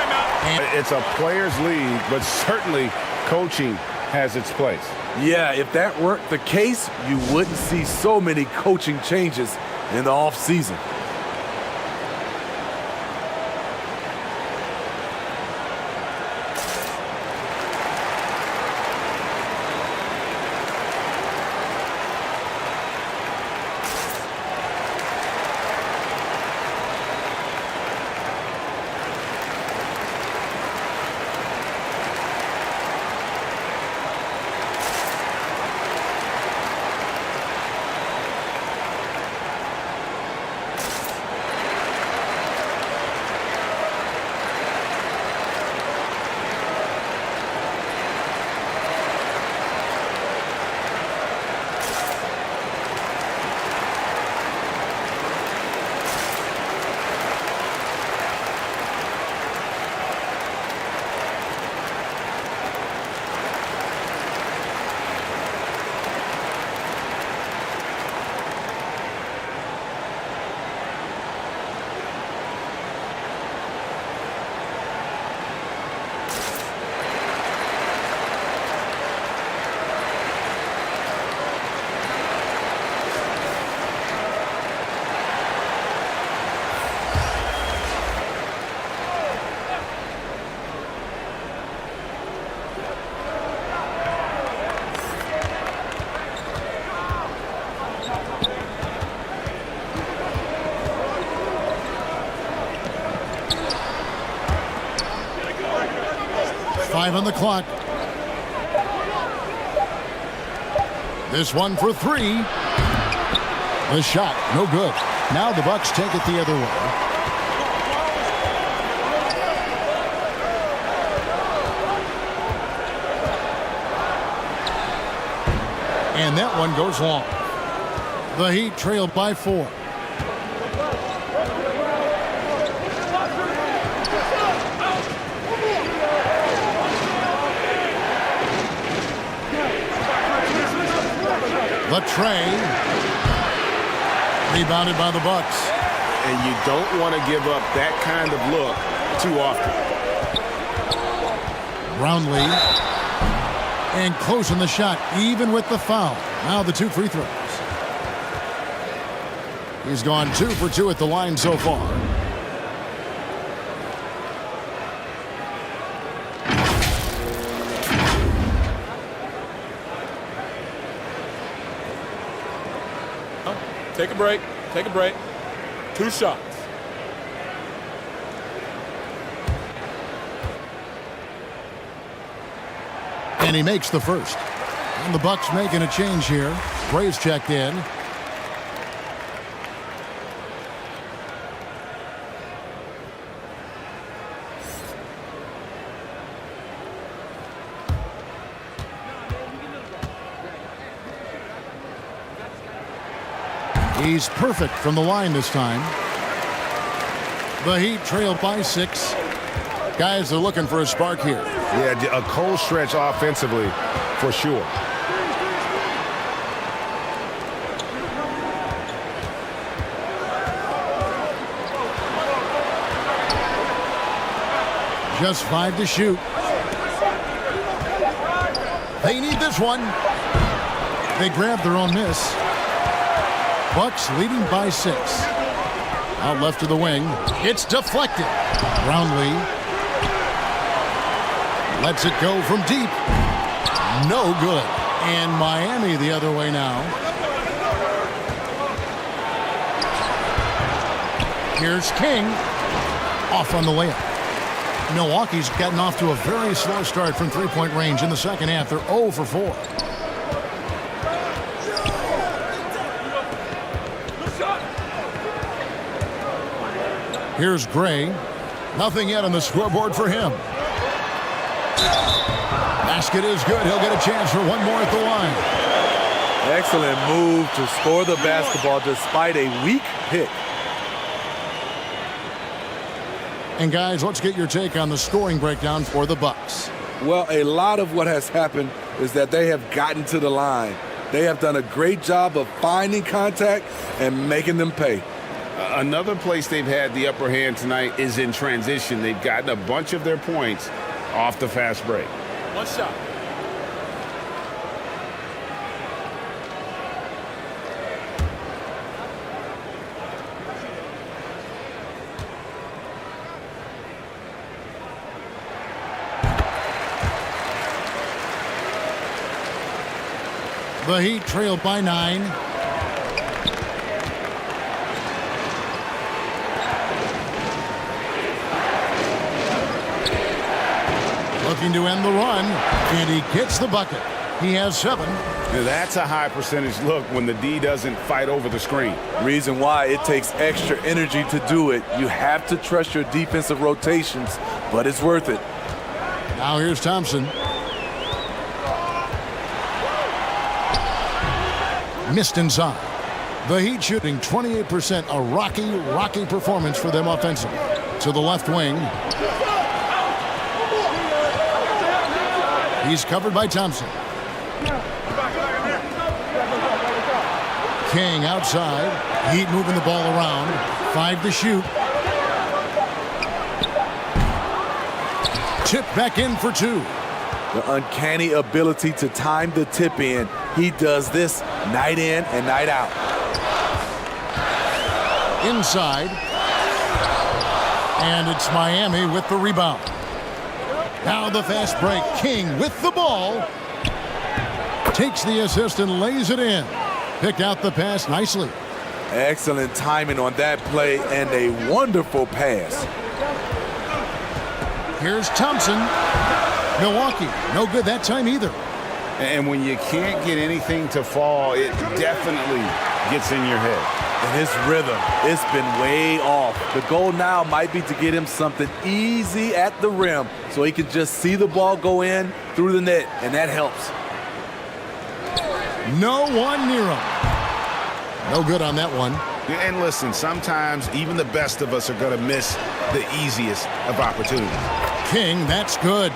It's a player's league, but certainly coaching has its place. Yeah, if that weren't the case, you wouldn't see so many coaching changes in the offseason. Five on the clock. This one for 3. The shot, no good. Now the Bucks take it the other way. And that one goes long. The Heat trail by 4. The tray. Rebounded by the Bucks. And you don't want to give up that kind of look too often. Brownlee. And close on the shot, even with the foul. Now the 2 free throws. He's gone 2 for 2 at the line so far. Take a break. Take a break. 2 shots. And he makes the first. And the Bucks making a change here. Bray's checked in. He's perfect from the line this time. The Heat trail by 6. Guys are looking for a spark here. Yeah, a cold stretch offensively for sure. Just 5 to shoot. They need this one. They grab their own miss. Bucks leading by 6. Out left to the wing. It's deflected. Brownlee lets it go from deep. No good. And Miami the other way now. Here's King. Off on the layup. Milwaukee's gotten off to a very slow start from three-point range in the second half. They're 0 for 4. Here's Gray. Nothing yet on the scoreboard for him. Basket is good. He'll get a chance for one more at the line. Excellent move to score the basketball despite a weak pick. And guys, let's get your take on the scoring breakdown for the Bucks. Well, a lot of what has happened is that they have gotten to the line. They have done a great job of finding contact and making them pay. Another place they've had the upper hand tonight is in transition. They've gotten a bunch of their points off the fast break. One shot. The Heat trail by 9. Looking to end the run, and he gets the bucket. He has 7. Now that's a high percentage look when the D doesn't fight over the screen. Reason why it takes extra energy to do it. You have to trust your defensive rotations, but it's worth it. Now here's Thompson. Missed inside. The Heat shooting 28%, a rocky performance for them offensively. To the left wing. He's covered by Thompson. King outside. Heat moving the ball around. 5 to shoot. Tip back in for 2. The uncanny ability to time the tip in. He does this night in and night out. Inside. And it's Miami with the rebound. Now the fast break. King with the ball. Takes the assist and lays it in. Picked out the pass nicely. Excellent timing on that play and a wonderful pass. Here's Thompson. Milwaukee, no good that time either. And when you can't get anything to fall, it definitely gets in your head. And his rhythm, it's been way off. The goal now might be to get him something easy at the rim so he can just see the ball go in through the net, and that helps. No one near him. No good on that one. And listen, sometimes even the best of us are going to miss the easiest of opportunities. King, that's good.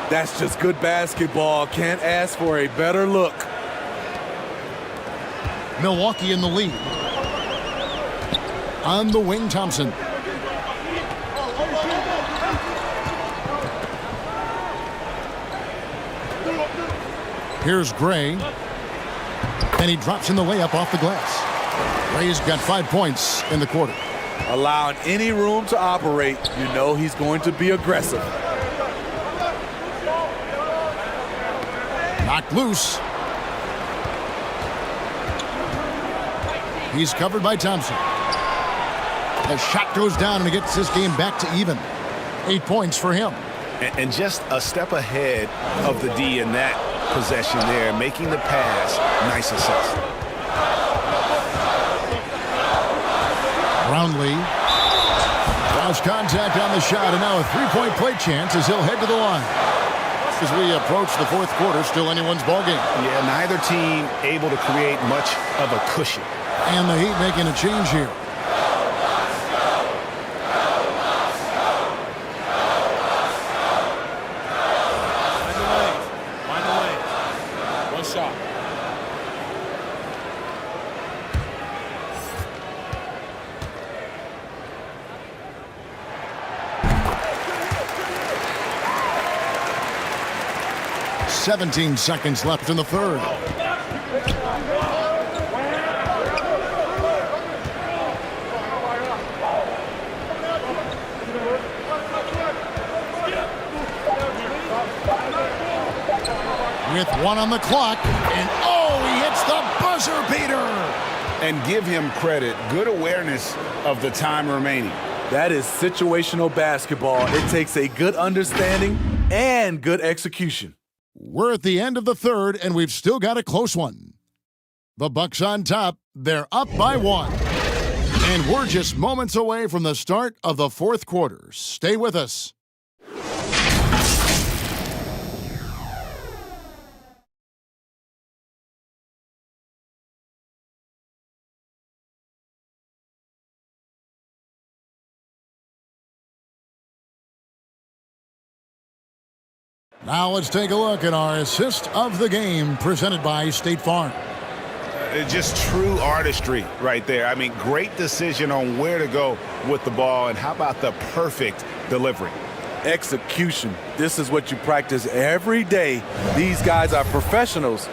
That's just good basketball. Can't ask for a better look. Milwaukee in the lead. On the wing, Thompson. Here's Gray. And he drops in the layup off the glass. Gray's got 5 points in the quarter. Allowing any room to operate, you know he's going to be aggressive. Knocked loose. He's covered by Thompson. The shot goes down and he gets this game back to even. 8 points for him. And just a step ahead of the D in that possession there, making the pass. Nice assist. Brownlee lost contact on the shot, and now a three-point play chance as he'll head to the line. As we approach the fourth quarter, still anyone's ballgame. Yeah, neither team able to create much of a cushion. And the Heat making a change here. Mind the lanes. One shot. "17 seconds left in the third. With one on the clock, and he hits the buzzer beater. And give him credit. Good awareness of the time remaining. That is situational basketball. It takes a good understanding and good execution. We're at the end of the third, and we've still got a close one. The Bucks on top. They're up by 1. And we're just moments away from the start of the fourth quarter. Stay with us. Now let's take a look at our assist of the game presented by State Farm. Just true artistry right there. I mean, great decision on where to go with the ball, and how about the perfect delivery? Execution. This is what you practice every day. These guys are professionals.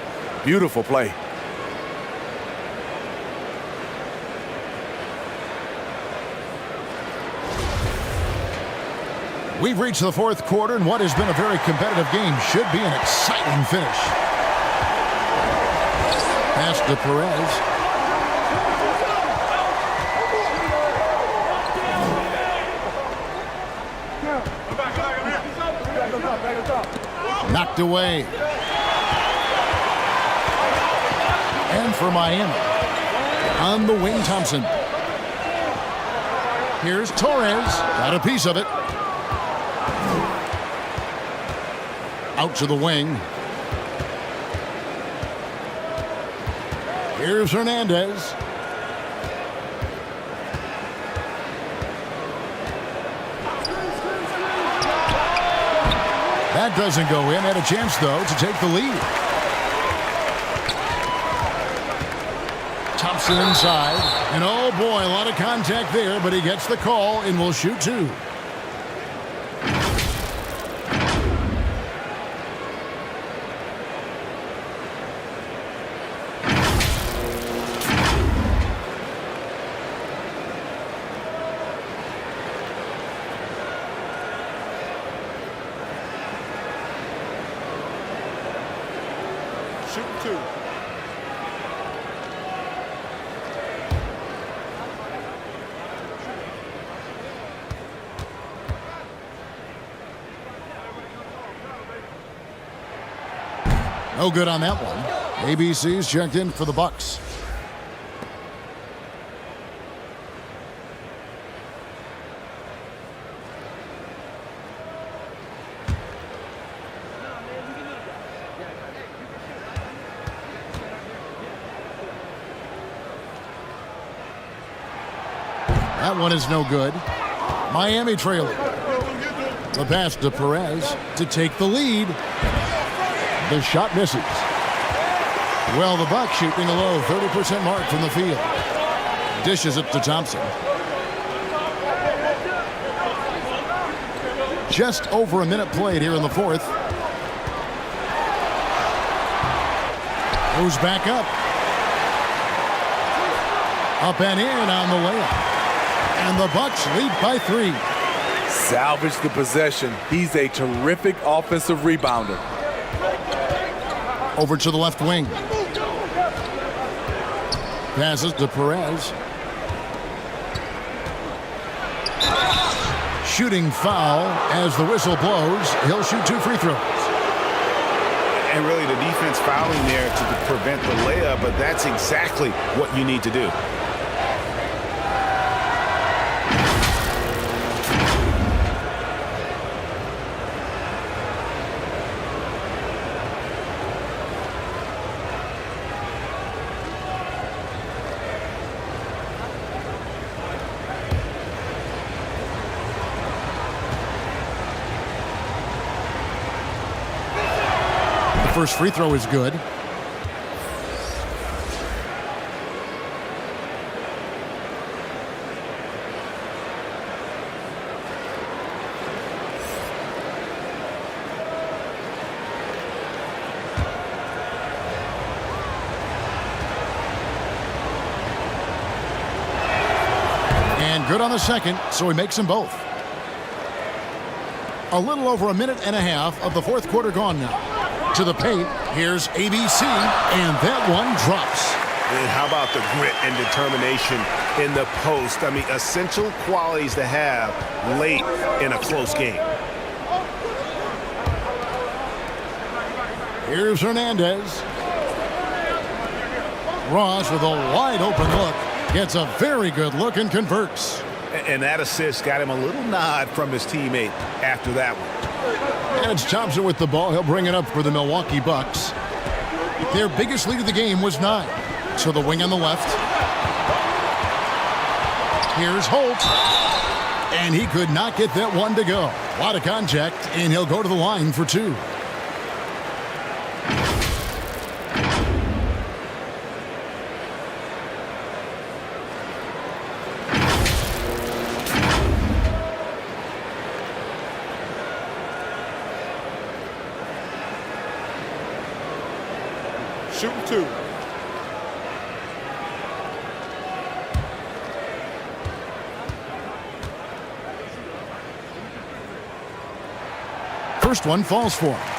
Beautiful play. We've reached the fourth quarter, and what has been a very competitive game should be an exciting finish. Pass to Perez. Knocked away. And for Miami, on the wing, Thompson. Here's Torres. Got a piece of it. Out to the wing. Here's Hernandez. That doesn't go in. Had a chance, though, to take the lead. Thompson inside. And oh boy, a lot of contact there, but he gets the call and will shoot 2. Shoot 2. No good on that one. ABC's checked in for the Bucks. That one is no good. Miami trailing. The pass to Perez to take the lead. The shot misses. Well, the Bucks shooting a low 30% mark from the field. Dishes it to Thompson. Just over a minute played here in the fourth. Goes back up. Up and in on the layup. And the Bucks lead by 3. Salvage the possession. He's a terrific offensive rebounder. Over to the left wing. Passes to Perez. Shooting foul as the whistle blows. He'll shoot 2 free throws. And really the defense fouling there to prevent the layup, but that's exactly what you need to do. First free throw is good. And good on the second, so he makes them both. A little over a minute and a half of the fourth quarter gone now. To the paint, here's ABC, and that one drops. And how about the grit and determination in the post? I mean, essential qualities to have late in a close game. Here's Hernandez. Ross with a wide open look. Gets a very good look and converts. And that assist got him a little nod from his teammate after that one. And it's Thompson with the ball. He'll bring it up for the Milwaukee Bucks. Their biggest lead of the game was 9. So the wing on the left. Here's Holt. And he could not get that one to go. A lot of contact, and he'll go to the line for 2. Shooting 2. First one falls for him.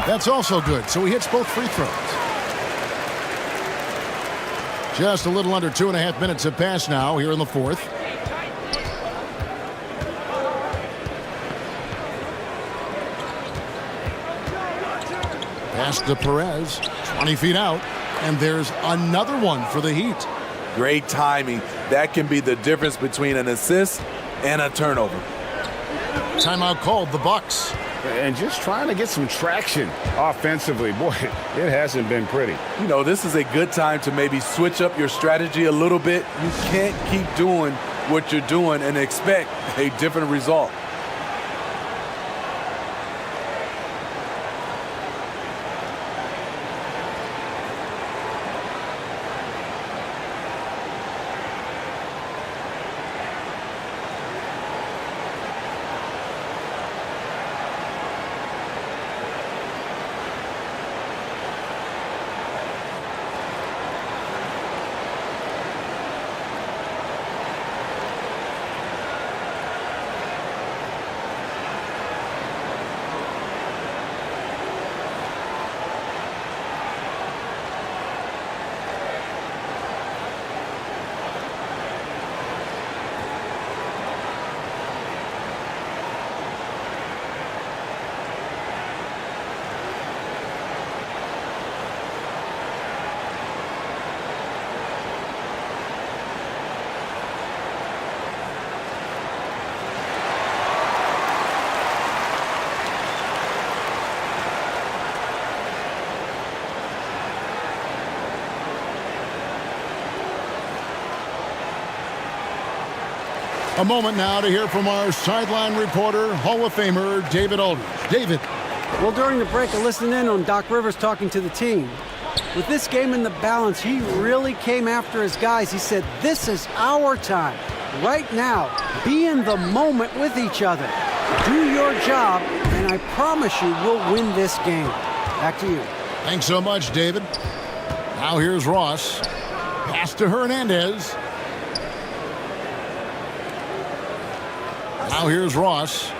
That's also good, so he hits both free throws. Just a little under 2.5 minutes have passed now here in the fourth. Pass to Perez, 20 feet out, and there's another one for the Heat. Great timing. That can be the difference between an assist and a turnover. Timeout called, the Bucks. And just trying to get some traction offensively. Boy, it hasn't been pretty. You know, this is a good time to maybe switch up your strategy a little bit. You can't keep doing what you're doing and expect a different result. A moment now to hear from our sideline reporter, Hall of Famer David Aldridge. David. Well, during the break, I listened in on Doc Rivers talking to the team. With this game in the balance, he really came after his guys. He said, this is our time. Right now, be in the moment with each other. Do your job, and I promise you we'll win this game. Back to you. Thanks so much, David. Now here's Ross. Pass to Hernandez. Now here's Ross.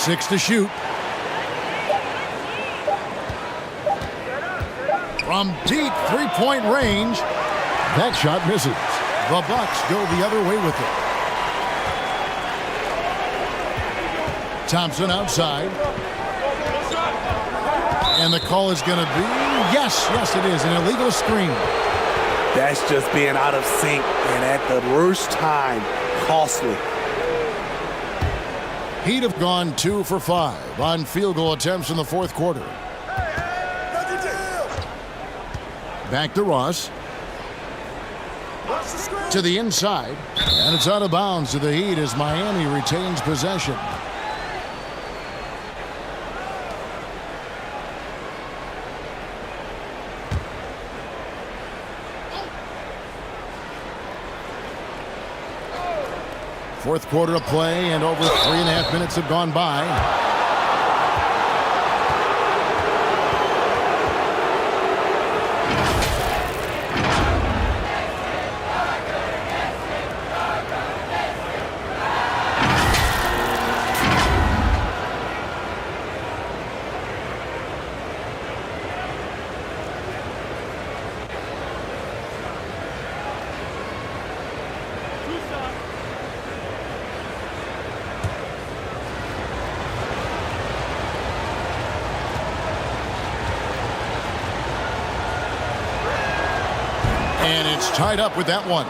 6 to shoot. From deep three-point range. That shot misses. The Bucks go the other way with it. Thompson outside. And the call is going to be, yes, it is, an illegal screen. That's just being out of sync and at the worst time costly. Heat have gone 2 for 5 on field goal attempts in the fourth quarter. Back to Ross. To the inside. And it's out of bounds to the Heat as Miami retains possession. Fourth quarter of play, and over 3.5 minutes have gone by. And it's tied up with that one.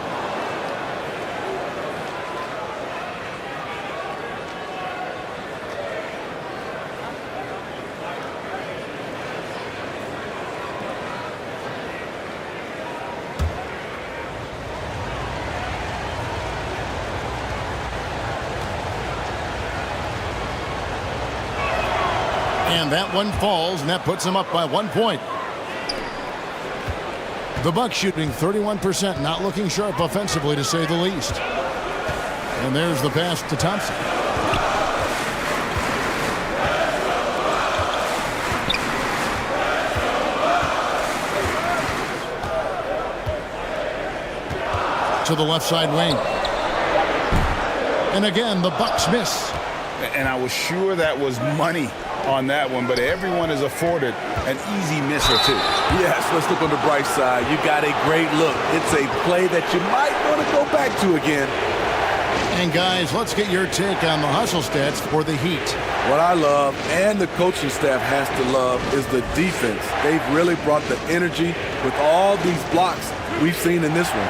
And that one falls, and that puts them up by 1 point. The Bucks shooting 31%, not looking sharp offensively, to say the least. And there's the pass to Thompson. To the left side wing. And again, the Bucks miss. And I was sure that was money on that one, but everyone is afforded an easy miss or two. Yes, let's look on the bright side. You got a great look. It's a play that you might want to go back to again. And guys, let's get your take on the hustle stats for the Heat. What I love, and the coaching staff has to love, is the defense. They've really brought the energy with all these blocks we've seen in this one.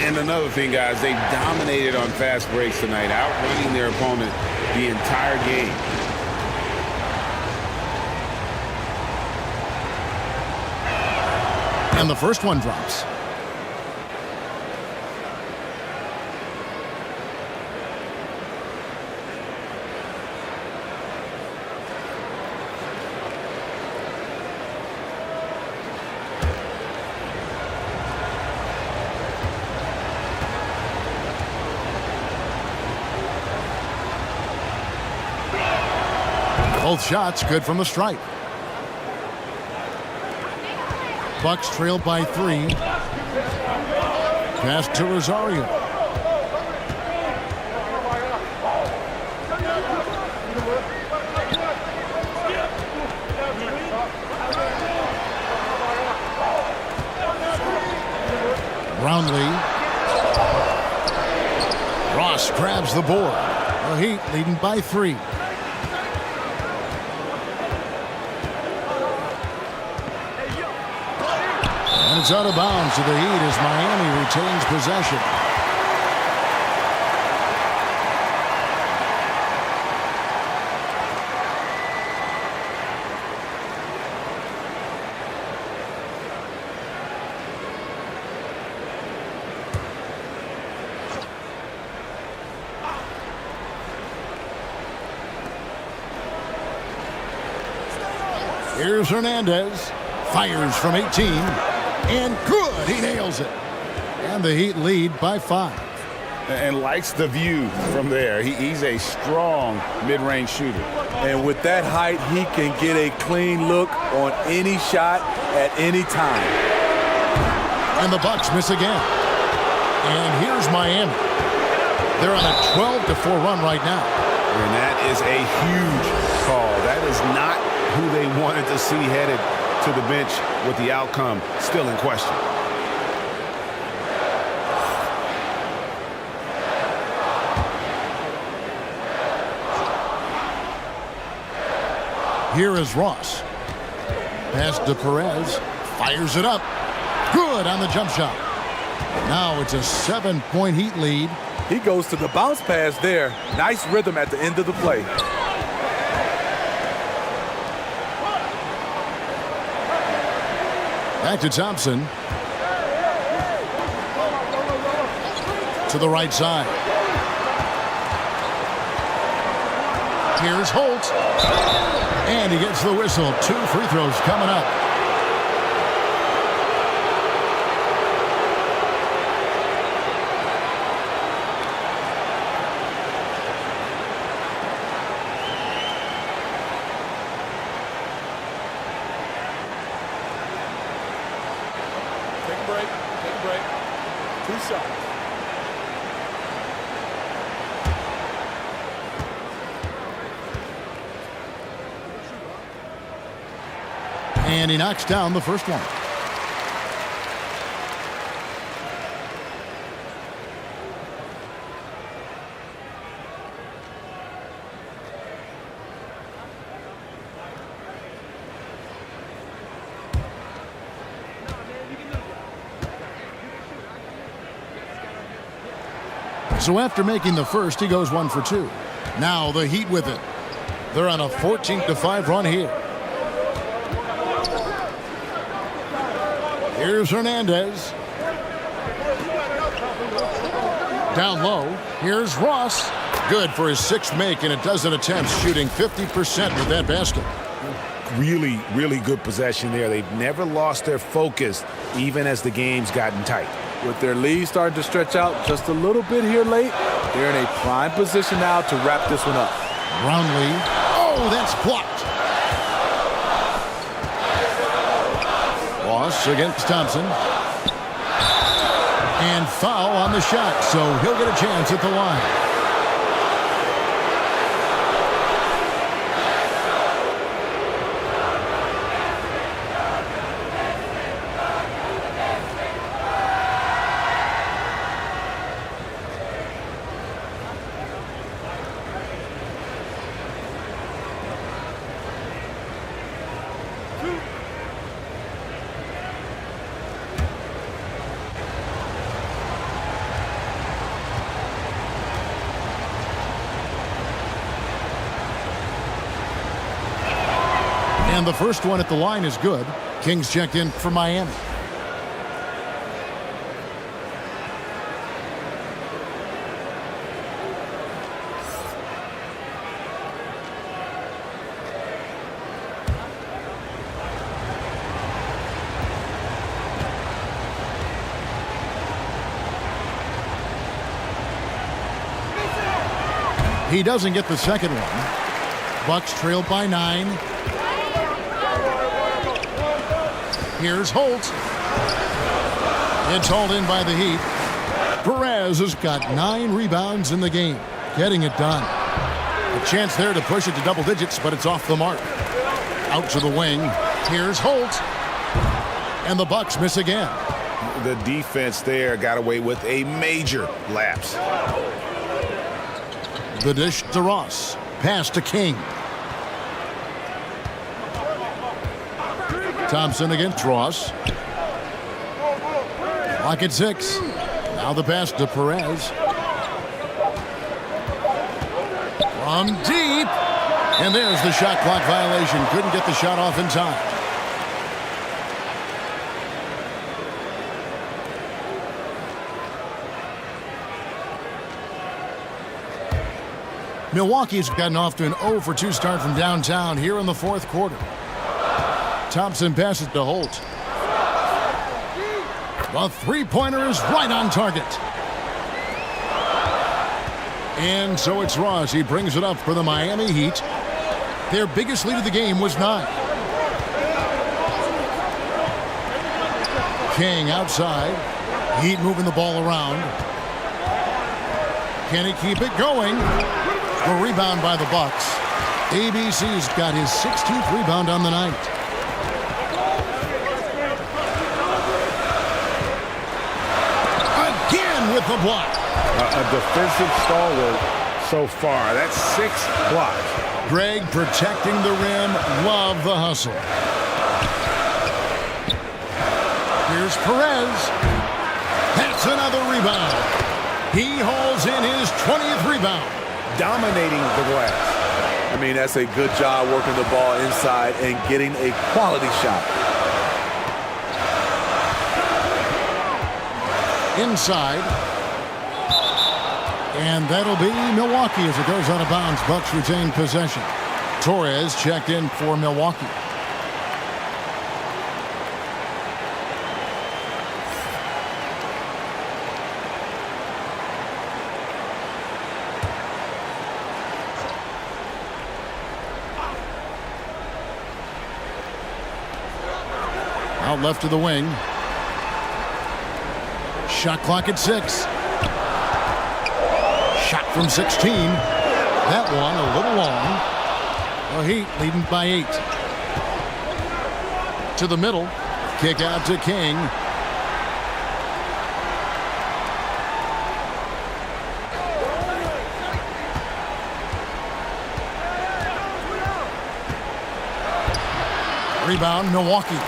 And another thing, guys, they've dominated on fast breaks tonight, outrunning their opponent the entire game. And the first one drops. Both shots good from the stripe. Bucks trail by 3. Pass to Rosario. Brownlee. Ross grabs the board. The Heat leading by 3. And it's out of bounds to the Heat as Miami retains possession. Here's Hernandez. Fires from 18. And good, he nails it. And the Heat lead by 5. And likes the view from there. He's a strong mid-range shooter. And with that height, he can get a clean look on any shot at any time. And the Bucks miss again. And here's Miami. They're on a 12-4 run right now. And that is a huge call. That is not who they wanted to see headed to the bench with the outcome still in question. Here is Ross. Pass to Perez. Fires it up. Good on the jump shot. Now it's a 7-point Heat lead. He goes to the bounce pass there. Nice rhythm at the end of the play. Back to Thompson. To the right side. Here's Holt. And he gets the whistle. 2 free throws coming up. Take a break. Take a break. 2 shots. And he knocks down the first one. So after making the first, he goes 1 for 2. Now the Heat with it. They're on a 14-5 run here. Here's Hernandez. Down low. Here's Ross. Good for his 6th make in a dozen attempts, shooting 50% with that basket. Really, really good possession there. They've never lost their focus, even as the game's gotten tight. With their lead starting to stretch out just a little bit here late, they're in a prime position now to wrap this one up. Brownlee. Oh, that's blocked. Ross against Thompson. And foul on the shot, so he'll get a chance at the line. And the first one at the line is good. Kings checked in for Miami. He doesn't get the second one. Bucks trailed by 9. Here's Holt. It's hauled in by the Heat. Perez has got 9 rebounds in the game, getting it done. A chance there to push it to double digits, but it's off the mark. Out to the wing. Here's Holt. And the Bucks miss again. The defense there got away with a major lapse. The dish to Ross. Pass to King. Thompson against Ross. Lock at 6. Now the pass to Perez. From deep. And there's the shot clock violation. Couldn't get the shot off in time. Milwaukee's gotten off to an 0 for 2 start from downtown here in the 4th quarter. Thompson passes to Holt. The three-pointer is right on target. And so it's Ross. He brings it up for the Miami Heat. Their biggest lead of the game was 9. King outside. Heat moving the ball around. Can he keep it going? The rebound by the Bucks. ABC's got his 16th rebound on the night. With the block. A defensive stalwart so far. That's 6 blocks. Greg protecting the rim. Love the hustle. Here's Perez. That's another rebound. He hauls in his 20th rebound. Dominating the glass. I mean, that's a good job working the ball inside and getting a quality shot. Inside. And that'll be Milwaukee as it goes out of bounds. Bucks retain possession. Torres checked in for Milwaukee. Out left to the wing. Shot clock at 6. Shot from 16. That one a little long. The Heat leading by 8. To the middle. Kick out to King. Rebound, Milwaukee.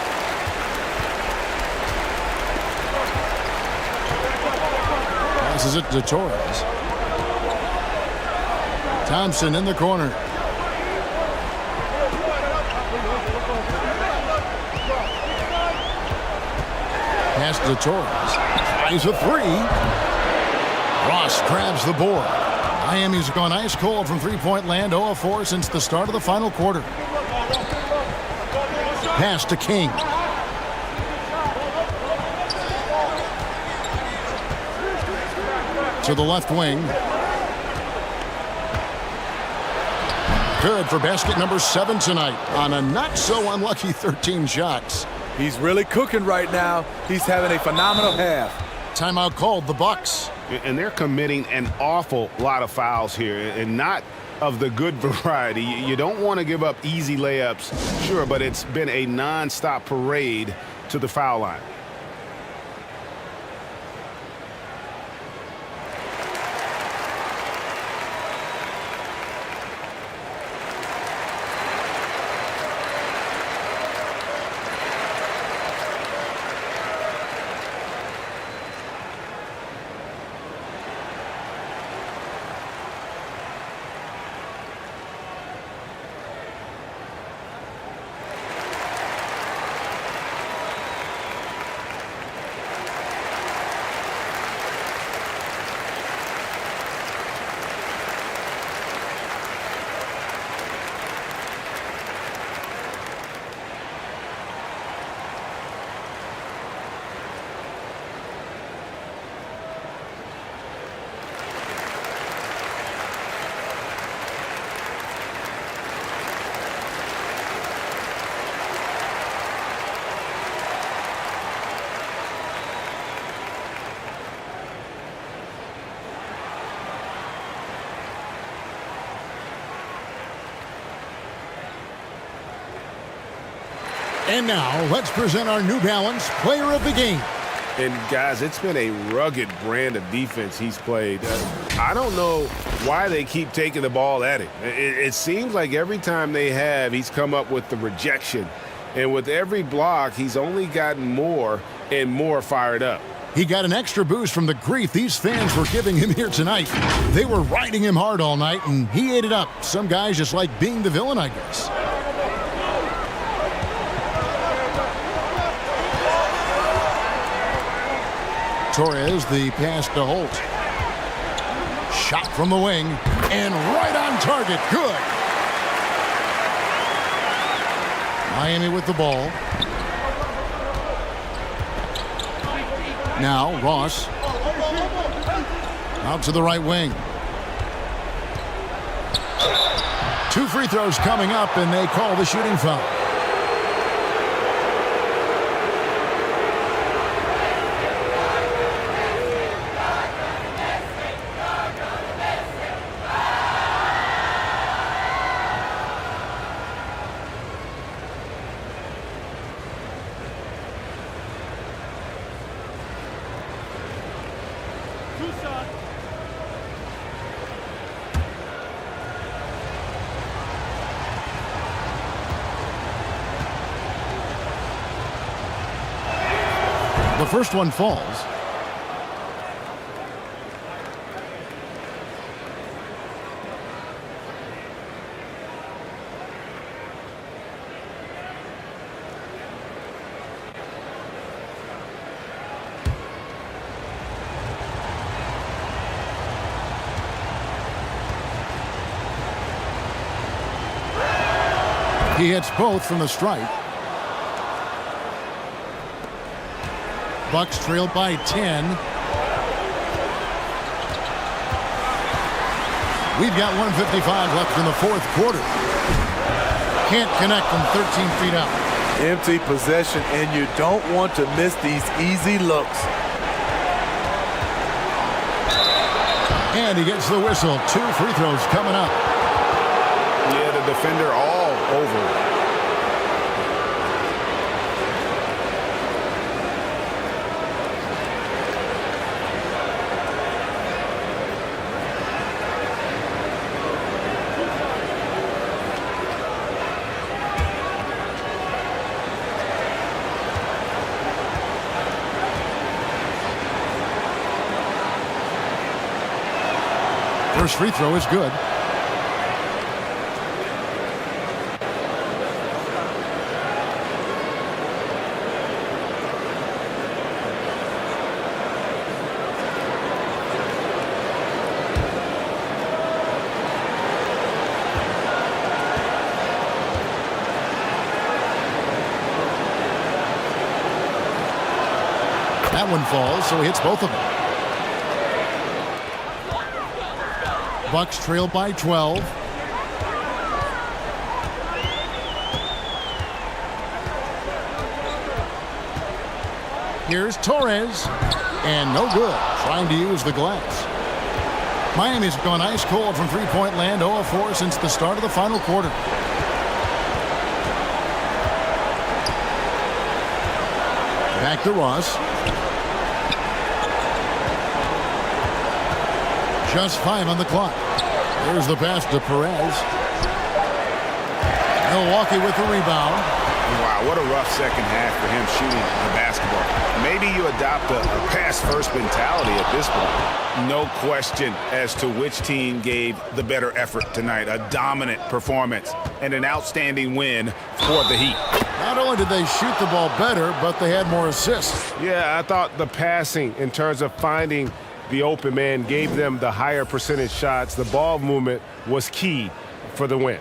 Passes it to Torres. Thompson in the corner. Pass to Torres. Tries a 3. Ross grabs the board. Miami's gone ice cold from three-point land, 0 of 4 since the start of the final quarter. Pass to King. To the left wing. Good for basket number 7 tonight on a not so unlucky 13 shots. He's really cooking right now. He's having a phenomenal half. Timeout called, the Bucks. And they're committing an awful lot of fouls here, and not of the good variety. You don't want to give up easy layups, sure, but it's been a non-stop parade to the foul line. And now, let's present our New Balance Player of the Game. And, guys, it's been a rugged brand of defense he's played. I don't know why they keep taking the ball at him. It seems like every time they have, he's come up with the rejection. And with every block, he's only gotten more and more fired up. He got an extra boost from the grief these fans were giving him here tonight. They were riding him hard all night, and he ate it up. Some guys just like being the villain, I guess. Torres, the pass to Holt. Shot from the wing, and right on target. Good. Miami with the ball. Now, Ross. Out to the right wing. 2 free throws coming up, and they call the shooting foul. The first one falls. He hits both from the stripe. Bucks trail by 10. We've got 1:55 left in the fourth quarter. Can't connect from 13 feet out. Empty possession, and you don't want to miss these easy looks. And he gets the whistle. 2 free throws coming up. Yeah, the defender all over it. First free throw is good. That one falls, so he hits both of them. Bucks trail by 12. Here's Torres. And no good. Trying to use the glass. Miami's gone ice cold from three-point land, 0 of 4 since the start of the final quarter. Back to Ross. Just 5 on the clock. There's the pass to Perez. Milwaukee with the rebound. Wow, what a rough second half for him shooting the basketball. Maybe you adopt a pass-first mentality at this point. No question as to which team gave the better effort tonight. A dominant performance and an outstanding win for the Heat. Not only did they shoot the ball better, but they had more assists. Yeah, I thought the passing in terms of finding the open man gave them the higher percentage shots. The ball movement was key for the win.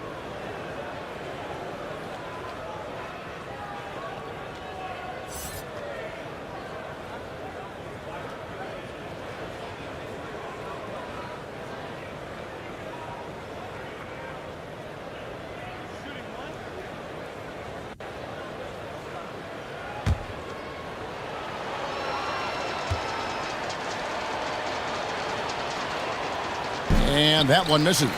And that one misses.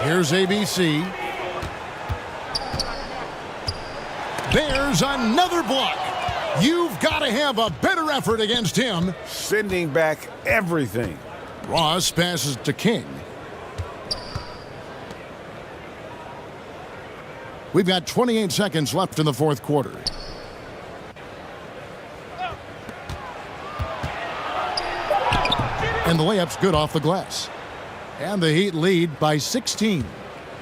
Here's ABC. There's another block. You've got to have a better effort against him. Sending back everything. Ross passes to King. We've got 28 seconds left in the fourth quarter. And the layup's good off the glass. And the Heat lead by 16.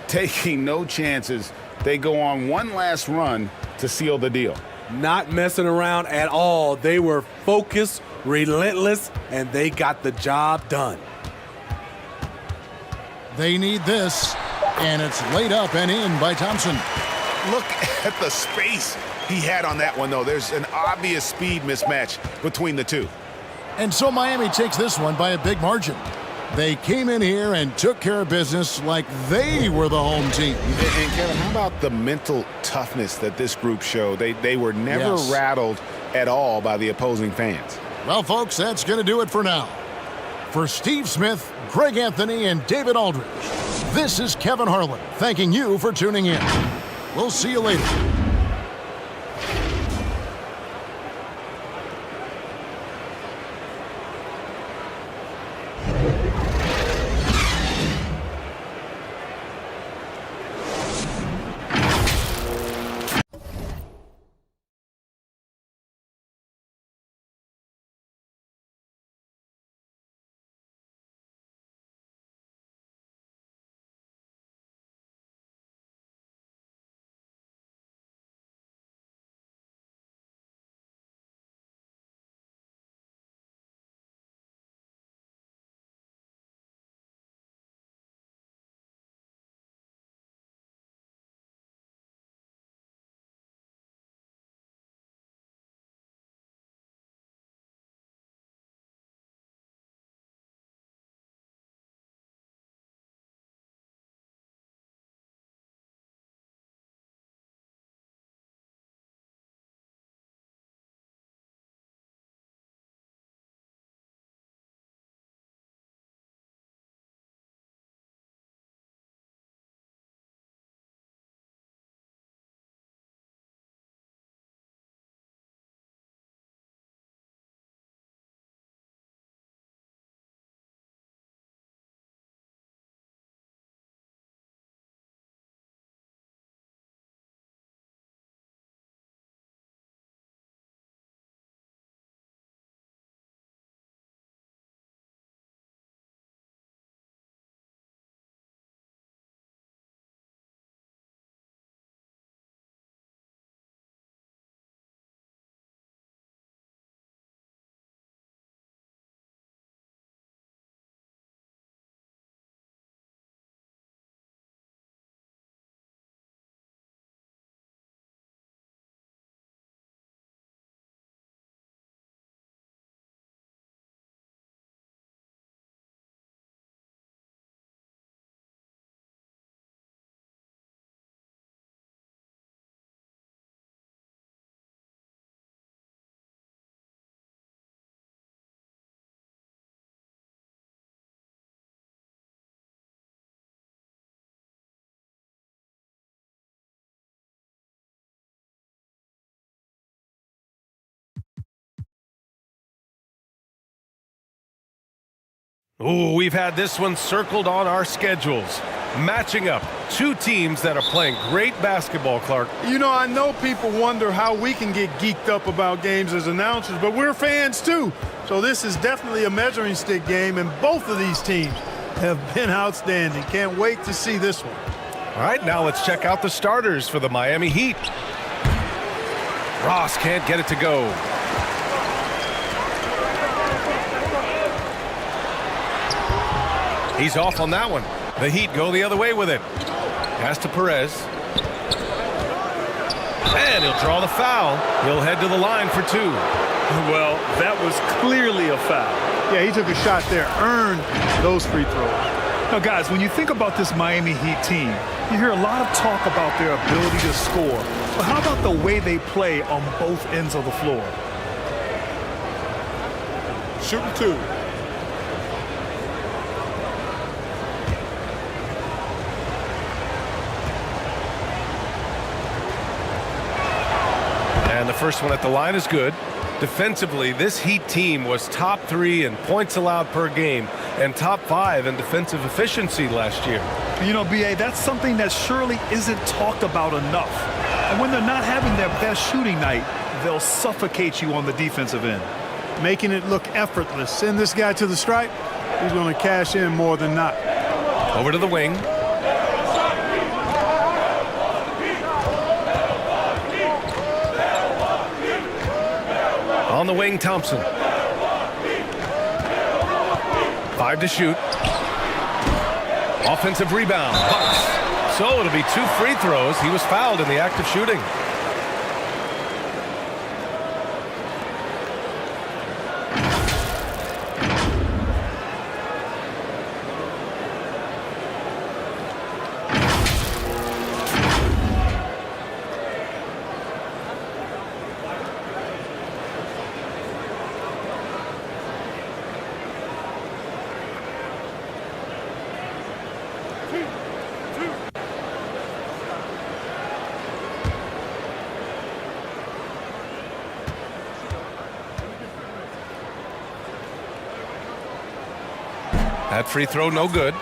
Taking no chances. They go on one last run to seal the deal. Not messing around at all. They were focused, relentless, and they got the job done. They need this. And it's laid up and in by Thompson. Look at the space he had on that one, though. There's an obvious speed mismatch between the two. And so Miami takes this one by a big margin. They came in here and took care of business like they were the home team. And Kevin, how about the mental toughness that this group showed? They were never rattled at all by the opposing fans. Well, folks, that's going to do it for now. For Steve Smith, Greg Anthony, and David Aldridge, this is Kevin Harlan thanking you for tuning in. We'll see you later. Ooh, we've had this one circled on our schedules. Matching up two teams that are playing great basketball, Clark. You know, I know people wonder how we can get geeked up about games as announcers, but we're fans too. So this is definitely a measuring stick game, and both of these teams have been outstanding. Can't wait to see this one. All right, now let's check out the starters for the Miami Heat. Ross can't get it to go. He's off on that one. The Heat go the other way with it. Pass to Perez. And he'll draw the foul. He'll head to the line for two. Well, that was clearly a foul. Yeah, he took a shot there, earned those free throws. Now, guys, when you think about this Miami Heat team, you hear a lot of talk about their ability to score. But how about the way they play on both ends of the floor? Shooting two. And the first one at the line is good. Defensively, this Heat team was top 3 in points allowed per game and top 5 in defensive efficiency last year. You know, BA, that's something that surely isn't talked about enough. And when they're not having their best shooting night, they'll suffocate you on the defensive end. Making it look effortless. Send this guy to the stripe, he's going to cash in more than not. Over to the wing. On the wing, Thompson. 5 to shoot. Offensive rebound. Bucks. So it'll be 2 free throws. He was fouled in the act of shooting. That free throw, no good.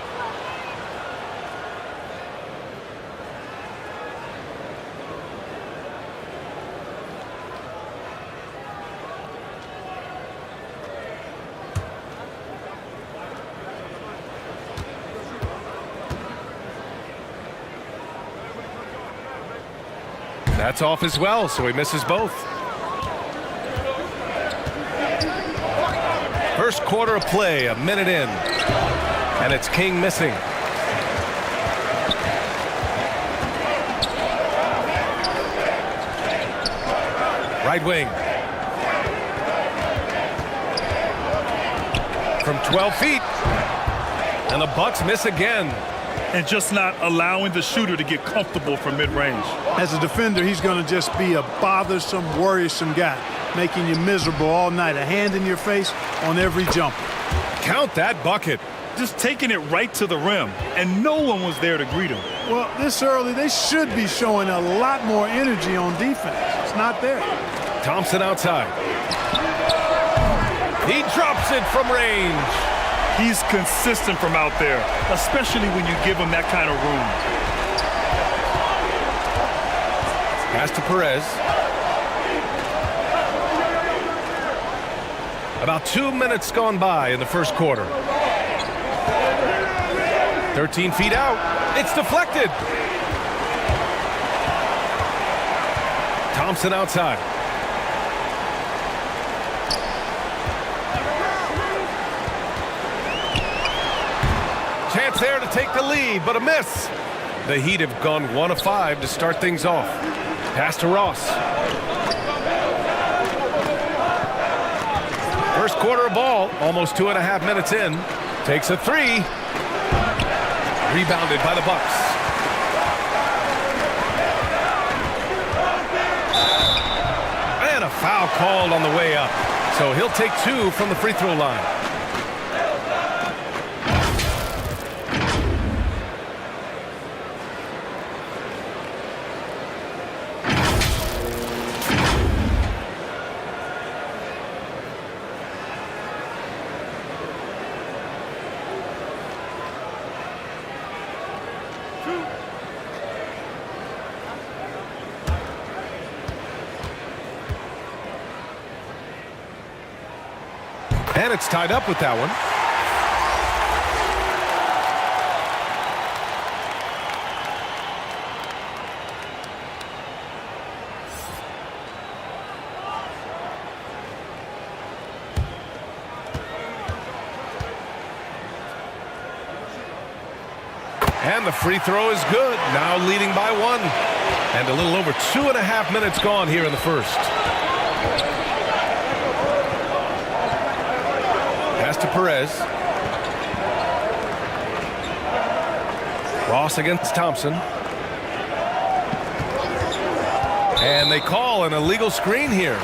That's off as well, so he misses both. First quarter of play, a minute in. And it's King missing. Right wing. From 12 feet. And the Bucks miss again. And just not allowing the shooter to get comfortable from mid-range. As a defender, he's going to just be a bothersome, worrisome guy, making you miserable all night. A hand in your face on every jumper. Count that bucket. Just taking it right to the rim, and no one was there to greet him. Well, this early, they should be showing a lot more energy on defense. It's not there. Thompson outside. He drops it from range. He's consistent from out there, especially when you give him that kind of room. Pass to Perez. About 2 minutes gone by in the first quarter. 13 feet out. It's deflected. Thompson outside. Chance there to take the lead, but a miss. The Heat have gone 1 of 5 to start things off. Pass to Ross. First quarter of ball, almost 2.5 minutes in. Takes a 3. Rebounded by the Bucks. And a foul called on the way up. So he'll take 2 from the free throw line. And it's tied up with that one. And the free throw is good. Now leading by 1. And a little over 2.5 minutes gone here in the first. Pass to Perez. Ross against Thompson. And they call an illegal screen here.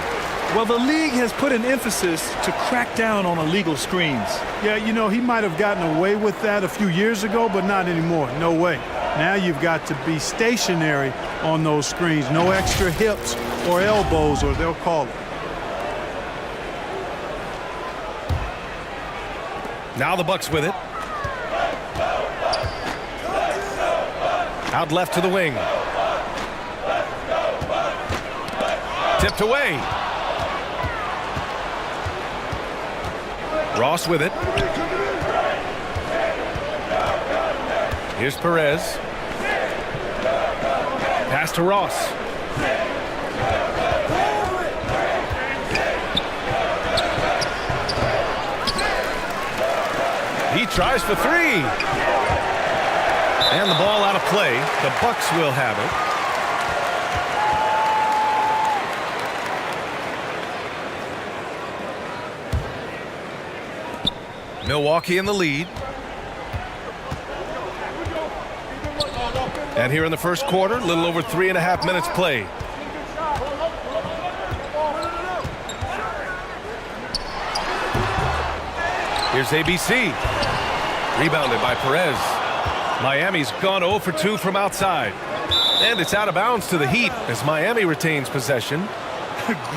Well, the league has put an emphasis to crack down on illegal screens. Yeah, you know, he might have gotten away with that a few years ago, but not anymore. No way. Now you've got to be stationary on those screens. No extra hips or elbows, or they'll call it. Now the Bucks with it. Out left to the wing. Tipped away. Ross with it. Here's Perez. Pass to Ross. He tries for 3. And the ball out of play. The Bucks will have it. Milwaukee in the lead. And here in the first quarter, a little over 3.5 minutes played. Here's ABC. Rebounded by Perez. Miami's gone 0 for 2 from outside. And it's out of bounds to the Heat as Miami retains possession.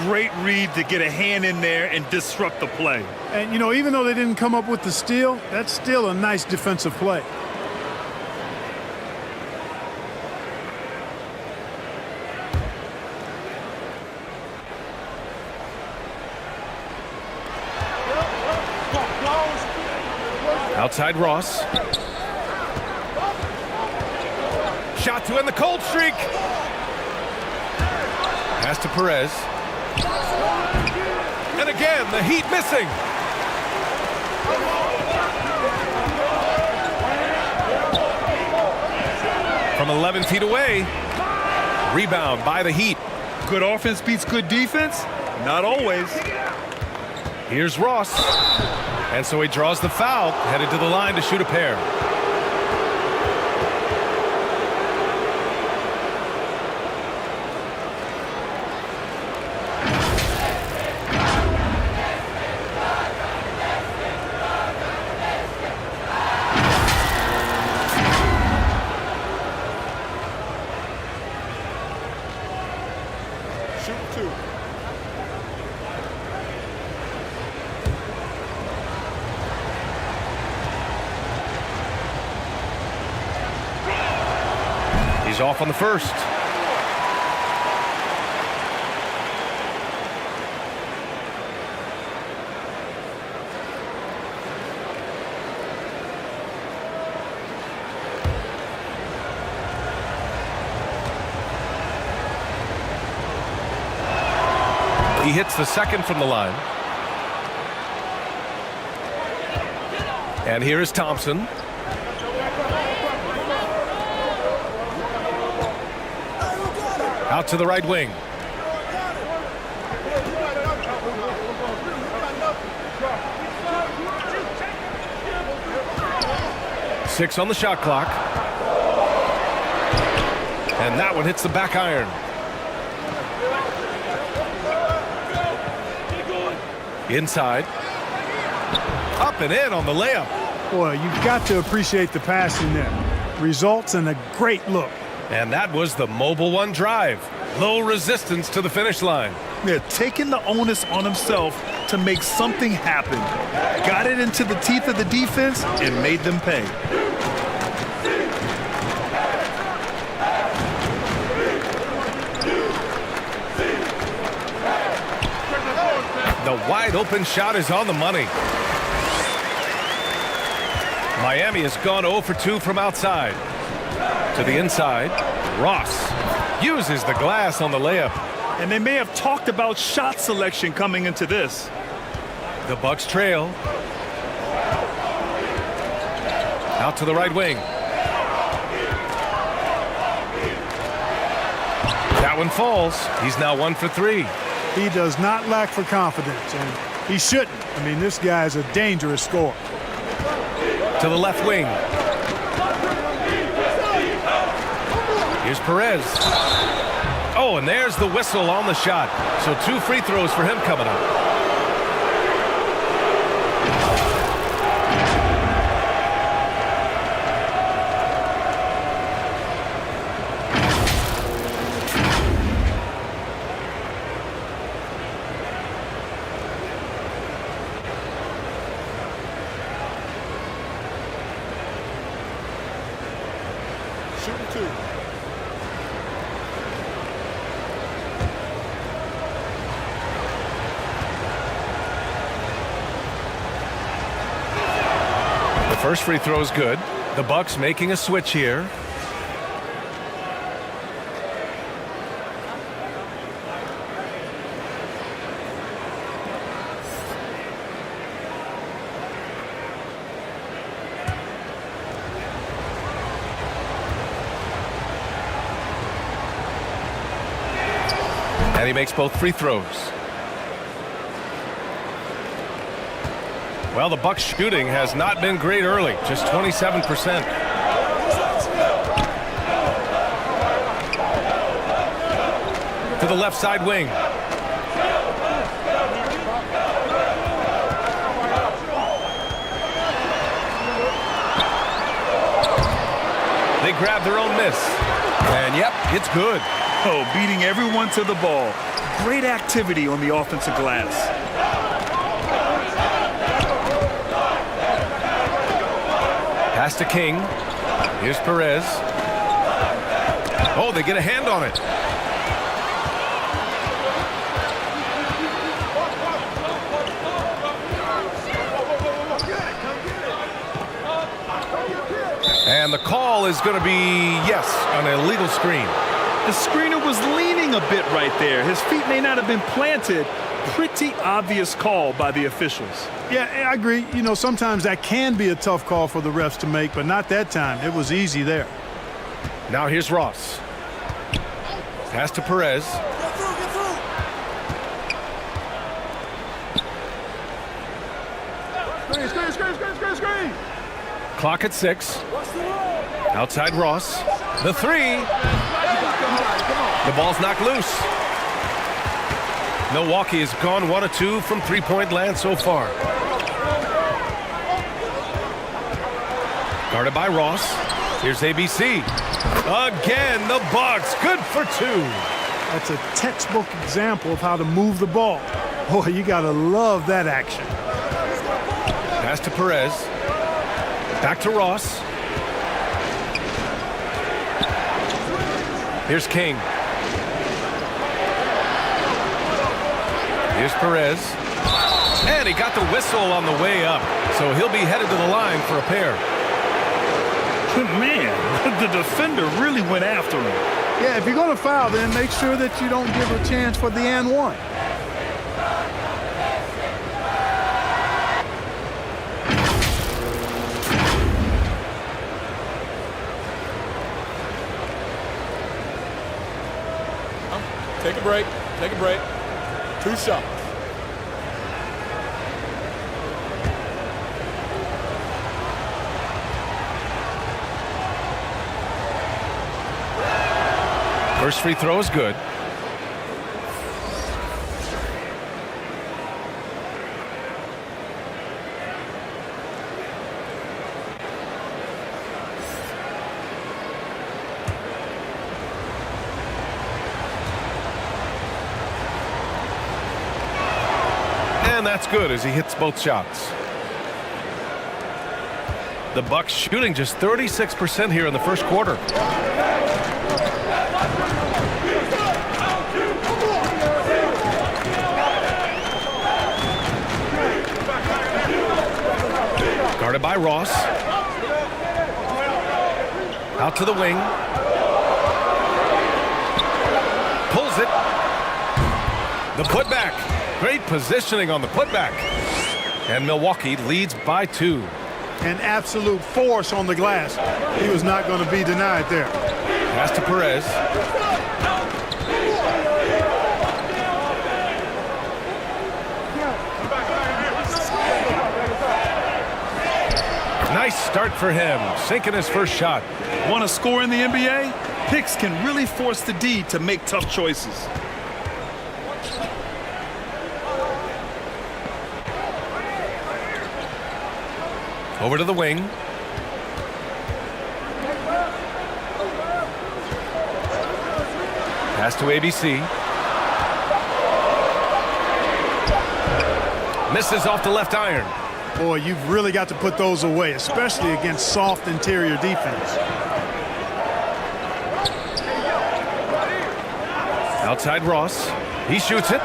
Great read to get a hand in there and disrupt the play. And, you know, even though they didn't come up with the steal, that's still a nice defensive play. Outside Ross. Shot to end the cold streak. Pass to Perez. And again, the Heat missing. From 11 feet away. Rebound by the Heat. Good offense beats good defense? Not always. Here's Ross. And so he draws the foul, headed to the line to shoot a pair. He's off on the first. He hits the second from the line. And here is Thompson. Out to the right wing. Six on the shot clock. And that one hits the back iron. Inside. Up and in on the layup. Boy, you've got to appreciate the passing there. Results in a great look. And that was the Mobile One drive. Low resistance to the finish line. Yeah, taking the onus on himself to make something happen. Got it into the teeth of the defense and made them pay. The wide open shot is on the money. Miami has gone 0 for 2 from outside. To the inside, Ross uses the glass on the layup. And they may have talked about shot selection coming into this. The Bucks trail. Out to the right wing. That one falls. He's now 1 for 3. He does not lack for confidence, and he shouldn't. I mean, this guy is a dangerous scorer. To the left wing. Here's Perez. Oh, and there's the whistle on the shot. So 2 free throws for him coming up. Shooting 2. The first free throw is good. The Bucks making a switch here. And he makes both free throws. Well, the Bucks shooting has not been great early, just 27%. To the left side wing. They grab their own miss. And yep, it's good. Oh, beating everyone to the ball. Great activity on the offensive glass. Pass to King. Here's Perez. Oh, they get a hand on it. And the call is going to be, yes, an illegal screen. The screener was leaning a bit right there. His feet may not have been planted. Pretty obvious call by the officials. Yeah, I agree. You know, sometimes that can be a tough call for the refs to make, but not that time. It was easy there. Now here's Ross. Pass to Perez. Screen. Clock at 6. Outside Ross. The 3. The ball's knocked loose. Milwaukee has gone 1 of 2 from three-point land so far. Guarded by Ross. Here's ABC. Again, the Bucks. Good for 2. That's a textbook example of how to move the ball. Boy, you got to love that action. Pass to Perez. Back to Ross. Here's King. Here's Perez. And he got the whistle on the way up. So he'll be headed to the line for a pair. Man, the defender really went after him. Yeah, if you're going to foul, then make sure that you don't give a chance for the and one. Take a break. Take a break. 2 shots. First free throw is good. And that's good as he hits both shots. The Bucks shooting just 36% here in the first quarter. Guarded by Ross. Out to the wing. Pulls it. The putback. Great positioning on the putback. And Milwaukee leads by 2. An absolute force on the glass. He was not going to be denied there. Pass to Perez. Nice start for him, sinking his first shot. Want to score in the NBA? Picks can really force the D to make tough choices. Over to the wing. Pass to ABC. Misses off the left iron. Boy, you've really got to put those away, especially against soft interior defense. Outside Ross. He shoots it.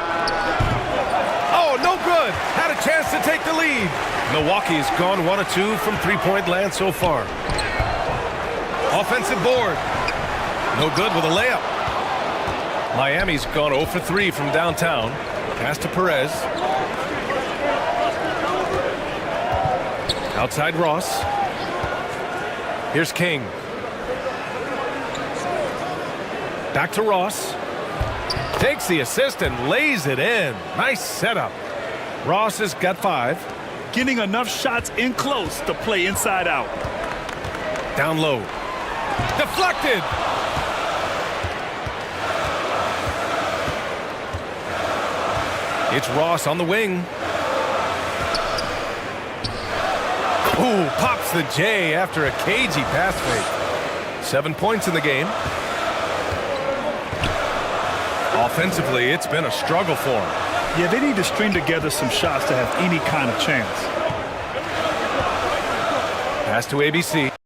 Oh, no good. Had a chance to take the lead. Milwaukee's gone 1 of 2 from three-point land so far. Offensive board. No good with a layup. Miami's gone 0 for 3 from downtown. Pass to Perez. Outside Ross. Here's King. Back to Ross. Takes the assist and lays it in. Nice setup. Ross has got 5. Getting enough shots in close to play inside out. Down low. Deflected. It's Ross on the wing. Ooh, pops the J after a cagey pass fake. 7 points in the game. Offensively, it's been a struggle for him. Yeah, they need to string together some shots to have any kind of chance. Pass to ABC.